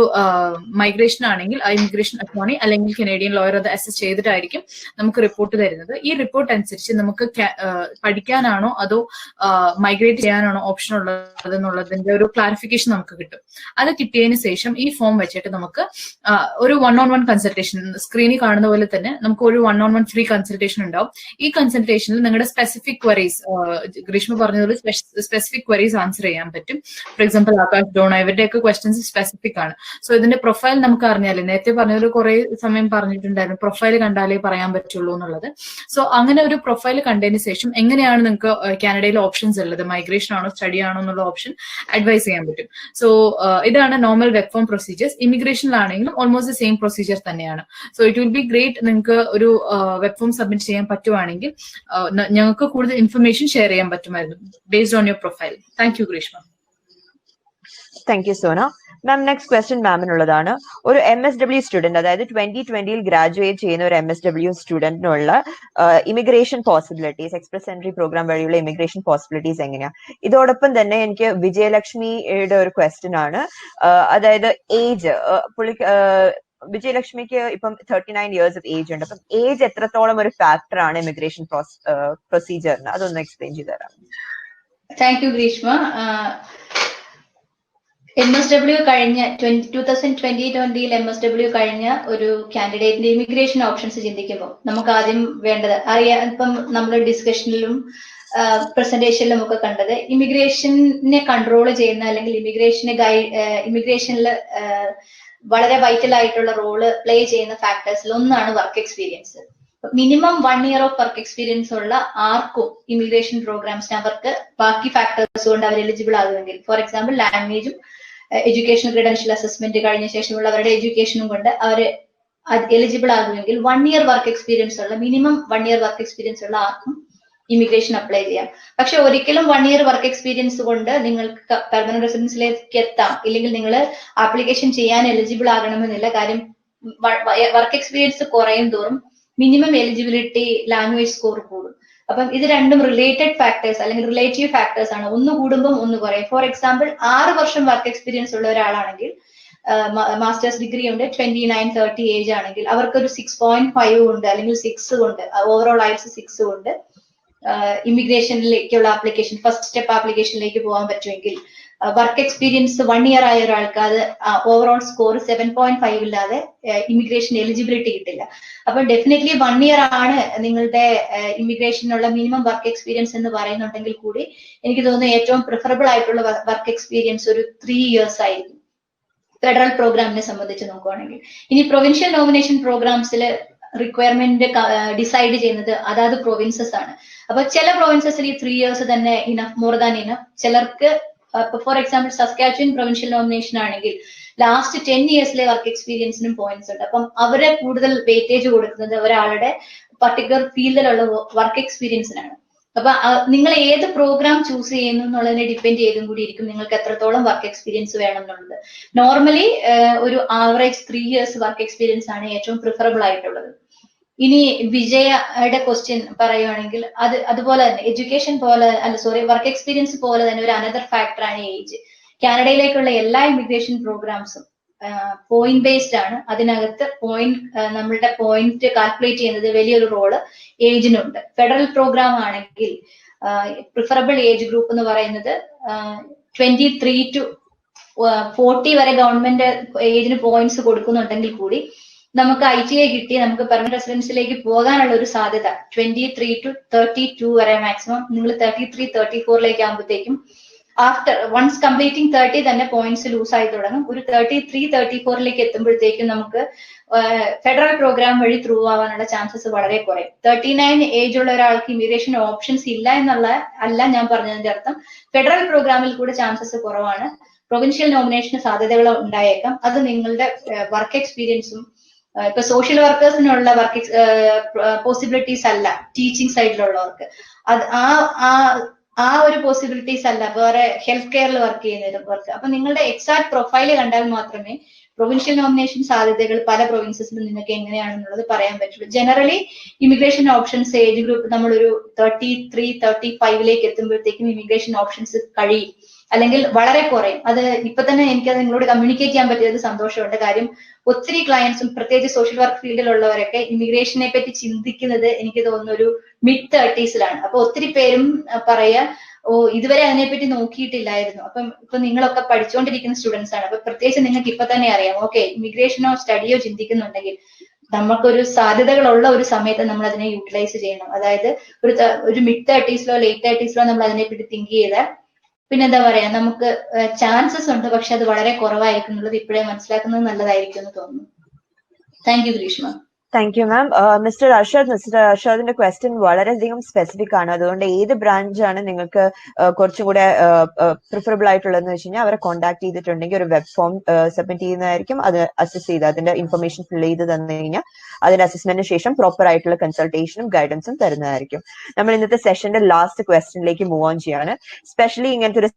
മൈഗ്രേഷൻ ആണെങ്കിൽ ആ ഇമിഗ്രേഷൻ അറ്റോർണി അല്ലെങ്കിൽ കനേഡിയൻ ലോയർ അത് അസസ് ചെയ്തിട്ടായിരിക്കും നമുക്ക് റിപ്പോർട്ട് തരുന്നത്. ഈ റിപ്പോർട്ട് അനുസരിച്ച് നമുക്ക് പഠിക്കാനാണോ അതോ മൈഗ്രേറ്റ് ചെയ്യാനാണോ ഓപ്ഷൻ ഉള്ളത് എന്നുള്ളതിന്റെ ഒരു ക്ലാരിഫിക്കേഷൻ നമുക്ക് കിട്ടും. അത് കിട്ടിയതിന് ശേഷം ഈ ഫോം വെച്ചിട്ട് നമുക്ക് ഒരു 1-on-1 കൺസൾട്ടേഷൻ, സ്ക്രീനിൽ കാണുന്ന പോലെ തന്നെ നമുക്ക് ഒരു 1-on-1 ഫ്രീ കൺസൾട്ടേഷൻ ഉണ്ടാവും. ഈ കൺസൾട്ടേഷനിൽ നിങ്ങളുടെ സ്പെസിഫിക് ക്വറീസ്, ഗ്രീഷ്മ പറഞ്ഞതുപോലെ സ്പെസിഫിക് ക്വറീസ് ആൻസർ ചെയ്യാൻ പറ്റും. ഫോർ എക്സാമ്പിൾ ആകാശ്, ഡോണ ഇവരുടെയൊക്കെ ക്വസ്റ്റ്യൻസ് സ്പെസിഫിക് ആണ്. സോ ഇതിന്റെ പ്രൊഫൈൽ നമുക്ക് അറിഞ്ഞാലേ, നേരത്തെ പറഞ്ഞൊരു കുറെ സമയം പറഞ്ഞിട്ടുണ്ടായിരുന്നു പ്രൊഫൈൽ കണ്ടാലേ പറയാൻ പറ്റുള്ളൂ എന്നുള്ളത്. സോ അങ്ങനെ ഒരു പ്രൊഫൈൽ കണ്ടതിന് ശേഷം എങ്ങനെയാണ് നിങ്ങൾക്ക് കാനഡയിൽ ഓപ്ഷൻസ് ഉള്ളത്, മൈഗ്രേഷൻ ആണോ സ്റ്റഡി ആണോ എന്നുള്ള ഓപ്ഷൻ അഡ്വൈസ് ചെയ്യാൻ പറ്റും. സോ ഇതാണ് നോർമൽ വെബ് ഫോം പ്രൊസീജിയേഴ്സ്. ഇമിഗ്രേഷനിലാണെങ്കിലും ഓൾമോസ്റ്റ് സെയിം പ്രൊസീജിയർ തന്നെയാണ്. So it will be great നിങ്ങൾക്ക് ഒരു വെബ് ഫോം സബ്മിറ്റ് ചെയ്യാൻ പറ്റുവാണെങ്കിൽ ഞങ്ങൾക്ക് കൂടുതൽ ഇൻഫർമേഷൻ ഷെയർ ചെയ്യാൻ പറ്റുമായിരുന്നു based on your profile. Thank you Greeshma. Thank you Sona. Ma'am, next question മാമിനുള്ളതാണ്. ഒരു MSW സ്റ്റുഡന്റ്, അതായത് 2020 ഗ്രാജുവേറ്റ് ചെയ്യുന്ന ഒരു MSW സ്റ്റുഡന്റിനുള്ള immigration possibilities, express entry program വഴിയുള്ള ഇമിഗ്രേഷൻ പോസിബിലിറ്റീസ് എങ്ങനെയാ? ഇതോടൊപ്പം തന്നെ എനിക്ക് വിജയലക്ഷ്മിയുടെ ഒരു ക്വസ്റ്റ്യൻ ആണ്. അതായത് ഏജ്, വിജയലക്ഷ്മിക്ക് ഇപ്പം 39 years ഓഫ് ഏജ് ഉണ്ട്. അപ്പം ഏജ് എത്രത്തോളം ഒരു ഫാക്ടർ ആണ് ഇമിഗ്രേഷൻ പ്രൊസീജിയറിന്? അതൊന്ന് എക്സ്പ്ലെയിൻ ചെയ്ത് തരാം. Thank you Greeshma. MSW കഴിഞ്ഞ 2020 MSW കഴിഞ്ഞ ഒരു കാൻഡിഡേറ്റിന്റെ ഇമിഗ്രേഷൻ ഓപ്ഷൻസ് ചിന്തിക്കുമ്പോൾ നമുക്ക് ആദ്യം വേണ്ടത് അറിയാം. ഇപ്പം നമ്മൾ ഡിസ്കഷനിലും പ്രസന്റേഷനിലും ഒക്കെ കണ്ടത് ഇമിഗ്രേഷനെ കൺട്രോൾ ചെയ്യുന്ന അല്ലെങ്കിൽ ഇമിഗ്രേഷനിൽ വളരെ വൈറ്റൽ ആയിട്ടുള്ള റോള് പ്ലേ ചെയ്യുന്ന ഫാക്ടേഴ്സിൽ ഒന്നാണ് work experience. Minimum 1 year of work experience ഉള്ള ആർക്കും ഇമിഗ്രേഷൻ പ്രോഗ്രാംസിന് അവർക്ക് ബാക്കി ഫാക്ടേഴ്സ് കൊണ്ട് അവർ എലിജിബിൾ ആകുമെങ്കിൽ, ഫോർ എക്സാമ്പിൾ ലാംഗ്വേജും എഡ്യൂക്കേഷൻ ക്രെഡൻഷ്യൽ അസസ്മെന്റ് കഴിഞ്ഞ ശേഷമുള്ള അവരുടെ എഡ്യൂക്കേഷനും കൊണ്ട് അവർ എലിജിബിൾ ആകുമെങ്കിൽ 1 year വർക്ക് എക്സ്പീരിയൻസ് ഉള്ള മിനിമം 1 year വർക്ക് എക്സ്പീരിയൻസ് ഉള്ള ആർക്കും ഇമിഗ്രേഷൻ അപ്ലൈ ചെയ്യാം. പക്ഷെ ഒരിക്കലും 1 year വർക്ക് എക്സ്പീരിയൻസ് കൊണ്ട് നിങ്ങൾക്ക് പെർമനന്റ് റെസിഡൻസിലേക്ക് എത്താം, ഇല്ലെങ്കിൽ നിങ്ങൾ ആപ്ലിക്കേഷൻ ചെയ്യാൻ എലിജിബിൾ ആകണമെന്നില്ല. കാര്യം വർക്ക് എക്സ്പീരിയൻസ് കുറയും തോറും മിനിമം എലിജിബിലിറ്റി ലാംഗ്വേജ് സ്കോർ കൂടും. അപ്പം ഇത് രണ്ടും റിലേറ്റഡ് ഫാക്ടേഴ്സ് അല്ലെങ്കിൽ റിലേറ്റീവ് ഫാക്ടേഴ്സ് ആണ്. ഒന്ന് കൂടുമ്പോൾ ഒന്ന് കുറയും. ഫോർ എക്സാമ്പിൾ 6 വർഷം വർക്ക് എക്സ്പീരിയൻസ് ഉള്ള ഒരാളാണെങ്കിൽ, മാസ്റ്റേഴ്സ് ഡിഗ്രി ഉണ്ട്, 29-30 ഏജ് ആണെങ്കിൽ അവർക്കൊരു 6.5 കൊണ്ട് അല്ലെങ്കിൽ 6 കൊണ്ട് ഓവറോൾ ആയിട്ട് 6 കൊണ്ട് ഇമിഗ്രേഷനിലേക്കുള്ള ആപ്ലിക്കേഷൻ ഫസ്റ്റ് സ്റ്റെപ്പ് ആപ്ലിക്കേഷനിലേക്ക് പോകാൻ പറ്റുമെങ്കിൽ, വർക്ക് എക്സ്പീരിയൻസ് 1 year ആയ ഒരാൾക്ക് അത് ഓവറോൾ സ്കോർ 7.5 ഇല്ലാതെ ഇമിഗ്രേഷൻ എലിജിബിലിറ്റി കിട്ടില്ല. അപ്പൊ ഡെഫിനറ്റ്ലി 1 year ആണ് നിങ്ങളുടെ ഇമിഗ്രേഷനുള്ള മിനിമം വർക്ക് എക്സ്പീരിയൻസ് എന്ന് പറയുന്നുണ്ടെങ്കിൽ കൂടി എനിക്ക് തോന്നുന്നു ഏറ്റവും പ്രിഫറബിൾ ആയിട്ടുള്ള വർക്ക് എക്സ്പീരിയൻസ് ഒരു 3 years ആയിരിക്കും ഫെഡറൽ പ്രോഗ്രാമിനെ സംബന്ധിച്ച് നോക്കുവാണെങ്കിൽ. ഇനി പ്രൊവിൻഷ്യൽ നോമിനേഷൻ പ്രോഗ്രാംസിൽ റിക്വയർമെന്റ് ഡിസൈഡ് ചെയ്യുന്നത് അതാത് പ്രൊവിൻസസ് ആണ്. അപ്പൊ ചില പ്രൊവിൻസസിൽ ഈ 3 years തന്നെ ഇനഫ്, മോർ ദാൻ ഇനഫ്. ചിലർക്ക് ഫോർ എക്സാമ്പിൾ സസ്കാച്ചുവൻ പ്രൊവിൻഷ്യൽ നോമിനേഷൻ ആണെങ്കിൽ ലാസ്റ്റ് 10 yearsലെ വർക്ക് എക്സ്പീരിയൻസിനും പോയിന്റ്സ് ഉണ്ട്. അപ്പം അവരെ കൂടുതൽ വെയിറ്റേജ് കൊടുക്കുന്നത് ഒരാളുടെ പർട്ടിക്കുലർ ഫീൽഡിലുള്ള വർക്ക് എക്സ്പീരിയൻസിനാണ്. അപ്പൊ നിങ്ങൾ ഏത് പ്രോഗ്രാം ചൂസ് ചെയ്യുന്നു എന്നുള്ളതിനെ ഡിപ്പെൻഡ് ചെയ്തും കൂടി ഇരിക്കും നിങ്ങൾക്ക് എത്രത്തോളം വർക്ക് എക്സ്പീരിയൻസ് വേണം എന്നുള്ളത്. നോർമലി ഒരു ആവറേജ് 3 years വർക്ക് എക്സ്പീരിയൻസ് ആണ് ഏറ്റവും പ്രിഫറബിൾ ആയിട്ടുള്ളത്. ഇനി വിജയയുടെ ക്വസ്റ്റ്യൻ പറയുവാണെങ്കിൽ അതുപോലെ തന്നെ എഡ്യൂക്കേഷൻ പോലെ വർക്ക് എക്സ്പീരിയൻസ് പോലെ തന്നെ ഒരു അനദർ ഫാക്ടറാണ് ഏജ്. കാനഡയിലേക്കുള്ള എല്ലാ ഇമിഗ്രേഷൻ പ്രോഗ്രാംസും പോയിന്റ് ബേസ്ഡ് ആണ്. അതിനകത്ത് നമ്മളുടെ പോയിന്റ് കാൽക്കുലേറ്റ് ചെയ്യുന്നത് വലിയൊരു റോള് ഏജിനുണ്ട്. ഫെഡറൽ പ്രോഗ്രാം ആണെങ്കിൽ പ്രിഫറബിൾ ഏജ് ഗ്രൂപ്പ് എന്ന് പറയുന്നത് 23 to 40 വരെ ഗവൺമെന്റ് ഏജിന് പോയിന്റ്സ് കൊടുക്കുന്നുണ്ടെങ്കിൽ കൂടി നമുക്ക് ITA കിട്ടി നമുക്ക് പെർമനന്റ് റെസിഡൻസിലേക്ക് പോകാനുള്ള ഒരു സാധ്യത 23 to 32 വരെ മാക്സിമം. നിങ്ങൾ 33-34 ആകുമ്പോഴത്തേക്കും ആഫ്റ്റർ വൺസ് കംപ്ലീറ്റിംഗ് 30 തന്നെ പോയിന്റ്സ് ലൂസ് ആയി തുടങ്ങും. ഒരു 33-34 എത്തുമ്പോഴത്തേക്കും നമുക്ക് ഫെഡറൽ പ്രോഗ്രാം വഴി ത്രൂ ആവാനുള്ള ചാൻസസ് വളരെ കുറയും. 39 ഏജ് ഉള്ള ഒരാൾക്ക് ഇമിഗ്രേഷൻ ഓപ്ഷൻസ് ഇല്ല എന്നുള്ള അല്ല ഞാൻ പറഞ്ഞതിന്റെ അർത്ഥം. ഫെഡറൽ പ്രോഗ്രാമിൽ കൂടെ ചാൻസസ് കുറവാണ്. പ്രൊവിൻഷ്യൽ നോമിനേഷന് സാധ്യതകൾ ഉണ്ടായേക്കാം. അത് നിങ്ങളുടെ വർക്ക് എക്സ്പീരിയൻസും ഇപ്പൊ സോഷ്യൽ വർക്കേഴ്സിനുള്ള വർക്ക് പോസിബിലിറ്റീസ് അല്ല ടീച്ചിങ് സൈഡിലുള്ളവർക്ക്. അത് ആ ഒരു പോസിബിലിറ്റീസ് അല്ല വേറെ ഹെൽത്ത് കെയറിൽ വർക്ക് ചെയ്യുന്നവർക്ക്. അപ്പൊ നിങ്ങളുടെ എക്സാക്ട് പ്രൊഫൈല് കണ്ടാൽ മാത്രമേ പ്രൊവിൻഷ്യൽ നോമിനേഷൻ സാധ്യതകൾ പല പ്രൊവിൻസസിലും നിങ്ങൾക്ക് എങ്ങനെയാണെന്നുള്ളത് പറയാൻ പറ്റുള്ളൂ. Generally immigration options age group നമ്മളൊരു 33-35 എത്തുമ്പോഴത്തേക്കും ഇമിഗ്രേഷൻ ഓപ്ഷൻസ് കഴിയും, അല്ലെങ്കിൽ വളരെ കുറയും. അത് ഇപ്പൊ തന്നെ എനിക്കത് നിങ്ങളോട് കമ്മ്യൂണിക്കേറ്റ് ചെയ്യാൻ പറ്റിയത് സന്തോഷമുണ്ട്. കാര്യം ഒത്തിരി ക്ലയൻസും പ്രത്യേകിച്ച് സോഷ്യൽ വർക്ക് ഫീൽഡിലുള്ളവരൊക്കെ ഇമിഗ്രേഷനെ പറ്റി ചിന്തിക്കുന്നത് എനിക്ക് തോന്നുന്നു ഒരു mid-30s. അപ്പൊ ഒത്തിരി പേരും പറയാ ഇതുവരെ അതിനെപ്പറ്റി നോക്കിയിട്ടില്ലായിരുന്നു. അപ്പം ഇപ്പൊ നിങ്ങളൊക്കെ പഠിച്ചുകൊണ്ടിരിക്കുന്ന സ്റ്റുഡൻസ് ആണ്. അപ്പൊ പ്രത്യേകിച്ച് നിങ്ങൾക്ക് ഇപ്പൊ തന്നെ അറിയാം, ഓക്കെ ഇമിഗ്രേഷനോ സ്റ്റഡിയോ ചിന്തിക്കുന്നുണ്ടെങ്കിൽ നമുക്കൊരു സാധ്യതകളുള്ള ഒരു സമയത്ത് നമ്മൾ അതിനെ യൂട്ടിലൈസ് ചെയ്യണം. അതായത് ഒരു mid-30s late-30s നമ്മൾ അതിനെപ്പറ്റി തിങ്ക് ചെയ്താൽ പിന്നെന്താ പറയാ നമുക്ക് ചാൻസസ് ഉണ്ട്, പക്ഷെ അത് വളരെ കുറവായിരിക്കും എന്നുള്ളത് ഇപ്പോഴേ മനസ്സിലാക്കുന്നത് നല്ലതായിരിക്കും എന്ന് തോന്നുന്നു. Thank you Greeshma. Thank you ma'am. Mister അർഷദിന്റെ ക്വസ്റ്റ്യൻ വളരെയധികം സ്പെസിഫിക് ആണ്. അതുകൊണ്ട് ഏത് ബ്രാഞ്ചാണ് നിങ്ങൾക്ക് കുറച്ചും കൂടെ പ്രിഫറബിൾ ആയിട്ടുള്ളതെന്ന് വെച്ച് കഴിഞ്ഞാൽ അവരെ കോൺടാക്ട് ചെയ്തിട്ടുണ്ടെങ്കിൽ ഒരു വെബ് ഫോം സബ്മിറ്റ് ചെയ്യുന്നതായിരിക്കും. അത് അസസ് ചെയ്ത് അതിന്റെ ഇൻഫർമേഷൻ ഫിൽ ചെയ്ത് തന്നു കഴിഞ്ഞാൽ അതിന്റെ അസസ്മെന്റിന് ശേഷം പ്രോപ്പർ ആയിട്ടുള്ള കൺസൾട്ടേഷനും ഗൈഡൻസും തരുന്നതായിരിക്കും. നമ്മൾ ഇന്നത്തെ സെഷന്റെ ലാസ്റ്റ് ക്വസ്റ്റ്യനിലേക്ക് മൂവ് ഓൺ ചെയ്യാണ്. സ്പെഷ്യലി ഇങ്ങനത്തെ ഒരു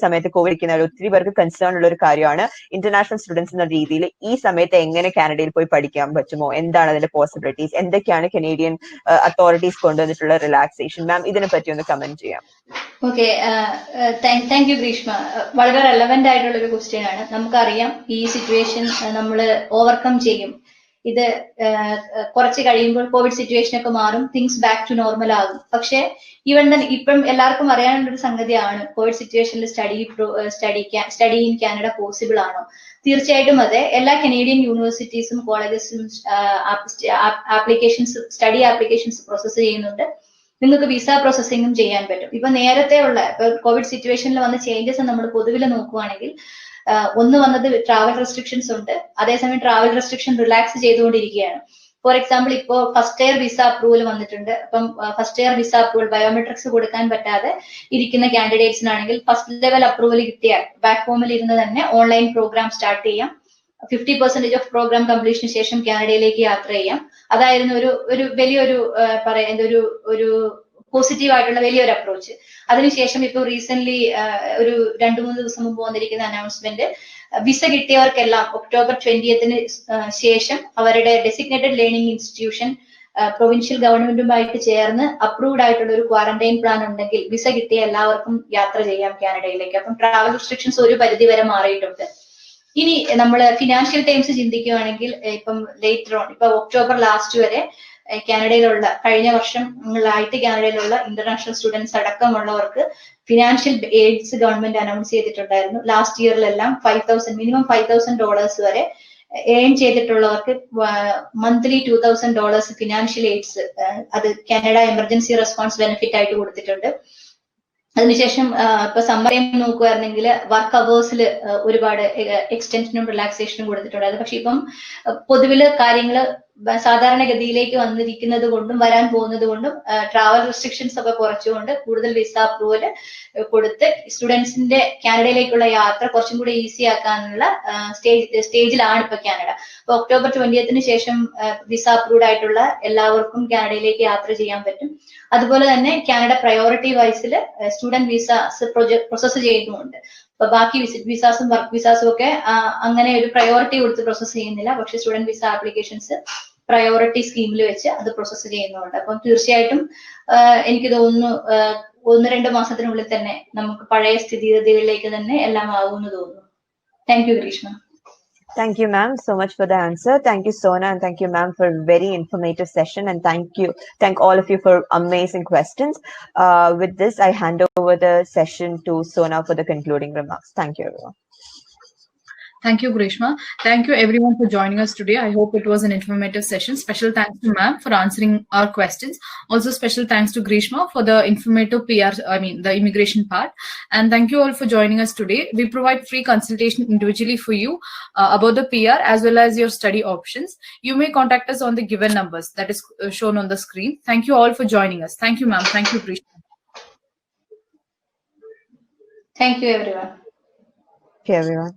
സമയത്ത് കോവിഡ് ഒത്തിരി പേർക്ക് കൺസേൺ ഉള്ള ഒരു കാര്യമാണ് ഇന്റർനാഷണൽ സ്റ്റുഡൻസ് എന്ന രീതിയിൽ ഈ സമയത്ത് എങ്ങനെ കാനഡയിൽ പോയി പഠിക്കാൻ പറ്റുമോ, എന്താണ് അതിന്റെ പോസിബിലിറ്റീസ്, എന്തൊക്കെയാണ് കനേഡിയൻ അതോറിറ്റീസ് കൊണ്ടുവന്നിട്ടുള്ള റിലാക്സേഷൻ. മാം ഇതിനെ പറ്റി ഒന്ന് കമന്റ് ചെയ്യാം. Okay, thank you Greeshma. വളരെ റെലവെന്റ് ആയിട്ടുള്ള ഒരു ക്വസ്റ്റ്യൻ ആണ്. നമുക്കറിയാം ഈ സിറ്റുവേഷൻ നമ്മൾ ഓവർകം ചെയ്യും. ഇത് കുറച്ച് കഴിയുമ്പോൾ കോവിഡ് സിറ്റുവേഷൻ ഒക്കെ മാറും, തിങ്സ് ബാക്ക് ടു നോർമൽ ആകും. പക്ഷെ ഈവൻ തന്നെ ഇപ്പം എല്ലാവർക്കും അറിയാനുള്ള ഒരു സംഗതിയാണ്, കോവിഡ് സിറ്റുവേഷനിൽ സ്റ്റഡി ഇൻ കാനഡ പോസിബിൾ ആണോ? തീർച്ചയായിട്ടും അതെ. എല്ലാ കനേഡിയൻ യൂണിവേഴ്സിറ്റീസും കോളേജസും സ്റ്റഡി ആപ്ലിക്കേഷൻസ് പ്രോസസ്സ് ചെയ്യുന്നുണ്ട്. നിങ്ങൾക്ക് വിസ പ്രോസസ്സിങ്ങും ചെയ്യാൻ പറ്റും. ഇപ്പൊ നേരത്തെ ഉള്ള കോവിഡ് സിറ്റുവേഷനിൽ വന്ന ചേഞ്ചസ് നമ്മൾ പൊതുവിൽ നോക്കുവാണെങ്കിൽ, ഒന്ന് വന്നത് ട്രാവൽ റെസ്ട്രിക്ഷൻസ് ഉണ്ട്. അതേസമയം ട്രാവൽ റെസ്ട്രിക്ഷൻ റിലാക്സ് ചെയ്തുകൊണ്ടിരിക്കുകയാണ്. ഫോർ എക്സാമ്പിൾ, ഇപ്പോൾ ഫസ്റ്റ് ഇയർ വിസ അപ്രൂവൽ വന്നിട്ടുണ്ട്. അപ്പം first year visa approval biometrics കൊടുക്കാൻ പറ്റാതെ ഇരിക്കുന്ന കാൻഡിഡേറ്റ്സിനാണെങ്കിൽ ഫസ്റ്റ് ലെവൽ അപ്രൂവൽ കിട്ടിയാൽ ബാക്ക് ഹോമിൽ ഇരുന്ന് തന്നെ ഓൺലൈൻ പ്രോഗ്രാം സ്റ്റാർട്ട് ചെയ്യാം. 50% ഓഫ് പ്രോഗ്രാം കംപ്ലീഷന് ശേഷം കാനഡയിലേക്ക് യാത്ര ചെയ്യാം. അതായിരുന്നു ഒരു വലിയൊരു ഒരു പോസിറ്റീവ് ആയിട്ടുള്ള വലിയൊരു അപ്രോച്ച്. അതിനുശേഷം ഇപ്പോൾ റീസെന്റ് ഒരു 2-3 ദിവസം മുമ്പ് വന്നിരിക്കുന്ന അനൗൺസ്മെന്റ്, വിസ കിട്ടിയവർക്കെല്ലാം ഒക്ടോബർ 20ന് ശേഷം അവരുടെ ഡെസിഗ്നേറ്റഡ് ലേണിംഗ് ഇൻസ്റ്റിറ്റ്യൂഷൻ പ്രൊവിൻഷ്യൽ ഗവൺമെന്റുമായിട്ട് ചേർന്ന് അപ്രൂവ്ഡ് ആയിട്ടുള്ള ഒരു ക്വാറന്റൈൻ പ്ലാൻ ഉണ്ടെങ്കിൽ വിസ കിട്ടിയ എല്ലാവർക്കും യാത്ര ചെയ്യാം കാനഡയിലേക്ക്. അപ്പം ട്രാവൽ റെസ്ട്രിക്ഷൻസ് ഒരു പരിധി വരെ മാറിയിട്ടുണ്ട്. ഇനി നമ്മൾ ഫിനാൻഷ്യൽ ടൈംസ് ചിന്തിക്കുകയാണെങ്കിൽ, ഇപ്പം ലേറ്റർ ഓൺ, ഇപ്പൊ ഒക്ടോബർ ലാസ്റ്റ് വരെ കാനഡയിലുള്ള, കഴിഞ്ഞ വർഷങ്ങളായിട്ട് കാനഡയിലുള്ള ഇന്റർനാഷണൽ സ്റ്റുഡൻസ് അടക്കമുള്ളവർക്ക് ഫിനാൻഷ്യൽ എയ്ഡ്സ് ഗവൺമെന്റ് അനൗൺസ് ചെയ്തിട്ടുണ്ടായിരുന്നു. ലാസ്റ്റ് ഇയറിലെല്ലാം മിനിമം $5,000 വരെ ഏൺ ചെയ്തിട്ടുള്ളവർക്ക് മന്ത്ലി $2,000 ഫിനാൻഷ്യൽ എയ്ഡ്സ് അത് കാനഡ എമർജൻസി റെസ്പോൺസ് ബെനിഫിറ്റ് ആയിട്ട് കൊടുത്തിട്ടുണ്ട്. അതിനുശേഷം ഇപ്പൊ സമ്മർ ടൈം നോക്കുകയായിരുന്നെങ്കിൽ വർക്ക് അവേഴ്സിൽ ഒരുപാട് എക്സ്റ്റൻഷനും റിലാക്സേഷനും കൊടുത്തിട്ടുണ്ടായിരുന്നു. പക്ഷെ ഇപ്പം പൊതുവില് കാര്യങ്ങൾ സാധാരണഗതിയിലേക്ക് വന്നിരിക്കുന്നത് കൊണ്ടും വരാൻ പോകുന്നത് കൊണ്ടും ട്രാവൽ റെസ്ട്രിക്ഷൻസ് ഒക്കെ കുറച്ചുകൊണ്ട് കൂടുതൽ വിസ അപ്രൂവൽ കൊടുത്ത് സ്റ്റുഡൻസിന്റെ കാനഡയിലേക്കുള്ള യാത്ര കുറച്ചും കൂടി ഈസി ആക്കാനുള്ള സ്റ്റേജിലാണ് ഇപ്പൊ കാനഡ. അപ്പൊ ഒക്ടോബർ 20ന് ശേഷം വിസ അപ്രൂവ്ഡ് ആയിട്ടുള്ള എല്ലാവർക്കും കാനഡയിലേക്ക് യാത്ര ചെയ്യാൻ പറ്റും. അതുപോലെ തന്നെ കാനഡ പ്രയോറിറ്റി വൈസിൽ സ്റ്റുഡന്റ് വിസാസ് പ്രോസസ് ചെയ്യുന്നുണ്ട്. അപ്പൊ ബാക്കി വിസാസും വർക്ക് വിസാസും ഒക്കെ അങ്ങനെ ഒരു പ്രയോറിറ്റി കൊടുത്ത് പ്രോസസ് ചെയ്യുന്നില്ല. പക്ഷെ സ്റ്റുഡന്റ് വിസ ആപ്ലിക്കേഷൻസ് പ്രയോറിറ്റി സ്കീമിൽ വെച്ച് അത് പ്രോസസ് ചെയ്യുന്നുണ്ട്. അപ്പം തീർച്ചയായിട്ടും എനിക്ക് തോന്നുന്നു 1-2 മാസത്തിനുള്ളിൽ തന്നെ നമുക്ക് പഴയ സ്ഥിതിഗതികളിലേക്ക് തന്നെ എല്ലാം ആകുമെന്ന് തോന്നുന്നു. Thank you Greeshma. Thank you, ma'am, so much for the answer. Thank you, Sona, and thank you, ma'am, for a very informative session. And thank all of you for amazing questions. With this, I hand over the session to Sona for the concluding remarks. Thank you, everyone. Thank you, Grishma. Thank you, everyone, for joining us today. I hope it was an informative session. Special thanks to ma'am for answering our questions. Also, special thanks to Grishma for the informative the immigration part. And thank you all for joining us today. We provide free consultation individually for you about the PR as well as your study options. You may contact us on the given numbers that is shown on the screen. Thank you all for joining us. Thank you, ma'am. Thank you, Grishma. Thank you, everyone. Okay, everyone.